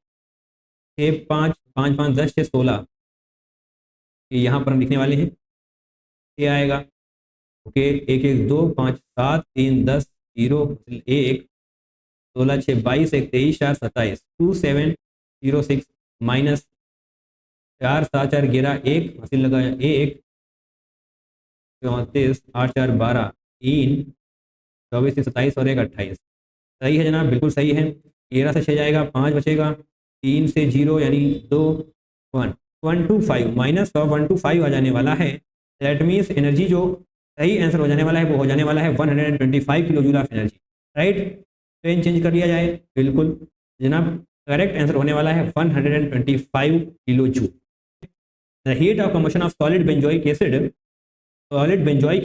6 5 5 5 10 6 16, ये यहाँ पर हम लिखने वाले हैं, ये आएगा, ओके। 1 1 2 5 7 3 10 0 1 16 6 22 1 23 4 27 2706 माइनस 4 7 4 11 1 हासिल लगाया 1 34 8 4 12 3 24 से 27 और 1 28, सही है जनाब, बिल्कुल सही है। 13 से 6 जाएगा, 5 बचेगा, 3 से 0 यानी 2 1 125 माइनस 125 आ जाने वाला है। दैट मीन्स एनर्जी जो सही आंसर हो जाने वाला है वो हो जाने वाला है 125 kilo joule of energy, right. Pen change कर लिया जाए, बिल्कुल जनाब करेक्ट आंसर होने वाला है 125 kilo joule. The heat of combustion of solid benzoic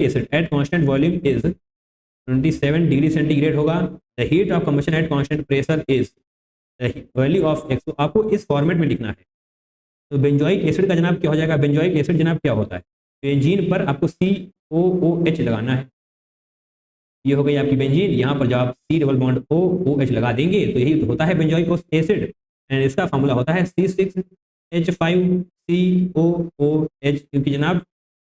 acid at constant volume is 27 degree centigrade होगा। The heat of combustion at constant pressure is the value of X. तो आपको इस फॉर्मेट में लिखना है। तो बेंजोइक एसिड का जनाब क्या हो जाएगा, बेंजोइक एसिड जनाब क्या होता है, बेंजीन पर आपको COOH लगाना है। ये हो गई आपकी बेंजीन, यहाँ पर जब आप C डबल बॉन्ड OH लगा देंगे तो यही होता है बेंजोइक एसिड एंड इसका फॉर्मूला होता है C6H5COOH, क्योंकि जनाब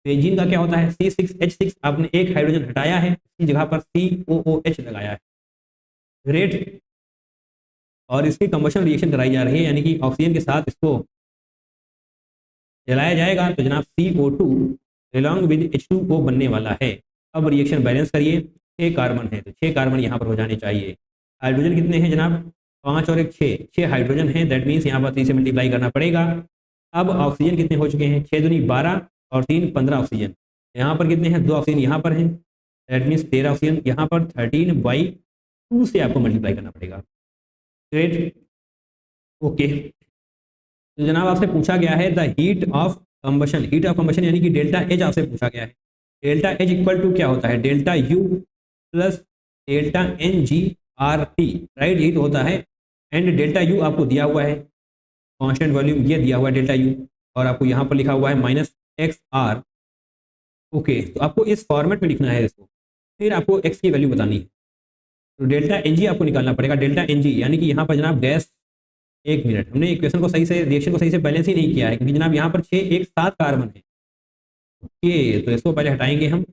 बेंजीन का क्या होता है C6H6, आपने एक हाइड्रोजन हटाया है, इसकी जगह पर COOH लगाया है, ग्रेट। और इसकी कंबशन रिएक्शन कराई जा रही है यानी कि ऑक्सीजन के साथ इसको जलाया जाएगा तो जनाब CO2 अलॉन्ग विद H2O बनने वाला है। अब रिएक्शन बैलेंस करिए, 6 कार्बन है तो 6 कार्बन यहाँ पर हो जाने चाहिए। हाइड्रोजन कितने हैं जनाब, 5 और 1 6 हाइड्रोजन हैं, दैट मीन्स यहाँ पर 3 से मल्टीप्लाई करना पड़ेगा। अब ऑक्सीजन कितने हो चुके हैं, 6 दूनी 12 और 3 15 ऑक्सीजन। यहाँ पर कितने हैं, 2 ऑक्सीजन यहाँ पर हैं, दैट मीन्स 13 ऑक्सीजन। यहाँ पर 13/2 से आपको मल्टीप्लाई करना पड़ेगा, ग्रेट, ओके। तो जनाब आपसे पूछा गया है द हीट ऑफ कंबशन यानी कि डेल्टा एच आपसे पूछा गया है। डेल्टा एच इक्वल टू क्या होता है, delta U plus delta NGRT, right, यही तो होता है। एंड डेल्टा U आपको दिया हुआ है, कांस्टेंट वॉल्यूम ये दिया हुआ है डेल्टा U, और आपको यहाँ पर लिखा हुआ है -XR। ओके, तो आपको इस फॉर्मेट में लिखना है इसको, फिर आपको x की वैल्यू बतानी है। तो डेल्टा NG आपको निकालना पड़ेगा, डेल्टा NG यानी कि यहाँ पर जनाब गैस, एक मिनट, हमने इक्वेशन को सही से, रिएक्शन को सही से बैलेंस ही नहीं किया है, क्योंकि जनाब यहाँ पर 6 एक साथ कार्बन है। ओके, तो इसको पहले हटाएंगे हम,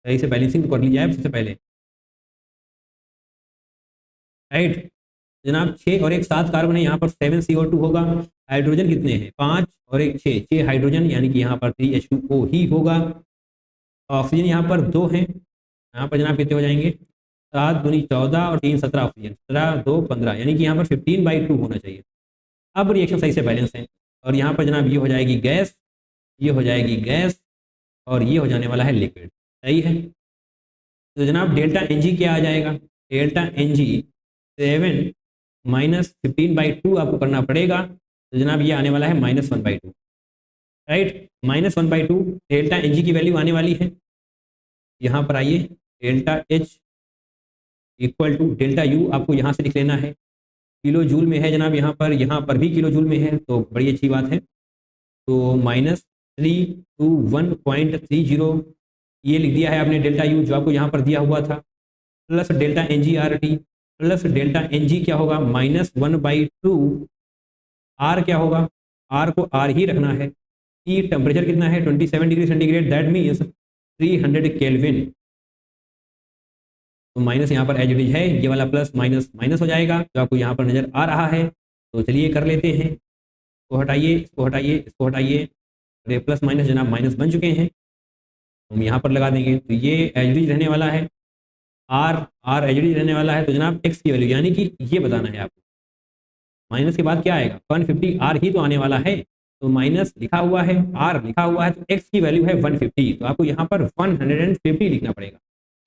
सही से बैलेंसिंग तो कर ली जाए सबसे पहले, राइट। जनाब 6 और एक 7 कार्बन है, यहाँ पर 7CO2 होगा। हाइड्रोजन कितने हैं? 5 और एक 6, 6 हाइड्रोजन, यानी कि यहाँ पर 3H2O ही होगा। ऑक्सीजन यहाँ पर 2 हैं, यहाँ पर जनाब कितने हो जाएंगे? 7 दूनी 14 और 3 17 ऑक्सीजन, 17 2 15, यानी कि यहाँ पर 15/2 होना चाहिए। अब रिएक्शन सही से बैलेंस है, और यहाँ पर जनाब ये हो जाएगी गैस, ये हो जाएगी गैस, और ये हो जाने वाला है लिक्विड। सही है। तो जनाब डेल्टा NG क्या आ जाएगा? डेल्टा NG 7 -15/2 आपको करना पड़ेगा, तो जनाब ये आने वाला है -1/2, राइट। -1/2 डेल्टा NG की वैल्यू आने वाली है। यहाँ पर आइए, delta H equal to delta U आपको यहाँ से लिख लेना है, किलो जूल में है जनाब, यहाँ पर भी किलो जूल में है, तो बड़ी अच्छी बात है। तो -321.30 ये लिख दिया है आपने डेल्टा U, जो आपको यहाँ पर दिया हुआ था, plus delta NGRT plus delta NG क्या होगा? -1/2। R क्या होगा? R को R ही रखना है। ई टेम्परेचर कितना है? 27 degree centigrade, that means 300 kelvin. तो माइनस यहाँ पर एज इट इज है, ये वाला प्लस माइनस माइनस हो जाएगा, जो आपको यहाँ पर नजर आ रहा है। तो चलिए कर लेते हैं, इसको हटाइए, इसको हटाइए, इसको हटाइए, ये प्लस माइनस जनाब माइनस बन चुके हैं, हम यहाँ पर लगा देंगे। तो ये एज इट इज रहने वाला है, R एज इट इज रहने वाला है। तो जनाब x की वैल्यू, यानी कि ये बताना है आपको, माइनस के बाद क्या आएगा? 150 R ही तो आने वाला है, तो माइनस लिखा हुआ है, R लिखा हुआ है, तो x की वैल्यू है 150, तो आपको यहाँ पर 150 लिखना पड़ेगा,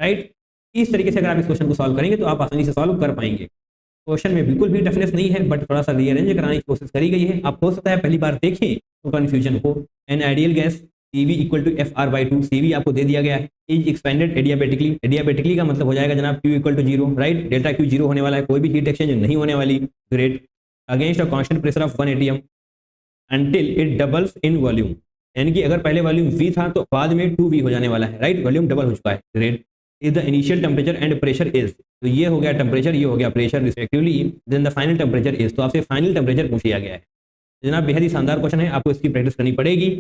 राइट। इस तरीके से अगर आप इस क्वेश्चन को सॉल्व करेंगे तो आप आसानी से सॉल्व कर पाएंगे। क्वेश्चन में बिल्कुल भी टफनेस नहीं है, बट थोड़ा सा रीअरेंज कराने की कोशिश करी गई है। आप हो सकता है पहली बार देखें तो कन्फ्यूजन हो। An ideal gas CV equal to FR/2, CV आपको दे दिया गया है, इज एक्सपेंडेड एडियाबेटिकली, एडियाबेटिकली का मतलब हो जाएगा जनाब Q equal to 0, right. Delta Q 0 होने वाला है, कोई भी हीट एक्सचेंज नहीं होने वाली, great. Against a constant pressure of 1 atm until it doubles in volume, यानी कि अगर पहले वॉल्यूम V था तो बाद में 2V हो जाने वाला है, राइट, वॉल्यूम डबल हो चुका है, great. Is the initial temperature and pressure is, तो ये हो गया टेम्परेचर, ये हो गया pressure respectively, then the final temperature is, तो आपसे फाइनल टेम्परेचर पूछ लिया गया है। जनाब बेहद ही शानदार क्वेश्चन है, आपको इसकी प्रैक्टिस करनी पड़ेगी,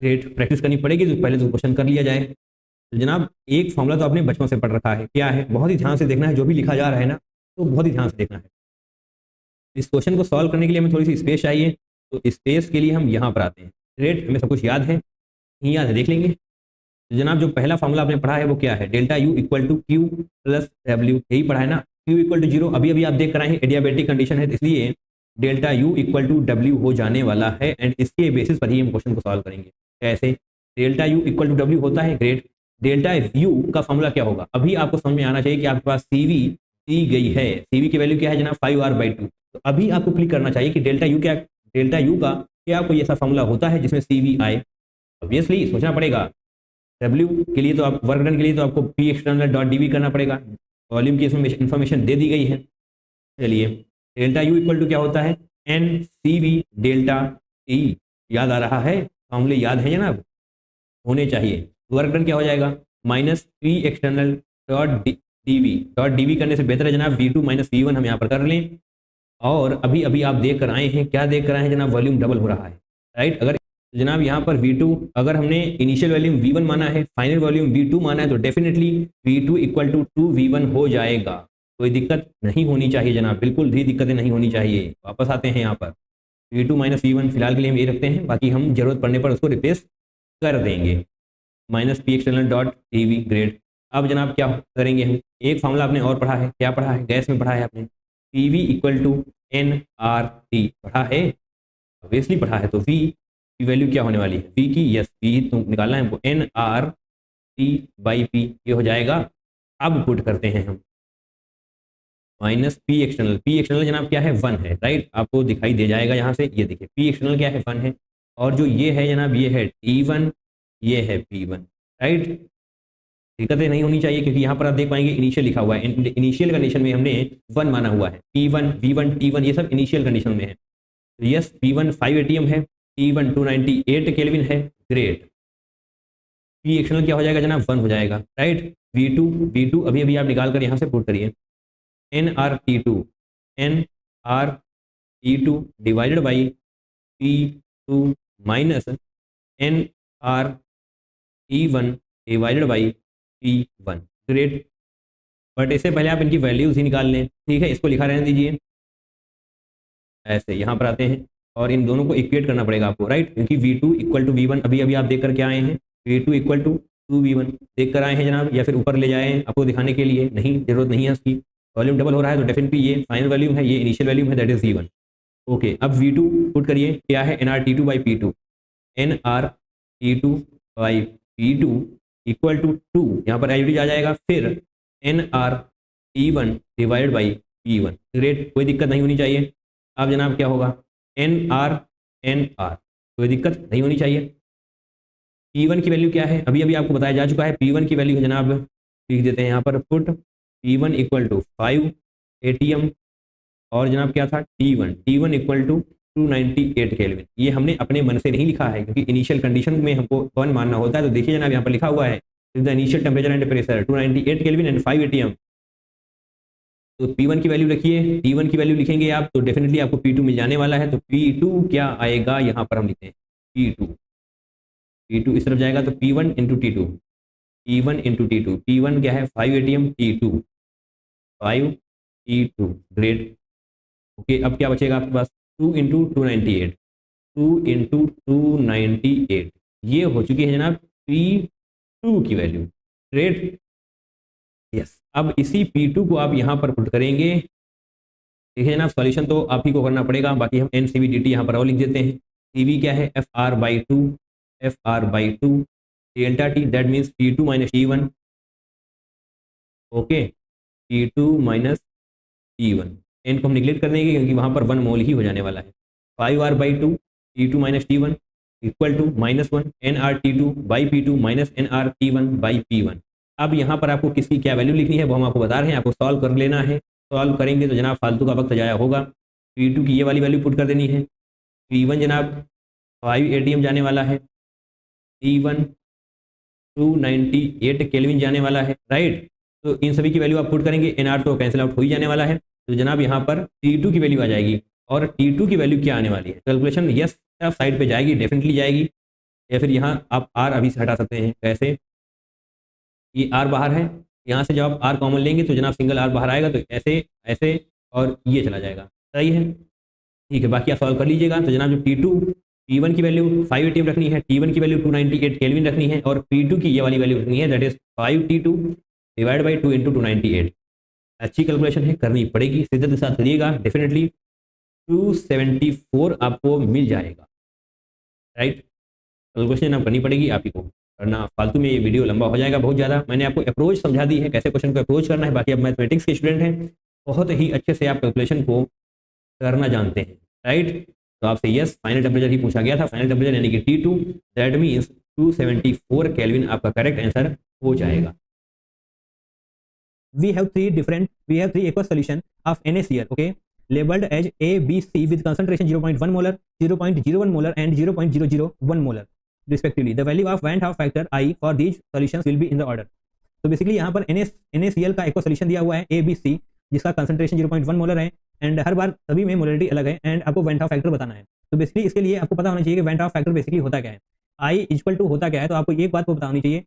ग्रेट, प्रैक्टिस करनी पड़ेगी। तो पहले तो क्वेश्चन कर लिया जाए। तो जनाब एक फॉर्मूला तो आपने बचपन से पढ़ रखा है, क्या है? बहुत ही ध्यान से देखना है, जो भी लिखा जा रहा है ना, तो बहुत ही ध्यान से देखना है। इस क्वेश्चन को सॉल्व करने के लिए हमें थोड़ी सी स्पेस चाहिए, तो स्पेस के लिए हम यहाँ पर आते हैं, ग्रेट, हमें सब कुछ याद है, नहीं याद है देख लेंगे। तो जनाब जो पहला फॉर्मूला आपने पढ़ा है वो क्या है? Delta U equal to Q plus W, यही पढ़ा है ना। Q इक्वल टू 0 अभी अभी आप देख कर आए हैं, एडियाबेटिक कंडीशन है, इसलिए delta U equal to W हो जाने वाला है, एंड इसके बेसिस पर ही हम क्वेश्चन को सॉल्व करेंगे। कैसे? Delta U equal to W होता है, ग्रेट। डेल्टा U का फॉर्मूला क्या होगा? अभी आपको समझ में आना चाहिए कि आपके पास CV दी गई है, CV की वैल्यू क्या है जनाब? 5R/2। तो अभी आपको क्लिक करना चाहिए कि डेल्टा U क्या, डेल्टा U का क्या कोई ऐसा फॉर्मूला होता है जिसमें CV आए? ऑब्वियसली सोचना पड़ेगा। W के लिए तो आप वर्क डन के लिए तो आपको P एक्सटर्नल डॉट dV करना पड़ेगा, वॉल्यूम की इसमें इन्फॉर्मेशन दे दी गई है। चलिए, डेल्टा U इक्वल टू क्या होता है? NCV डेल्टा T, याद आ रहा है? फॉर्मूले याद है जनाब, होने चाहिए। वर्क डन क्या हो जाएगा? -P एक्सटर्नल डॉट dV करने से बेहतर है जनाब V2 - V1 हम यहाँ पर कर लें। और अभी अभी आप देख कर आए हैं, क्या देख कर आए हैं जनाब? वॉल्यूम डबल हो रहा है, राइट। अगर जनाब यहाँ पर V2, अगर हमने इनिशियल वॉल्यूम V1 माना है, फाइनल वॉल्यूम V2 माना है, तो definitely V2 equal to 2V1 हो जाएगा। कोई दिक्कत नहीं होनी चाहिए जनाब, बिल्कुल भी दिक्कतें नहीं होनी चाहिए। वापस आते हैं यहाँ पर, V2 - V1 फिलहाल के लिए हम ये रखते हैं, बाकी हम जरूरत पड़ने पर उसको रिप्लेस कर देंगे। -P external dot dV, grade. अब जनाब क्या करेंगे हम? एक फॉर्मूला आपने और पढ़ा है, क्या पढ़ा है? गैस में पढ़ा है आपने, PV इक्वल टू nRT, पढ़ा है, ऑब्वियसली पढ़ा है। तो V की वैल्यू क्या होने वाली है? V की, यस, V तो निकालना है हमको, nRT/P, ये हो जाएगा। अब पुट करते हैं हम -P एक्सटर्नल, P एक्सटर्नल जनाब क्या है? 1 है, राइट, आपको दिखाई दे जाएगा यहाँ से, ये देखिए P एक्सटर्नल क्या है? 1 है, और जो ये है जनाब, ये है T1, ये है P1, राइट। दिक्कतें नहीं होनी चाहिए, क्योंकि यहाँ पर आप देख पाएंगे इनिशियल लिखा हुआ है, इनिशियल कंडीशन में हमने 1 माना हुआ है, P1 V1 T1 ये सब इनिशियल कंडीशन में है। यस P1 5 एटीएम है, T1 298 केल्विन है, ग्रेट। P एक्सटर्नल क्या हो जाएगा जनाब, 1 हो जाएगा, राइट। V2 अभी अभी आप निकाल कर यहाँ से पुट करिए, nRT2 divided by P2 minus nRT1 divided by P1, great. But इससे पहले आप इनकी वैल्यूज ही निकाल लें, ठीक है। इसको लिखा रहने दीजिए ऐसे, यहाँ पर आते हैं और इन दोनों को इक्वेट करना पड़ेगा आपको, राइट, क्योंकि V2 इक्वल टू V1 अभी अभी आप देख कर क्या आए हैं, V2 इक्वल टू 2V1 देख कर आए हैं जनाब, या फिर ऊपर ले जाए आपको दिखाने के लिए, नहीं जरूरत नहीं है उसकी। वॉल्यूम डबल हो रहा है तो डेफिनेटली ये फाइनल वैल्यूम है, ये इनिशियल वैल्यूम है, दैट इज V1। ओके, अब V2 पुट करिए, क्या है nRT2 by P2, nRT2 by P2 equal to 2, यहाँ पर एवरेज आ जाएगा, फिर nRT1 divide by P1, great, कोई दिक्कत नहीं होनी चाहिए। अब जनाब क्या होगा, nR कोई दिक्कत नहीं होनी चाहिए। P1 की वैल्यू क्या है, अभी अभी आपको बताया जा चुका है, P1 की वैल्यू है जनाब, लिख देते हैं यहाँ पर, put P1 equal to 5 ATM और जनाब क्या था T1 इक्वल टू 298 केल्विन। ये हमने अपने मन से नहीं लिखा है, क्योंकि इनिशियल कंडीशन में हमको 1 मानना होता है। तो देखिए जनाब यहाँ पर लिखा हुआ है the initial temperature and pressure 298 kelvin and 5 ATM. तो P1 की वैल्यू रखिए, T1 की वैल्यू लिखेंगे आप तो डेफिनेटली आपको P2 मिल जाने वाला है। तो P2 क्या आएगा, यहाँ पर हम लिखते हैं P2 इस तरफ जाएगा तो P1 इंटू T2, P1 क्या है 5 ATM, T2 5 T2, great. Okay, अब क्या बचेगा आपके पास, 2 इंटू 298, ये हो चुकी है जनाब P2 की वैल्यू, ग्रेट, यस। अब इसी P2 को आप यहाँ पर पुट करेंगे, देखिए जनाब सॉल्यूशन तो आप ही को करना पड़ेगा, बाकी हम NCV/DT यहाँ पर और लिख देते हैं। CV क्या है FR/2 delta T, that means P2 minus T1, okay, P2 minus T1, n को हम निगलेक्ट कर देंगे क्योंकि वहाँ पर 1 मोल ही हो जाने वाला है। 5R/2 T2 minus T1 equal to -1 nRT2 by P2 minus nRT1 by P1। अब यहाँ पर आपको किसकी क्या वैल्यू लिखनी है वो हम आपको बता रहे हैं, आपको सॉल्व कर लेना है। सॉल्व करेंगे तो जनाब फालतू का वक्त जाया होगा। P2 की ये वाली वैल्यू पुट कर देनी है, P1 जनाब 5 एटीएम जाने वाला है, T1 298 केल्विन जाने वाला है, राइट। तो इन सभी की वैल्यू आप पुट करेंगे, nR तो कैंसिल आउट हो ही जाने वाला है। तो जनाब यहाँ पर T2 की वैल्यू आ जाएगी, और T2 की वैल्यू क्या आने वाली है, कैलकुलेशन यस साइड पे जाएगी, डेफिनेटली जाएगी। या फिर यहाँ आप R अभी से हटा सकते हैं, कैसे, ये R बाहर है, यहाँ से जब आप R कॉमन लेंगे तो जनाब सिंगल R बाहर आएगा, तो ऐसे ऐसे और ये चला जाएगा, सही है, ठीक है। बाकी आप सॉल्व कर लीजिएगा। तो जनाब जो P1 की वैल्यू 5 एटीएम रखनी है, T1 की वैल्यू 298 केल्विन रखनी है, और P2 की ये वाली वैल्यू रखनी है, that is 5T2 divide by 2 into 298। अच्छी कैलकुलेशन है, करनी पड़ेगी, शिद्दत के साथ करिएगा, डेफिनेटली 274 आपको मिल जाएगा, राइट। कैलकुलेशन आप करनी पड़ेगी आप ही को, वरना फालतू में ये वीडियो लंबा हो जाएगा बहुत ज़्यादा। मैंने आपको अप्रोच समझा दी है, कैसे क्वेश्चन को अप्रोच करना है। बाकी अब मैथमेटिक्स के स्टूडेंट हैं, बहुत ही अच्छे से आप कैलकुलेशन को करना जानते हैं, राइट। तो आपसे यस फाइनल टेम्परेचर ही पूछा गया था, फाइनल टेम्परेचर यानी कि T2, दैट मीन्स 274 केल्विन आपका करेक्ट आंसर हो जाएगा। We have three aqueous solution of NaCl, okay, labeled as A, B, C with concentration 0.1 molar, 0.01 molar and 0.001 molar respectively. The value of Van Hoff factor I for these solutions will be in the order. तो basically यहाँ पर NaCl का aqueous solution दिया हुआ है A, B, C, जिसका concentration 0.1 molar है, and हर बार सभी में मोलरिटी अलग है, एंड आपको Van Hoff फैक्टर बताना है। तो बेसिकली इसके लिए आपको पता होना चाहिए कि Van Hoff फैक्टर बेसिकली होता क्या है, I इक्वल टू होता क्या है। तो आपको एक बात को पता होनी चाहिए,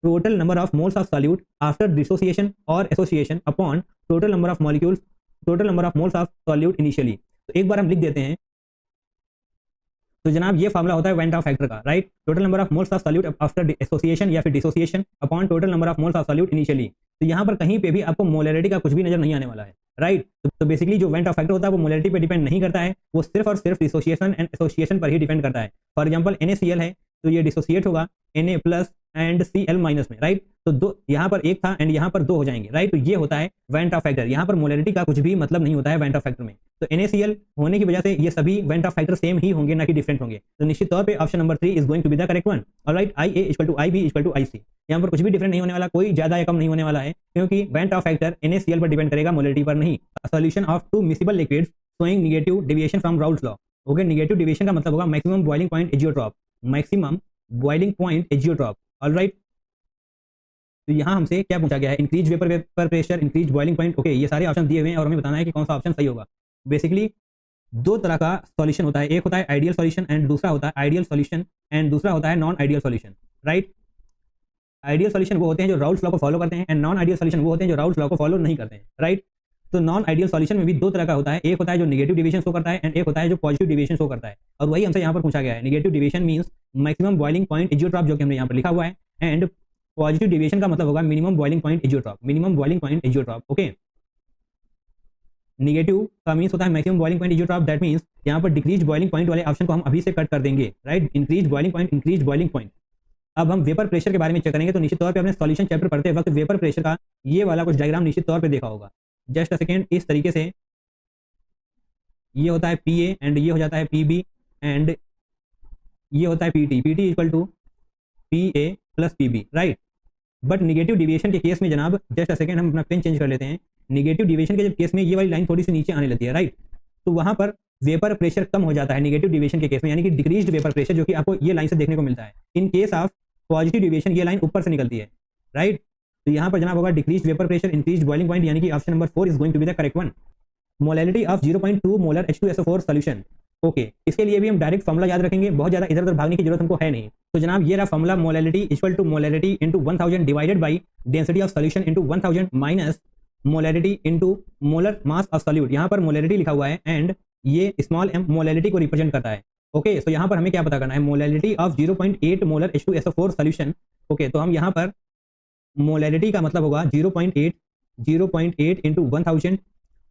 total number of moles of solute after dissociation or association upon total number of molecules, total number of moles of solute initially। तो एक बार हम लिख देते हैं, तो जनाब ये फार्मूला होता है Van Hoff फैक्टर का, right. Total number of moles of solute after association या फिर dissociation upon total number of moles of solute initially. तो यहाँ पर कहीं पे भी आपको मोलरिटी का कुछ भी नजर नहीं आने वाला है, राइट। तो बेसिकली जो Van Hoff फैक्टर होता है वो मोलरिटी पे डिपेंड नहीं करता है, वो सिर्फ और सिर्फ डिसोसिएशन एंड एसोसिएशन पर ही डिपेंड करता है। फॉर एग्जाम्पल NaCl है तो ये डिसोसिएट होगा Na plus and Cl minus में, राइट। तो दो यहाँ पर एक था एंड यहाँ पर दो हो जाएंगे, राइट। तो ये होता है Van Hoff फैक्टर। यहाँ पर मोलरिटी का कुछ भी मतलब नहीं होता है Van Hoff फैक्टर में। तो NaCl होने की वजह से ये सभी Van Hoff फैक्टर सेम ही होंगे, ना कि डिफरेंट होंगे। तो निश्चित तौर पे option number 3 is going to be the correct one, alright. IA equal to IB equal to IC। यहाँ पर कुछ भी डिफरेंट नहीं होने वाला, कोई ज्यादा या कम नहीं होने वाला है, क्योंकि Van Hoff फैक्टर NaCl पर डिपेंड करेगा, मोलरिटी पर नहीं। Solution of 2 miscible liquids showing negative deviation from Raoult's law. Okay, negative deviation का मतलब होगा maximum boiling point azeotrope, maximum boiling point azeotrope. Alright, तो यहाँ हमसे क्या पूछा गया है, increase vapour pressure, increase boiling point. Okay, ये सारे ऑप्शन दिए हुए हैं और हमें बताना है कि कौन सा ऑप्शन सही होगा। बेसिकली दो तरह का सॉल्यूशन होता है, एक होता है आइडियल सॉल्यूशन एंड दूसरा होता है आइडियल सॉल्यूशन एंड दूसरा होता है non ideal solution. Right, ideal solution वो होते हैं जो राउल्स लॉ को फॉलो करते हैं एंड नॉन आइडियल सॉल्यूशन वो होते हैं जो राउल्स लॉ को फॉलो नहीं करते हैं। राइट, तो नॉन आइडियल सॉल्यूशन में भी दो तरह का होता है, एक होता है जो नेगेटिव डेविएशन शो करता है एंड एक होता है जो पॉजिटिव डेविएशन शो करता है। और वही हमसे यहाँ पर पूछा गया है। Negative deviation means maximum boiling point azeotrope, जो कि हमने यहाँ पर लिखा हुआ है, एंड पॉजिटिव डेविएशन का मतलब होगा minimum boiling point azeotrope, minimum boiling point azeotrope. Okay, negative का मींस होता है maximum boiling point azeotrope, that means यहाँ पर डिक्रीज बॉइलिंग पॉइंट वाले ऑप्शन को हम अभी से कट कर देंगे। Right, increase boiling point, increase boiling point. अब हम वेपर प्रेशर के बारे में चेक करेंगे, तो निश्चित तौर पे अपने सॉल्यूशन चैप्टर पढ़ते वक्त वेपर प्रेशर का ये वाला कुछ डायग्राम निश्चित तौर पे देखा होगा। जस्ट अ सेकेंड, इस तरीके से ये होता है पी ए एंड ये हो जाता है पी बी एंड ये होता है P T, P T equal to P A plus P B. Right, but negative deviation के केस में जनाब, जस्ट अ सेकेंड हम अपना पेन चेंज कर लेते हैं। निगेटिव डिविएशन के केस में ये वाली लाइन थोड़ी सी नीचे आने लगती है। राइट, तो वहां पर वेपर प्रेशर कम हो जाता है निगेटिव डिविएशन के केस में, यानी कि डिक्रीज्ड वेपर प्रेशर, जो कि आपको ये लाइन से देखने को मिलता है। In case of positive deviation ये लाइन ऊपर से निकलती है। राइट, तो यहाँ पर जनाब होगा decreased vapour pressure, increased boiling point, यानी कि option number 4 is going to be the correct one. Molality of 0.2 molar H2SO4 solution. Okay, इसके लिए भी हम डायरेक्ट फॉर्मूला याद रखेंगे, बहुत ज्यादा इधर उधर भागने की जरूरत हमको है नहीं। तो जनाब ये रहा formula, molality equal to molality into 1000 divided by density of solution into 1000 minus molality into molar mass of solute. यहाँ पर मोलैलिटी लिखा हुआ है एंड ये स्मॉल m मोलैलिटी को रिप्रेजेंट करता है। ओके, सो यहाँ पर हमें क्या पता करना है, molality of 0.8 molar H2SO4 solution. Okay, तो हम यहाँ पर मोलैलिटी का मतलब होगा 0.8 इंटू 1000।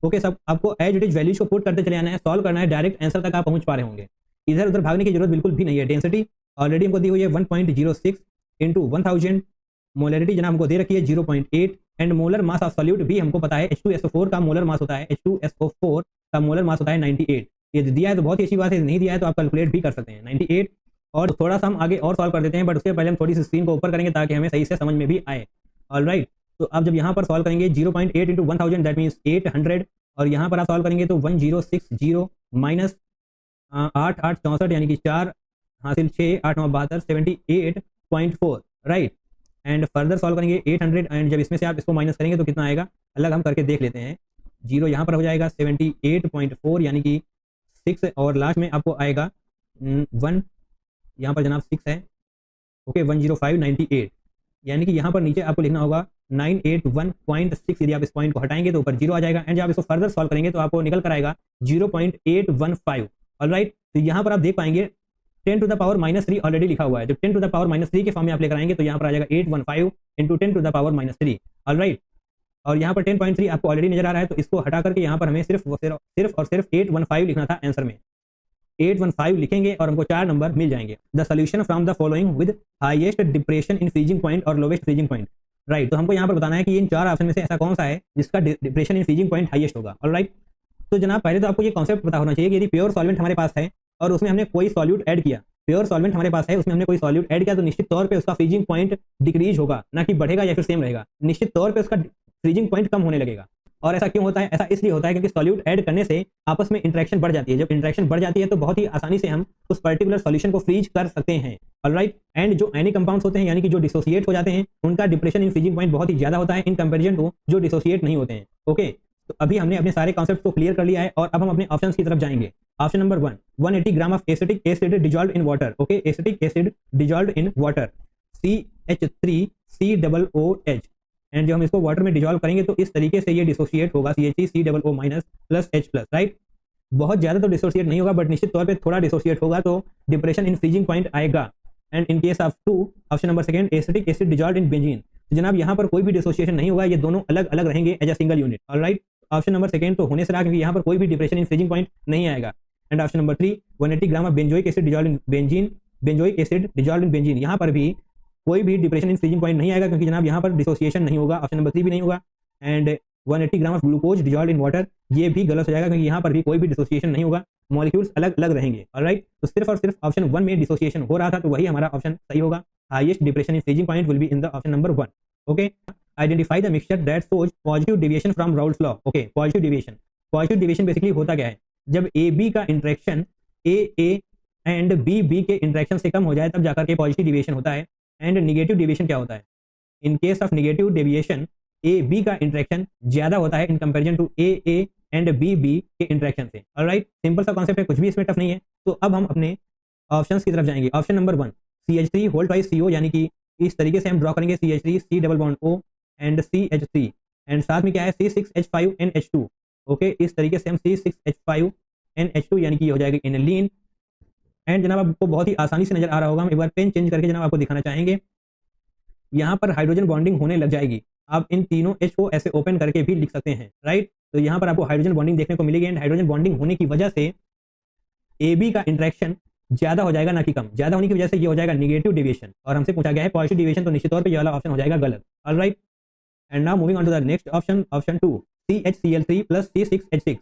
ओके, सब आपको एज इट इज वैल्यूज को पुट करते चले जाना है, सॉल्व करना है, डायरेक्ट आंसर तक आप पहुंच पा रहे होंगे, इधर उधर भागने की जरूरत बिल्कुल भी नहीं है। डेंसिटी ऑलरेडी हमको दी हुई है 1.06 इंटू 1000, मोलैरिटी जनाब हमको दे रखी है 0.8 and molar mass of solute भी हमको पता है, H2SO4 का मोलर मास होता है, H2SO4 का मोलर मास होता है 98। ये दिया है तो बहुत ही अच्छी बात है, नहीं दिया है तो आप कैलकुलेट भी कर सकते हैं 98। और थोड़ा सा हम आगे और सॉल्व कर देते हैं, बट उसके पहले हम थोड़ी सी स्क्रीन को ऊपर करेंगे ताकि हमें सही से समझ में भी आए। ऑलराइट, तो अब जब यहाँ पर सॉल्व करेंगे 0.8 इंटू 1000 दैट मीन्स 800, और यहाँ पर आप सॉल्व करेंगे तो 1060 माइनस 8 8 64 यानी कि 4 हासिल 6 8 9 72 78.4। राइट, एंड फर्दर सॉल्व करेंगे 800 एंड जब इसमें से आप इसको माइनस करेंगे तो कितना आएगा, अलग हम करके देख लेते हैं। 0 यहाँ पर हो जाएगा 78.4 यानी कि 6 और लास्ट में आपको आएगा 1, यहाँ पर जनाब 6 है। ओके, 10598 यानी कि यहाँ पर नीचे आपको लिखना होगा 981.6। यदि आप इस पॉइंट को हटाएंगे तो ऊपर 0 आ जाएगा एंड जब आप इसको फर्दर सॉल्व करेंगे तो आपको निकल कर आएगा 0.815। ऑलराइट, तो यहाँ पर आप देख पाएंगे 10 टू द पावर -3 ऑलरेडी लिखा हुआ है, जब 10 टू द पावर -3 के फॉर्म में आप लेकर आएंगे तो यहाँ पर आ जाएगा 815 into 10 to the power -3। Alright, और यहाँ पर 10.3 आपको ऑलरेडी नजर आ रहा है, तो इसको हटा करके यहाँ पर हमें सिर्फ और सिर्फ 815 लिखना था आंसर में। 815 लिखेंगे और हमको 4 नंबर मिल जाएंगे। The solution from the following with highest depression in freezing point और लोवेस्ट फ्रीजिंग पॉइंट। राइट, तो हमको यहाँ पर बताना है कि इन 4 ऑप्शन में से ऐसा कौन सा है जिसका depression in freezing point highest होगा। ऑलराइट, तो जनाब पहले तो आपको ये कॉन्सेप्ट पता होना चाहिए कि यदि प्योर सॉल्वेंट हमारे पास है और उसमें हमने कोई सॉल्यूट ऐड किया, प्योर सॉल्वेंट हमारे पास है उसमें हमने कोई सॉल्यूट ऐड किया, तो निश्चित तौर पे उसका फ्रीजिंग पॉइंट डिक्रीज होगा, ना कि बढ़ेगा या फिर सेम रहेगा, निश्चित तौर पे उसका फ्रीजिंग पॉइंट कम होने लगेगा। और ऐसा क्यों होता है, ऐसा इसलिए होता है क्योंकि सॉल्यूट ऐड करने से आपस में इंटरेक्शन बढ़ जाती है। जब इंटरेक्शन बढ़ जाती है तो बहुत ही आसानी से हम उस पर्टिकुलर सॉल्यूशन को फ्रीज कर सकते हैं। ऑलराइट, एंड जो एनी कंपाउंड्स होते हैं यानी कि जो डिसोसिएट हो जाते हैं उनका डिप्रेशन इन फ्रीजिंग पॉइंट बहुत ही ज्यादा होता है इन कंपैरिजन टू जो डिसोसिएट नहीं होते हैं। ओके, तो अभी हमने अपने सारे कॉन्सेप्ट को क्लियर कर लिया है और अब हम अपने ऑप्शंस की तरफ जाएंगे। Option number 1, 180 gram of acetic acid dissolved in water. Okay, acetic acid dissolved in water, CH3COOH, and जब हम इसको वाटर में डिजॉल्व करेंगे तो इस तरीके से ये डिसोसिएट होगा, CH3COO minus plus H plus. Right, बहुत ज्यादा तो डिसोसिएट नहीं होगा बट निश्चित तौर पे थोड़ा डिसोसिएट होगा तो डिप्रेशन इन फ्रीजिंग पॉइंट आएगा। And in case of 2, option number 2, acetic acid dissolved in benzene, तो जनाब यहाँ पर कोई भी डिसोसिएशन नहीं होगा, ये दोनों अलग अलग रहेंगे as a single unit. Alright, option number 2 तो होने से रहा क्योंकि यहाँ पर कोई भी डिप्रेशन इन फ्रीजिंग पॉइंट नहीं आएगा। And option number 3, 180 gram of benzoic acid dissolved in benzene, benzoic acid dissolved in benzene, यहाँ पर भी कोई भी डिप्रेशन इन फ्रीजिंग पॉइंट नहीं आएगा क्योंकि जनाब यहाँ पर डिसोसिएशन नहीं होगा। ऑप्शन नंबर 3 भी नहीं होगा। And 180 gram of glucose dissolved in water, ये भी गलत हो जाएगा क्योंकि यहाँ पर भी कोई भी डिसोसिएशन नहीं होगा, मॉलिक्यूल्स अलग अलग रहेंगे। ऑलराइट, तो सिर्फ और सिर्फ ऑप्शन 1 में डिसोसिएशन हो रहा था तो वही हमारा ऑप्शन सही होगा। Highest depression in freezing point will be in the option number 1। Okay, identify the mixture that shows positive deviation from Raoult's law. Okay, positive deviation basically होता क्या है, जब ए बी का इंटरेक्शन ए एंड बी के interaction से कम हो जाए तब जाकर के पॉजिटिव डिविएशन होता है। एंड निगेटिव डिविएशन क्या होता है? In case of negative deviation A B का इंटरेक्शन ज्यादा होता है in comparison to A and B के इंटरेक्शन से। ऑलराइट, सिंपल सा कॉन्सेप्ट है, कुछ भी इसमें टफ नहीं है। तो अब हम अपने ऑप्शंस की तरफ जाएंगे। Option number 1 CH3 whole twice CO, यानी कि इस तरीके से हम ड्रॉ करेंगे CH3 C double bond O and CH3 and साथ में क्या है C6H5NH2। ओके, इस तरीके से हम C6H5NH2 यानी कि ये हो जाएगा एनिलीन। एंड जनाब आपको बहुत ही आसानी से नजर आ रहा होगा, हम एक बार पेन चेंज करके जनाब आपको दिखाना चाहेंगे। यहाँ पर हाइड्रोजन बॉन्डिंग होने लग जाएगी। आप इन तीनों H को ऐसे ओपन करके भी लिख सकते हैं, राइट। तो यहाँ पर आपको हाइड्रोजन बॉन्डिंग देखने को मिलेगी एंड हाइड्रोजन बॉन्डिंग होने की वजह से AB का इंटरेक्शन ज्यादा हो जाएगा ना कि कम। ज्यादा होने की वजह से ये हो जाएगा निगेटिव डेविएशन और हमसे पूछा गया है पॉजिटिव डेविएशन, तो निश्चित तौर पे ये वाला ऑप्शन हो जाएगा गलत। Alright, and now moving on to the next option, option 2 CHCl3 plus C6H6।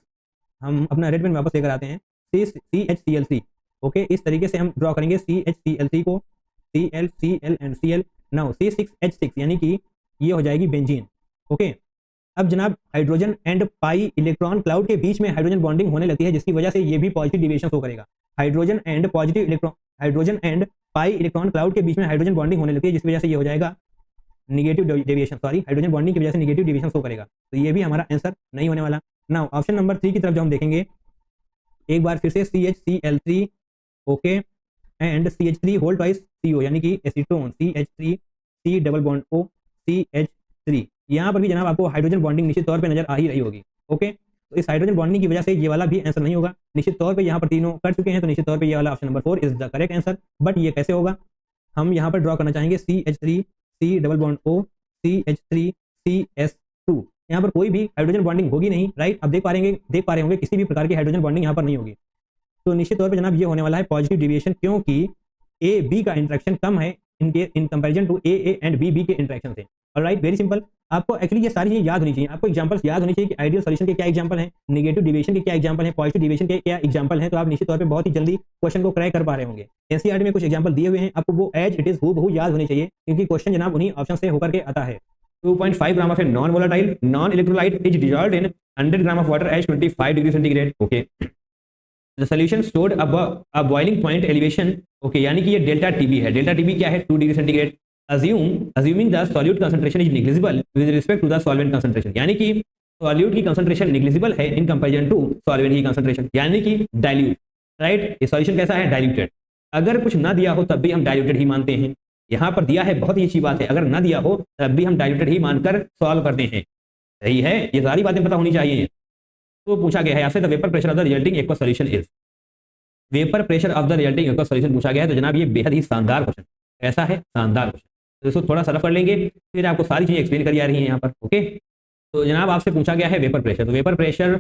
हम अपना रेड पेन वापस लेकर आते हैं, CHCl3। ओके, इस तरीके से हम ड्रॉ करेंगे CHCl3 को, Cl and Cl। Now C6H6 यानी कि ये हो जाएगी बेंजीन। ओके, अब जनाब hydrogen and pi electron cloud के बीच में हाइड्रोजन बॉन्डिंग होने लगती है, जिसकी वजह से ये भी पॉजिटिव डेविएशन शो करेगा। Hydrogen and pi electron cloud के बीच में हाइड्रोजन बॉन्डिंग होने लगती है, जिसकी वजह से ये हो जाएगा negative deviation, sorry hydrogen bonding की वजह से निगेटिव डेविएशन शो करेगा। तो ये भी हमारा आंसर नहीं होने वाला। नाउ ऑप्शन नंबर 3 की तरफ जब हम देखेंगे एक बार फिर से CHCl3 okay and CH3 whole twice CO यानी कि acetone CH3 C double bond O CH3। यहाँ पर भी जनाब आपको हाइड्रोजन बॉन्डिंग निश्चित तौर पे नजर आ ही रही होगी। ओके, तो इस हाइड्रोजन बॉन्डिंग की वजह से ये वाला भी आंसर नहीं होगा। निश्चित तौर पे यहाँ पर तीनों कर चुके हैं, तो निश्चित तौर पे ये वाला option number 4 is the correct answer. But ये कैसे होगा? हम यहाँ पर ड्रॉ करना चाहेंगे CH3 C double bond O CH3 CS2। यहाँ पर कोई भी हाइड्रोजन बॉन्डिंग होगी नहीं, राइट। अब देख पा रहे होंगे किसी भी प्रकार की हाइड्रोजन बॉन्डिंग यहाँ पर नहीं होगी। तो निश्चित तौर पे जनाब ये होने वाला है पॉजिटिव डेविएशन, क्योंकि ए बी का इंटरेक्शन कम है in comparison to A and B के इंटरेक्शन से। Alright, very simple. आपको एक्चुअली ये सारी चीजें याद होनी चाहिए, आपको एग्जांपल्स याद होनी चाहिए कि आइडियल सॉल्यूशन के क्या एग्जांपल हैं, नेगेटिव डेविएशन के क्या एग्जांपल हैं, पॉजिटिव डेविएशन के क्या एग्जांपल हैं। तो आप निश्चित तौर पे बहुत ही जल्दी क्वेश्चन को क्रैक कर पा रहे होंगे। एनसीईआरटी में कुछ एग्जांपल दिए हुए हैं, आपको वो एज इट इज हूबहू याद होने चाहिए, क्योंकि क्वेश्चन जनाब उन्हीं ऑप्शन से होकर के आता है। 2.5 gram of a non volatile non electrolyte is dissolved in 100 gram of water at 25 degree centigrade. Okay, the solution stored a boiling point elevation. Okay, यानी कि ये डेल्टा टीबी है। डेल्टा टीबी क्या है? 2 degree centigrade. assuming the solute concentration is negligible with respect to the solvent concentration, यानी कि solute की concentration negligible है इन कंपैरिजन टू सॉल्वेंट की कंसंट्रेशन, यानी कि डाइल्यूट, राइट। ये सॉल्यूशन कैसा है? डाइल्यूटेड। अगर कुछ ना दिया हो तब भी हम डाइल्यूटेड ही मानते हैं। यहाँ पर दिया है, बहुत ही अच्छी बात है, अगर ना दिया हो तब भी हम डाइल्यूटेड ही मानकर सॉल्व करते हैं। सही है, ये सारी बातें पता होनी चाहिए। तो पूछा गया है आपसे the vapour pressure of the resulting aqueous solution is. Vapour pressure of the resulting aqueous solution पूछा गया है, तो जनाब ये बेहद ही शानदार क्वेश्चन। ऐसा है शानदार क्वेश्चन, तो इसको थोड़ा सा रफ कर लेंगे, फिर आपको सारी चीजें एक्सप्लेन करी जा रही हैं यहाँ पर। ओके, तो जनाब आपसे पूछा गया है वेपर प्रेशर। तो वेपर प्रेशर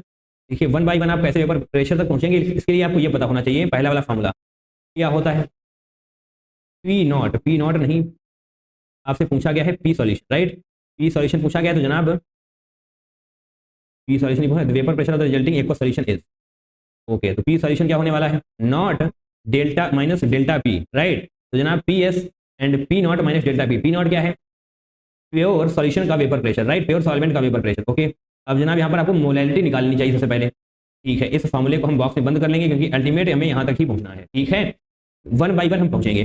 देखिए 1 बाय 1 आप कैसे वेपर प्रेशर तक पहुंचेंगे, इसके लिए आपको ये पता होना चाहिए पहला वाला फार्मूला क्या होता है। पी नॉट नहीं, आपसे पूछा गया है P solution, right. P solution पूछा गया है, तो जनाब पी सॉल्यूशन नहीं पूछा, vapour pressure of the resulting aqueous solution is. Okay, तो पी सॉल्यूशन क्या होने वाला है? Not delta minus delta P, right. तो जनाब P S and P not minus delta P. P not क्या है? प्योर सॉल्यूशन का vapour pressure, right, pure solvent का वेपर प्रेशर। ओके, अब जनाब यहाँ पर आपको मोलैलिटी निकालनी चाहिए सबसे पहले, ठीक है। इस फॉर्मूले को हम बॉक्स में बंद कर लेंगे, क्योंकि अल्टीमेट हमें यहाँ तक ही पहुँचना है, ठीक है। 1 बाय 1 हम पहुँचेंगे।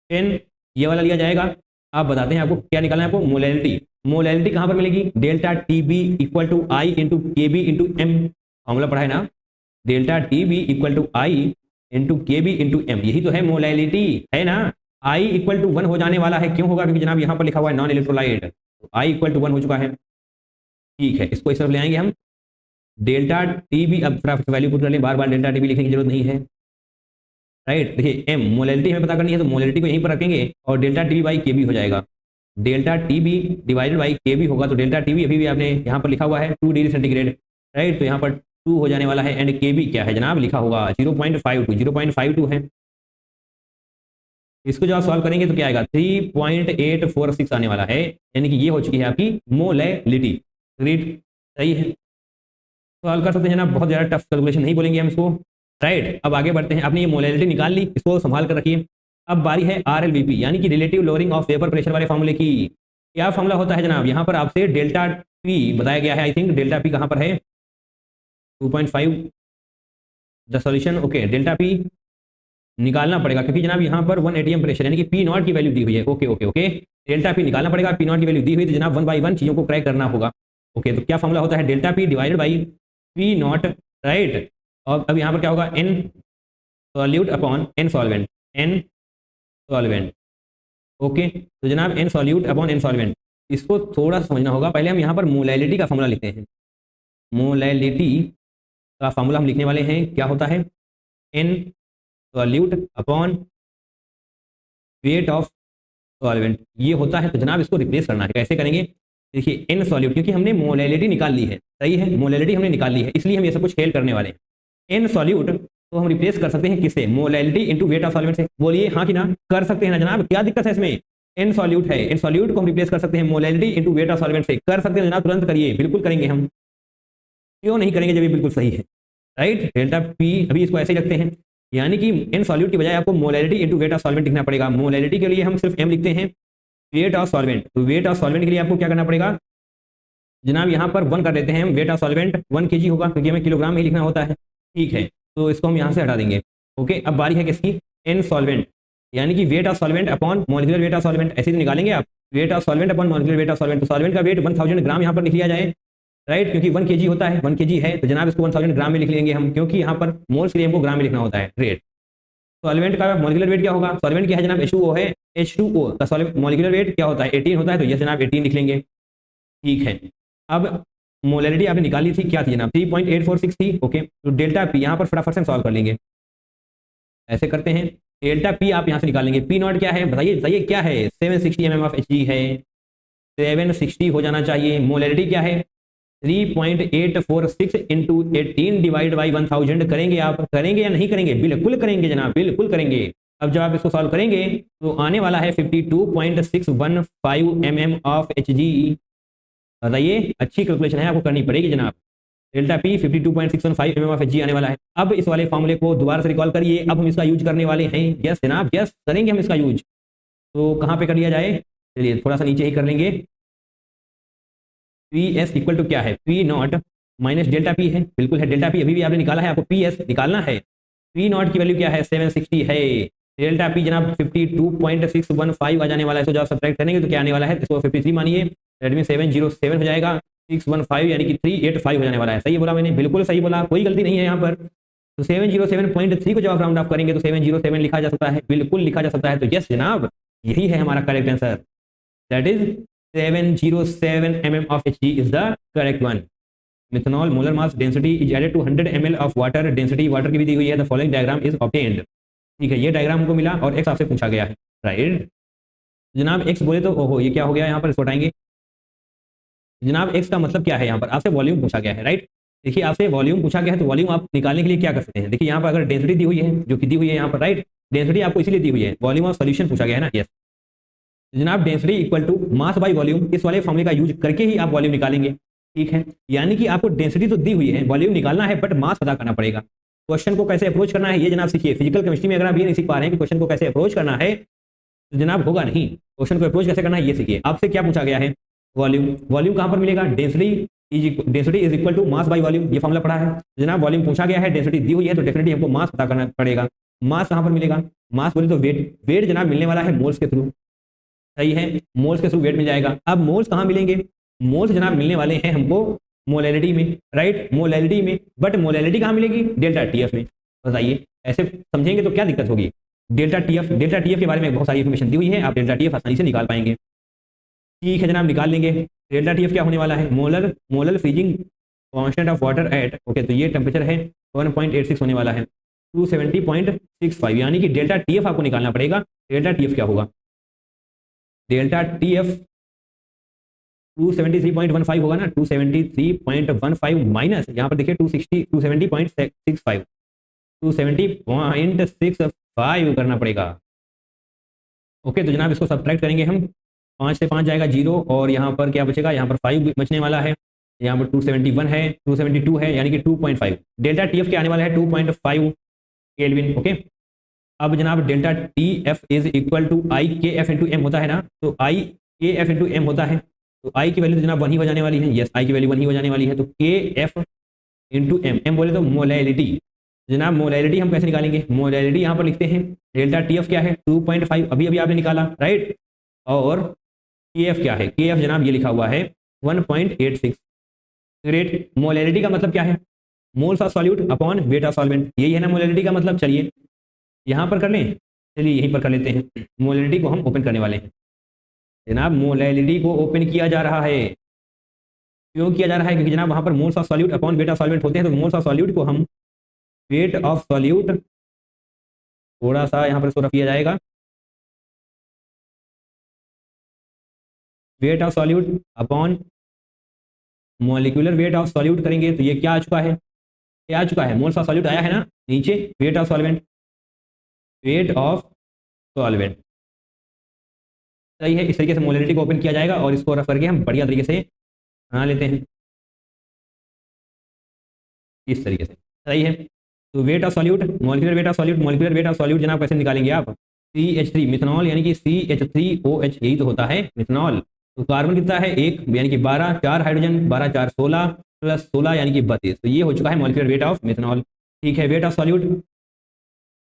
10 ये वाला लिया जाएगा। आप बताते हैं आपको क्या निकालना है, आपको मोलैलिटी। मोलैलिटी कहाँ पर मिलेगी? Delta T B equal to I into K B into M. Formula पढ़ा है ना, delta T B equal to I into K B into M, यही तो है मोलैलिटी, है ना। आई इक्वल टू 1 हो जाने वाला है, क्यों होगा? क्योंकि जनाब यहाँ पर लिखा हुआ है नॉन इलेक्ट्रोलाइट, तो आई इक्वल टू 1 हो चुका है, ठीक है। इसको इस तरफ ले आएंगे हम। डेल्टा टी बी, अब वैल्यू पुट कर लें, बार बार डेल्टा टी बी लिखने की जरूरत नहीं है, राइट। देखिए एम मोलैलिटी हमें पता करनी है, तो मोलैलिटी को यहीं पर रखेंगे और delta T B by K B हो जाएगा। Delta T B divided by K B होगा, तो डेल्टा टी बी अभी भी आपने यहाँ पर लिखा हुआ है 2 डिग्री सेंटीग्रेड, राइट। तो यहाँ पर 2 हो जाने वाला है एंड के बी क्या है जनाब? लिखा होगा 0.52 है। इसको जब आप सॉल्व करेंगे तो क्या आएगा? 3.846 आने वाला है, यानी कि ये हो चुकी है आपकी मोलैलिटी, राइट। सही है, सॉल्व कर सकते हैं जनाब, बहुत ज़्यादा टफ कैलकुलेशन नहीं बोलेंगे हम इसको, राइट। अब आगे बढ़ते हैं। आपने ये मोलैलिटी निकाल ली, इसको संभाल कर रखिए। अब बारी है RLVP, यानी कि relative lowering of vapour pressure वाले फॉर्मूले की। क्या फॉर्मूला होता है जनाब? यहाँ पर आपसे डेल्टा पी बताया गया है, आई थिंक डेल्टा पी कहाँ पर है? 2.5 the solution, okay, delta P निकालना पड़ेगा क्योंकि जनाब यहाँ पर 1 atm प्रेशर यानी कि पी नॉट की वैल्यू दी हुई है। Okay okay okay, delta P निकालना पड़ेगा, पी नॉट की वैल्यू दी हुई, तो जनाब 1 बाई 1 चीज़ों को क्रैक करना होगा। ओके, तो क्या फॉर्मूला होता है, delta P divided by P not, right. और अब यहाँ पर क्या होगा, N solute upon N solvent, N solvent. Okay, तो जनाब N solute upon N solvent, इसको थोड़ा सा समझना होगा। पहले हम यहाँ पर मोलैलिटी का फॉर्मूला लिखते हैं। मोलैलिटी का फॉर्मूला हम लिखने वाले हैं, क्या होता है, N solute upon weight of solvent, ये होता है। तो जनाब इसको रिप्लेस करना है, कैसे करेंगे, देखिए एन सॉल्यूट, क्योंकि हमने मोलैलिटी निकाल ली है, सही है, मोलैलिटी हमने निकाल ली है, इसलिए हम ये सब कुछ खेल करने वाले हैं। एन सॉल्यूट तो हम रिप्लेस कर सकते हैं किससे, molality into weight of solvent से। बोलिए हाँ कि ना, कर सकते हैं ना जनाब, क्या दिक्कत है इसमें, एन सॉल्यूट है, एन सॉल्यूट को हम रिप्लेस कर सकते हैं molality into weight of solvent से, कर सकते हैं जनाब, तुरंत करिए, बिल्कुल करेंगे हम, क्यों नहीं करेंगे जब ये बिल्कुल सही है, राइट। डेल्टा पी अभी इसको ऐसे ही रखते हैं, यानी कि एन सॉल्यूट की बजाय आपको molality into weight of solvent लिखना पड़ेगा। मोलैलिटी के लिए हम सिर्फ एम लिखते हैं, वेट ऑफ सॉल्वेंट, तो वेट ऑफ सॉल्वेंट के लिए आपको क्या करना पड़ेगा जनाब, यहाँ पर 1 कर देते हैं हम, वेट ऑफ सॉल्वेंट 1 kg होगा क्योंकि हमें किलोग्राम में ही लिखना होता है, ठीक है, तो इसको हम यहाँ से हटा देंगे। ओके, अब बारी है किसकी, एन सॉल्वेंट, यानी कि wait of solvent upon molecular weight of solvent, ऐसे ही निकालेंगे आप, wait of solvent upon molecular weight of solvent, तो सॉल्वेंट का वेट 1000 ग्राम यहाँ पर लिख लिया जाए, राइट, क्योंकि 1 kg होता है, 1 kg है, तो जनाब इसको 1000 ग्राम में लिख लेंगे हम, क्योंकि यहाँ पर मोल्स के लिए हमको ग्राम में लिखना होता है रेट। सॉल्वेंट का मॉलिक्यूलर वेट क्या होगा, सॉल्वेंट क्या है जनाब, H2O है, H2O का मॉलिक्यूलर वेट क्या होता है, 18 होता है, तो ये जनाब 18 लिख लेंगे, ठीक है। अब मोलैलिटी आपने निकाली थी, क्या थी जनाब, 3.846 थी। ओके, तो डेल्टा पी यहाँ पर फटाफट से सॉल्व कर लेंगे, ऐसे करते हैं, डेल्टा पी आप यहाँ से निकालेंगे, पी नॉट क्या है बताइए, बताइए क्या है, 760 mm ऑफ Hg है, 760 हो जाना चाहिए। मोलैलिटी क्या है, 3.846 इंटू 18 डिवाइड बाई 1000, करेंगे आप, करेंगे या नहीं करेंगे, बिल्कुल करेंगे जनाब, बिल्कुल करेंगे। अब जब आप इसको सॉल्व करेंगे तो आने वाला है 52.615 mm ऑफ Hg, बताइए, अच्छी कैलकुलेशन है, आपको करनी पड़ेगी जनाब। Delta P 52.615 mm of Hg आने वाला है। अब इस वाले फॉर्मूले को दोबारा से रिकॉल करिए, अब हम इसका यूज करने वाले हैं, यस जनाब, यस करेंगे हम इसका यूज। तो कहाँ पे कर लिया जाए, चलिए थोड़ा सा नीचे ही कर लेंगे। पी एस इक्वल टू क्या है, P not minus delta P है, बिल्कुल है, डेल्टा पी अभी भी आपने निकाला है, आपको पी एस निकालना है, पी नॉट की वैल्यू क्या है, 760 है, डेल्टा पी जनाब 52.615 आ जाने वाला है, तो जब सब्ट्रैक्ट करेंगे तो क्या आने वाला है, इसको 53 मानिए, रेडमी 707 हो जाएगा, 615 यानी कि 385 हो जाने वाला है, सही बोला मैंने, बिल्कुल सही बोला, कोई गलती नहीं है यहाँ पर। तो 707.3 को जब आप राउंड ऑफ करेंगे तो 707 लिखा जा सकता है, बिल्कुल लिखा जा सकता है, तो यस जनाब यही है हमारा correct answer, that is 707 mm of Hg is the correct one. Methanol molar mass density is added to 100 ml of water. Density water की भी दी हुई है, the following diagram is obtained. ठीक है, ये डायग्राम हमको मिला और x आपसे पूछा गया है, राइट। जनाब x बोले तो ओहो ये क्या हो गया, यहाँ पर इसको हटाएंगे। जनाब x का मतलब क्या है, यहाँ पर आपसे वॉल्यूम पूछा गया है, राइट। देखिए आपसे वॉल्यूम पूछा गया है, तो वॉल्यूम आप निकालने के लिए क्या कर सकते हैं, देखिए यहाँ पर अगर डेंसिटी दी हुई है, जो कि दी हुई है यहाँ पर, राइट, डेंसिटी आपको इसीलिए दी हुई है, वॉल्यूम ऑफ सॉल्यूशन पूछा गया है ना, यस। जनाब density equal to mass by volume, इस वाले फॉर्मूले का यूज करके ही आप वॉल्यूम निकालेंगे, ठीक है। यानी कि आपको डेंसिटी तो दी हुई है, वॉल्यूम निकालना है, बट मास पता करना पड़ेगा। क्वेश्चन को कैसे अप्रोच करना है ये जनाब सीखिए। फिजिकल केमिस्ट्री में अगर आप ये नहीं सीख पा रहे हैं कि क्वेश्चन को कैसे अप्रोच करना है तो जनाब होगा नहीं, क्वेश्चन को अप्रोच कैसे करना है ये सीखिए। आपसे क्या पूछा गया है, वॉल्यूम, वॉल्यूम कहाँ पर मिलेगा, density is equal to mass by volume, ये फॉर्मूला पढ़ा है जनाब। वॉल्यूम पूछा गया है, डेंसिटी दी हुई है, तो डेफिनेटली हमको मास पता करना पड़ेगा। मास कहाँ पर मिलेगा, मास बोले तो वेट, वेट जनाब मिलने वाला है मोल्स के थ्रू, सही है, मोल्स के थ्रू वेट मिल जाएगा। अब मोल्स कहाँ मिलेंगे, मोल्स जनाब मिलने वाले हैं हमको मोलैलिटी में, राइट, मोलैलिटी में, बट मोलैलिटी कहाँ मिलेगी, डेल्टा टीएफ में। बताइए ऐसे समझेंगे तो क्या दिक्कत होगी, डेल्टा टीएफ, डेल्टा टीएफ के बारे में बहुत सारी इन्फॉर्मेशन दी हुई है, आप डेल्टा टीएफ आसानी से निकाल पाएंगे, ठीक है जनाब, निकाल लेंगे। डेल्टा टीएफ क्या होने वाला है, molar freezing constant of water at, okay, तो ये टेम्परेचर है 1.86 होने वाला है 270.65, यानी कि डेल्टा टीएफ आपको निकालना पड़ेगा। डेल्टा टीएफ क्या होगा, डेल्टा टीएफ 273.15 होगा ना, 273.15 माइनस यहाँ पर देखिए 270.65, 270.65 करना पड़ेगा। ओके, तो जनाब इसको सब्ट्रैक्ट करेंगे हम, 5 से 5 जाएगा 0, और यहाँ पर क्या बचेगा, यहाँ पर 5 बचने वाला है, यहाँ पर 271 है, 272 है, यानी कि 2.5। डेल्टा टीएफ के आने वाला है 2.5 केल्विन। ओके, अब जनाब delta T F is equal to I K F into M होता है ना, तो आई के एफ इंटू एम होता है, तो आई की वैल्यू तो जनाब 1 ही हो जाने वाली है, यस आई की वैल्यू 1 ही हो जाने वाली है, तो के एफ इंटू एम, एम बोले तो मोलैलिटी, जनाब मोलैलिटी हम कैसे निकालेंगे, मोलैलिटी यहाँ पर लिखते हैं डेल्टा टी एफ क्या है 2.5, अभी अभी आपने निकाला राइट, और के एफ क्या है, के एफ जनाब ये लिखा हुआ है 1.86। ग्रेट। मोलैलिटी का मतलब क्या है, moles of solute upon weight of solvent, यही है ना मोलैलिटी का मतलब। चलिए यहाँ पर कर लें, चलिए यहीं पर कर लेते हैं। मोलैलिटी को हम ओपन करने वाले हैं जनाब, मोलैलिटी को ओपन किया जा रहा है। क्यों किया जा रहा है, क्योंकि जनाब वहाँ पर moles of solute upon weight of solvent होते हैं, तो मोल्स ऑफ सॉल्यूट को हम वेट ऑफ सॉल्यूट थोड़ा सा यहाँ पर इसको रख दिया जाएगा, weight of solute upon molecular weight of solute करेंगे तो ये क्या आ चुका है, क्या आ चुका है, मोल्स ऑफ सॉल्यूट आया है ना नीचे, wait of solvent, wait of solvent. सही है, इस तरीके से मोलैलिटी को ओपन किया जाएगा और इसको रफ करके हम बढ़िया तरीके से बना लेते हैं इस तरीके से। सही है, तो weight of solute, molecular weight of solute, molecular weight of solute जनाब कैसे निकालेंगे आप, CH3 मिथनॉल यानी कि CH3OH, यही तो होता है मिथनॉल। तो कार्बन कितना है एक, यानी कि 12, 4 हाइड्रोजन, 12 4 16 प्लस 16 यानी कि 32, तो ये हो चुका है मॉलिक्यूलर वेट ऑफ मिथनॉल। ठीक है, weight of solute,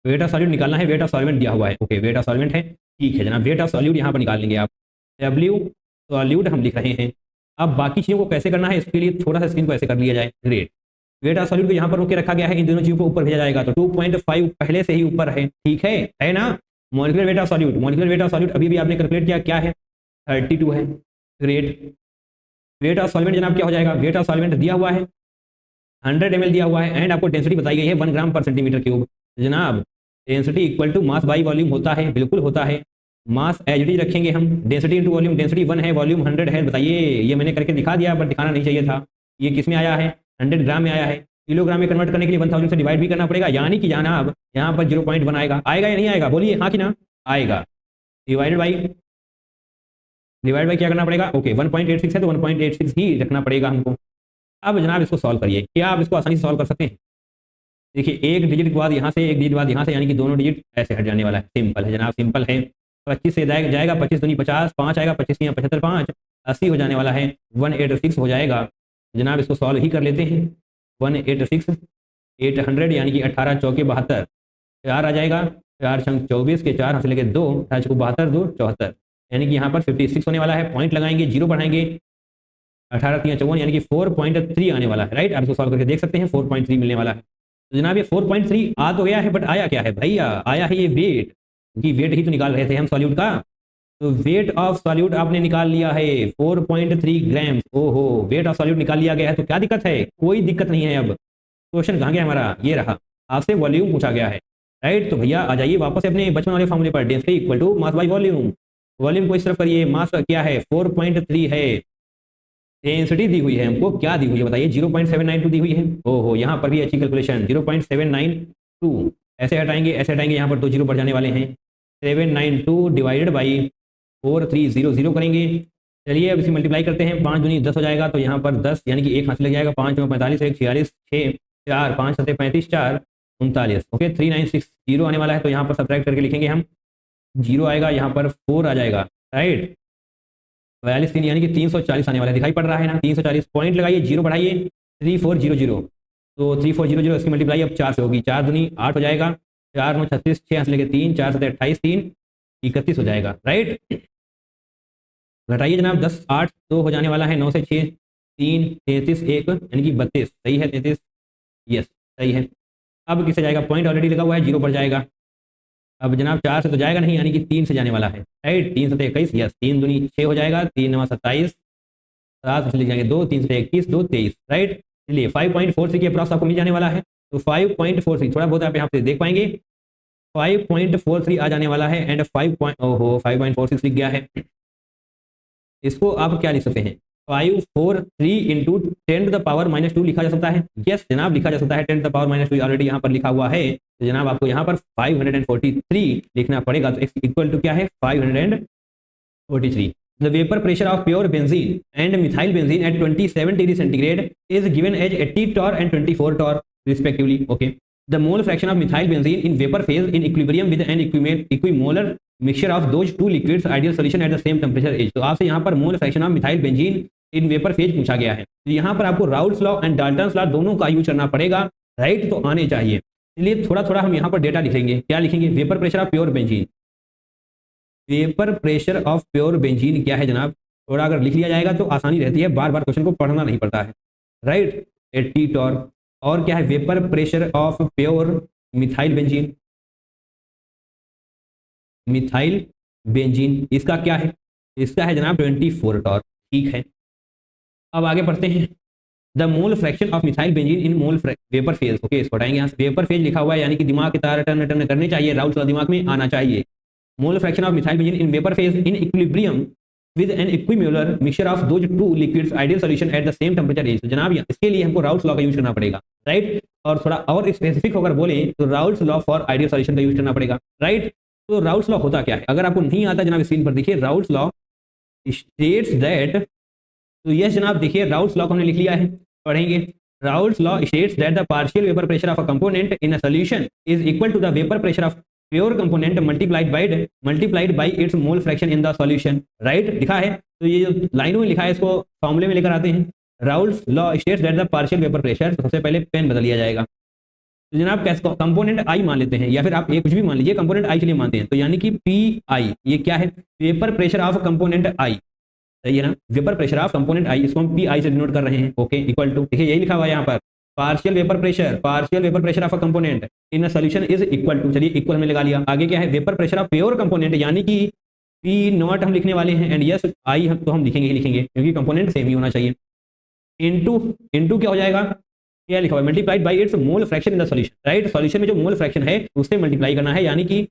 weight of solute निकालना है, वेट ऑफ सॉल्वेंट दिया हुआ है, ओके वेट ऑफ सॉल्वेंट है। ठीक है जनाब, वेट ऑफ सॉल्यूट यहाँ पर निकाल लेंगे आप, W सॉल्यूट हम लिख रहे हैं। अब बाकी चीज़ों को कैसे करना है, इसके लिए थोड़ा सा स्क्रीन को ऐसे कर लिया जाए। ग्रेट, वेट ऑफ सॉल्यूट को यहाँ पर रोक के रखा गया है, इन दोनों चीज़ों को ऊपर भेजा जाएगा, तो 2.5 पहले से ही ऊपर है। ठीक है ना। Molecular weight of solute, molecular weight of solute अभी भी आपने कैलकुलेट किया, क्या है 32 है। ग्रेट, वेट ऑफ सॉल्वेंट जनाब क्या हो जाएगा, वेट ऑफ सॉल्वेंट दिया हुआ है 100 ml दिया हुआ है, एंड आपको डेंसिटी बताई गई है 1 ग्राम पर सेंटीमीटर क्यूब। जनाब density equal to mass by volume होता है, बिल्कुल होता है। मास एज इट इज रखेंगे हम, डेंसिटी इंटू वॉल्यूम, डेंसिटी 1 है, वॉल्यूम 100 है। बताइए, ये मैंने करके दिखा दिया पर दिखाना नहीं चाहिए था। ये किस में आया है, 100 ग्राम में आया है। किलोग्राम में कन्वर्ट करने के लिए 1000 से डिवाइड भी करना पड़ेगा, यानी कि जनाब यहाँ पर 0.1 आएगा। आएगा या नहीं आएगा, बोलिए हाँ कि ना, आएगा। डिवाइडेड बाई क्या करना पड़ेगा, ओके 1.86 है तो 1.86 ही रखना पड़ेगा हमको। अब जनाब इसको सॉल्व करिए, क्या आप इसको आसानी से सॉल्व कर सकते हैं। देखिए एक डिजिट के बाद यहाँ से, एक डिजिट बाद यहाँ से, यानी कि दोनों डिजिट ऐसे हट जाने वाला है। सिंपल है जनाब, सिंपल है। 25 से जाएगा 25 दूनी 50, 5 आएगा, 25 यहाँ 75, 5 80 हो जाने वाला है, 186 हो जाएगा। जनाब इसको सॉल्व ही कर लेते हैं। 186 800 यानी कि 18 चौके 72, 4 आ जाएगा, 4 छंग 24 के 4 हाथ से लेके 2, 4 को 72 2 74, यानी कि यहाँ पर 56 होने वाला है। पॉइंट लगाएंगे, जीरो बढ़ाएंगे, 18 3 54 यानी कि 4.3 आने वाला है। राइट, आप इसको सॉल्व करके देख सकते हैं, 4.3 मिलने वाला है। तो जनाब ये 4.3 आ तो गया है, बट आया क्या है भैया, आया है ये वेट, क्योंकि वेट ही तो निकाल रहे थे हम सॉल्यूट का। तो वेट ऑफ सॉल्यूट आपने निकाल लिया है 4.3 ग्राम। ओहो, वेट ऑफ सॉल्यूट निकाल लिया गया है, तो क्या दिक्कत है, कोई दिक्कत नहीं है। अब क्वेश्चन कहाँ गया हमारा, ये रहा, आपसे वॉल्यूम पूछा गया है। राइट, तो भैया आ जाइए वापस अपने बचपन वाले फॉर्मूले पर, density equal to mass by volume. Volume को इस तरफ करिए, मास क्या है 4.3 है, डेंसिटी दी हुई है हमको, क्या दी हुई है बताइए, 0.792 दी हुई है। ओहो, यहाँ पर भी अच्छी कैलकुलेशन, 0.792, ऐसे हटाएंगे ऐसे हटाएंगे, यहाँ पर 2 जीरो बढ़ जाने वाले हैं। 792 डिवाइडेड बाई 4300 करेंगे। चलिए अब इसे मल्टीप्लाई करते हैं, 5 दूनी 10 हो जाएगा, तो यहाँ पर 10 यानी कि एक हाथ लग जाएगा, 5 में 45, 1 46, 6 4 5 7 35 4 39, ओके 3960 आने वाला है। तो यहाँ पर सब्ट्रैक्ट करके लिखेंगे हम, 0 आएगा, यहाँ पर 4 आ जाएगा। राइट, 42 3 यानी कि 340 आने वाला है, दिखाई पड़ रहा है ना, 340। पॉइंट लगाइए, जीरो बढ़ाइए, 3400, तो 3400 इसकी मल्टीप्लाई अब 4 से होगी, 4 दूनी 8 हो जाएगा, 4 9 36, 6 से लेकर 3 4 7 28, 3 31 हो जाएगा। राइट, घटाइए जनाब, 10 8 2 हो जाने वाला है, 9 से 6 3 33 1 यानी कि 32, सही है 33, यस सही है। अब किससे जाएगा, पॉइंट ऑलरेडी लगा हुआ है, 0 पर जाएगा। अब जनाब 4 से तो जाएगा नहीं, यानी कि 3 से जाने वाला है। राइट, 3 से 21, यस 3 दूनी 6 हो जाएगा, 3 9 27, 7 से ले जाएंगे 2, 3 से 21 2 23। राइट, चलिए 5.43 के अप्रॉक्स आपको मिल जाने वाला है। तो 5.43 थोड़ा बहुत आप यहाँ पे देख पाएंगे, 5.43 आ जाने वाला है, एंड 5.46 लिख गया है। इसको आप क्या लिख सकते हैं, 543 इंटू 10⁻⁻2 लिखा जा सकता है। यस जनाब, लिखा जा सकता है, 10⁻⁻2 ऑलरेडी यहाँ पर लिखा हुआ है। तो जनाब आपको यहाँ पर 543 लिखना पड़ेगा, तो इक्वल टू क्या है 543। The vapour pressure of pure benzene and methyl benzene at 27 degree centigrade is given as 80 torr and 24 torr respectively. Okay, the mole fraction of methyl benzene in vapor phase in equilibrium with an equimolar mixture of those two liquids ideal solution at the same temperature is. तो आपसे यहाँ पर मोल fraction of methyl benzene in vapour phase पूछा गया है। तो यहाँ पर आपको Raoult's law and Dalton's law दोनों का यूज करना पड़ेगा। राइट, तो आने चाहिए। इसलिए थोड़ा थोड़ा हम यहाँ पर डेटा लिखेंगे। क्या लिखेंगे? Vapour pressure of pure benzene. Vapour pressure of pure benzene क्या है जनाब? थोड़ा अगर लिख लिया जाएगा तो आसानी रहती है, बार बार क्वेश्चन को पढ़ना नहीं पड़ता है, राइट। 80 टॉर। और क्या है? Vapour pressure of pure methyl benzene. Methyl benzene इसका क्या है? इसका है जनाब 24 टॉर। ठीक है, अब आगे बढ़ते हैं। The mole fraction of methyl benzene in mole vapour phase. Okay, इसको हटाएंगे यहाँ से। वेपर फेज लिखा हुआ है यानी कि दिमाग की तरह टर्न टर्न करने चाहिए, राउल्स लॉ दिमाग में आना चाहिए। Mole fraction of methyl benzene in vapour phase in equilibrium with an equimolar mixture of those two liquids ideal solution at the same temperature is. जनाब इसके लिए हमको राउल्स लॉ का यूज करना पड़ेगा, राइट। और थोड़ा और स्पेसिफिक होकर बोले तो Raoult's law for ideal solution का यूज करना पड़ेगा, राइट। तो राउल्स लॉ होता क्या है? अगर आपको नहीं आता जनाब स्क्रीन पर देखिए, राउल्स लॉ स्टेट्स दैट, तो यस जनाब देखिए राउल्स लॉ को हमने लिख लिया है, पढ़ेंगे। Raoult's law states that the partial vapour pressure of a component in a solution is equal to the vapour pressure of pure component multiplied by its mole fraction in the solution, right. लिखा है, तो ये जो लाइनों में लिखा है इसको फॉर्मूले में लेकर आते हैं। Raoul's law states that the partial vapour pressure, तो सबसे पहले पेन बदल लिया जाएगा। तो जनाब कैसे कंपोनेंट आई मान लेते हैं, या फिर आप ये कुछ भी मान लीजिए, कंपोनेंट आई के लिए मानते हैं, तो यानी कि पी आई ये क्या है? वेपर प्रेशर ऑफ कंपोनेंट आई, सही है ना। वेपर प्रेशर ऑफ कंपोनेंट आई, इसको हम पी आई से डिनोट कर रहे हैं। ओके, इक्वल टू, देखिए यही लिखा हुआ है यहाँ पर, partial vapour pressure of a component in a solution is equal to, चलिए इक्वल हमने लगा लिया। आगे क्या है? Vapour pressure of pure component, यानी कि पी नॉट हम लिखने वाले हैं, एंड यस आई हम तो हम लिखेंगे ही लिखेंगे, क्योंकि कंपोनेंट सेम ही होना चाहिए। इनटू क्या हो जाएगा? क्या लिखा हुआ है? Multiplied by its mole fraction in the solution, right. Solution में जो मोल फ्रैक्शन है उससे मल्टीप्लाई करना है, यानी कि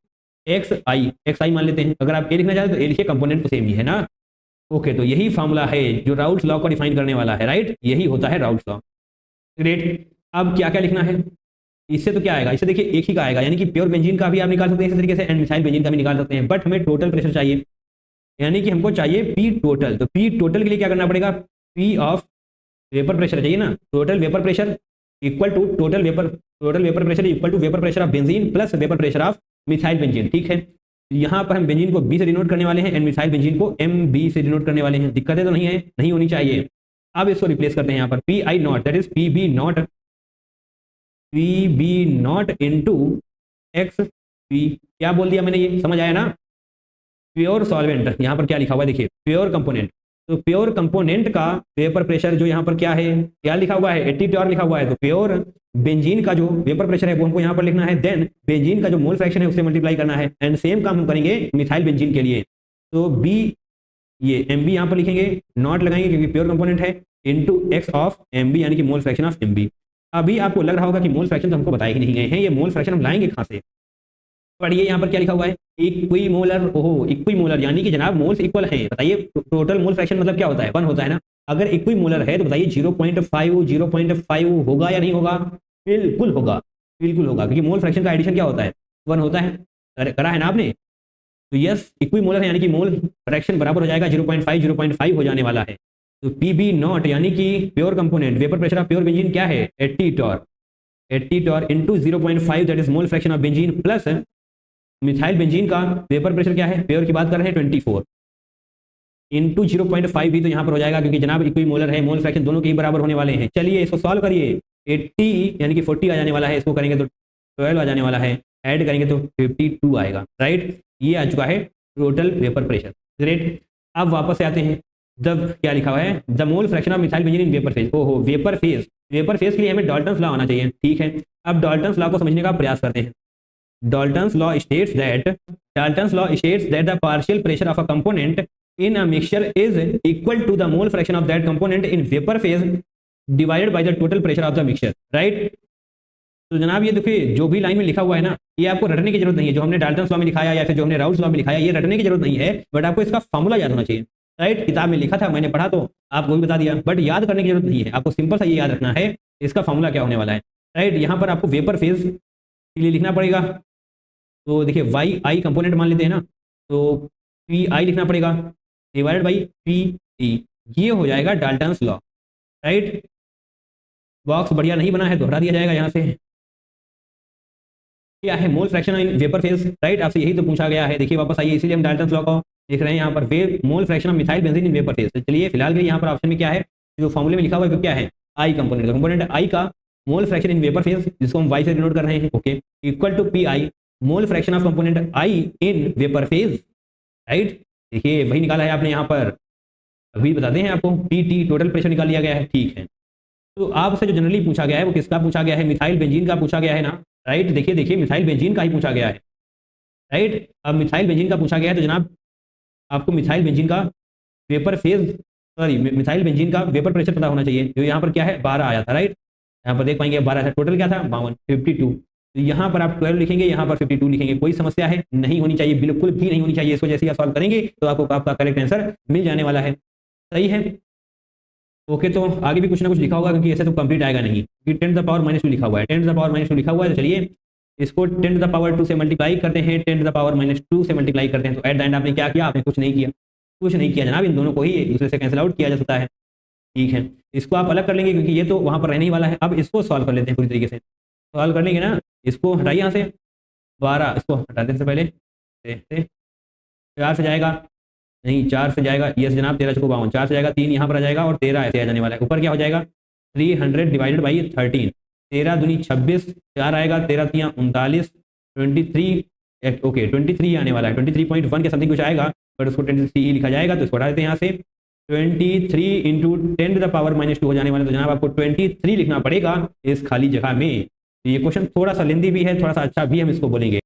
एक्स आई मान लेते हैं। अगर आप ए लिखना चाहते तो ए लिखिए, कंपोनेंट तो सेम ही है ना। ओके, तो यही फॉर्मूला है जो राउल्स लॉ को डिफाइन करने वाला है, राइट। यही होता है राउल्स लॉ, ग्रेट। अब क्या क्या लिखना है? इससे तो क्या आएगा? इससे देखिए एक ही का आएगा, यानी कि प्योर बेंजीन का भी आप निकाल सकते हैं इस तरीके से, एंड मिथाइल बेंजीन का भी निकाल सकते हैं, बट हमें टोटल प्रेशर चाहिए, यानी कि हमको चाहिए पी टोटल। तो पी टोटल के लिए क्या करना पड़ेगा? पी ऑफ वेपर प्रेशर चाहिए ना, total vapour pressure equal to total vapour pressure equal to vapour pressure of benzene plus vapour pressure of methyl benzene, ठीक है। यहाँ पर हम बेंजीन को बी से डिनोट करने वाले हैं, एंड मिथाइल बेंजीन को एम बी से डिनोट करने वाले हैं। दिक्कतें तो नहीं है, नहीं होनी चाहिए। अब इसको रिप्लेस करते हैं यहाँ पर, P I not that is P B not into X P. क्या बोल दिया मैंने? ये समझ आया ना। प्योर सॉल्वेंट, यहाँ पर क्या लिखा हुआ है देखिए, प्योर कंपोनेंट, तो प्योर कंपोनेंट का वेपर प्रेशर जो यहाँ पर क्या है, क्या लिखा हुआ है? 80 टॉर लिखा हुआ है। तो प्योर बेंजीन का जो वेपर प्रेशर है वो हमको यहाँ पर लिखना है, देन बेंजीन का जो मोल फ्रैक्शन है उससे मल्टीप्लाई करना है, एंड सेम काम हम करेंगे मिथाइल बेंजीन के लिए। तो बी ये एम बी यहाँ पर लिखेंगे, नॉट लगाएंगे क्योंकि प्योर कंपोनेंट है, into X of M B, यानी कि mole fraction of M B. अभी आपको लग रहा होगा कि मोल फ्रैक्शन तो हमको बताए ही नहीं गए हैं, ये मोल फ्रैक्शन हम लाएंगे कहाँ से? पढ़िए यहाँ पर क्या लिखा हुआ है, इक्विमोलर। ओहो, इक्विमोलर यानी कि जनाब मोल्स इक्वल हैं। बताइए टोटल मोल फ्रैक्शन मतलब क्या होता है? 1 होता है ना। अगर इक्विमोलर है तो बताइए 0.5 होगा या नहीं होगा? बिल्कुल होगा, बिल्कुल होगा, क्योंकि मोल फ्रैक्शन का एडिशन क्या होता है? 1 होता है। करा है ना आपने? तो यस, इक्विमोलर है यानी कि मोल फ्रैक्शन बराबर हो जाएगा 0.5 हो जाने वाला है। तो पी बी नॉट यानी कि pure component vapour pressure of pure benzene क्या है? 80 torr into 0.5 that is mole fraction of benzene plus methyl benzene का वेपर प्रेशर क्या है? प्योर की बात कर रहे हैं 24 इंटू 0.5 भी तो यहाँ पर हो जाएगा, क्योंकि जनाब इक्विमोलर है, मोल फ्रैक्शन दोनों के ही बराबर होने वाले हैं। चलिए इसको सॉल्व करिए। 80 यानी कि 40 आ जाने वाला है, इसको करेंगे तो 12 आ जाने वाला है, ऐड करेंगे तो 52 आएगा, राइट। ये आ चुका है टोटल वेपर प्रेशर, ग्रेट। अब वापस से आते हैं, जब क्या लिखा हुआ है? The mole fraction of methyl benzene in vapour phase. ओहो, वेपर फेज के लिए हमें डाल्टन्स लॉ आना चाहिए, ठीक है। अब डाल्टन्स लॉ को समझने का प्रयास करते हैं। Dalton's law states that the partial pressure of a component in a mixture is equal to the mole fraction of that component in vapor phase divided by the total pressure of the mixture, right? तो जनाब ये देखिए जो भी line में लिखा हुआ है ना, ये आपको रटने की जरूरत नहीं है। जो हमने डाल्टन्स लॉ में लिखाया या फिर जो हमने राउल्स लॉ में लिखाया, ये रटने की जरूरत नहीं है, बट आपको इसका फॉर्मूला याद होना चाहिए, राइट। किताब में लिखा था, मैंने पढ़ा तो आपको भी बता दिया, बट याद करने की जरूरत नहीं है। आपको सिंपल सा ये याद रखना है इसका फॉर्मूला क्या होने वाला है, राइट। यहाँ पर आपको वेपर फेज के लिए लिखना पड़ेगा, तो देखिए वाई आई कंपोनेंट मान लेते हैं ना, तो पी आई लिखना पड़ेगा डिवाइडेड बाई पी ई, ये हो जाएगा डाल्टन्स लॉ, राइट। बॉक्स बढ़िया नहीं बना है तो हटा दिया जाएगा यहाँ से। क्या है मोल fraction in vapour phase, right. आपसे यही तो पूछा गया है। देखिए वापस आइए, इसीलिए हम डाल्टन्स लॉ को लिख रहे हैं यहाँ पर, मोल fraction of methyl benzene in vapour phase. चलिए फिलहाल के लिए यहाँ पर ऑप्शन में क्या है, जो फॉर्मूले में लिखा हुआ है क्या है? आई कंपोनेंट आई का mole fraction in vapour phase, जिसको हम वाई से डिनोट कर रहे हैं, okay, equal to P I, mole fraction of component I in vapour phase, right. देखिए वही निकाला है आपने यहाँ पर, अभी बताते हैं आपको, पी टी टोटल प्रेशर निकाल लिया गया है, ठीक है। तो आपसे जो जनरली पूछा गया है वो किसका पूछा गया है, मिथाइल बेंजीन का पूछा गया है ना, राइट। देखिए देखिए मिथाइल बेंजीन का ही पूछा गया है, राइट। अब मिथाइल बेंजीन का पूछा गया है तो जनाब आपको मिथाइल बेंजीन का vapour phase, sorry methyl benzene का वेपर प्रेशर पता होना चाहिए, जो यहाँ पर क्या है 12 आया था, राइट। यहाँ पर देख पाएंगे 12 था, टोटल क्या था 52, 52। तो यहाँ पर आप 12 लिखेंगे, यहाँ पर 52 लिखेंगे, कोई समस्या है नहीं होनी चाहिए, बिल्कुल भी नहीं होनी चाहिए। इसको जैसे आप सॉल्व करेंगे तो आपको आपका करेक्ट आंसर मिल जाने वाला है, सही है। ओके, तो आगे भी कुछ ना कुछ लिखा होगा, क्योंकि ऐसे तो कंप्लीट आएगा नहीं, क्योंकि 10 टू द पावर -2 लिखा हुआ है, 10 टू द पावर -2 लिखा हुआ है। तो चलिए इसको 10 टू द पावर 2 से मल्टीप्लाई करते हैं, 10 टू द पावर -2 से मल्टीप्लाई करते हैं। तो एट द एंड आपने क्या किया, आपने कुछ नहीं किया, कुछ नहीं किया जनाब, इन दोनों को ही एक दूसरे से कैंसिल आउट किया जा सकता है, ठीक है। इसको आप अलग कर लेंगे क्योंकि ये तो वहाँ पर रहने ही वाला है। अब इसको सॉल्व कर लेते हैं पूरी तरीके से, सॉल्व कर लेंगे ना। इसको हटाइए यहाँ से 12, इसको हटाने से पहले 4 से जाएगा, नहीं 4 से जाएगा, यस जनाब 13 चौको 52, 4 से जाएगा, 3 यहाँ पर आ जाएगा और 13 ऐसे आ जाने वाला है। ऊपर क्या हो जाएगा 300 डिवाइडेड बाई 13, 13 दूनी 26, 4 आएगा, 13 तियाँ 39, 23, ओके 23 आने वाला है, 23.1 के समथिंग कुछ आएगा, पर उसको 23 लिखा जाएगा। तो इसको हटा देते हैं यहाँ से, 23 इंटू 10 टू द पावर -2 हो जाने वाला है। तो जनाब आपको 23 लिखना पड़ेगा इस खाली जगह में। ये क्वेश्चन थोड़ा सा लेंदी भी है, थोड़ा सा अच्छा भी हम इसको बोलेंगे।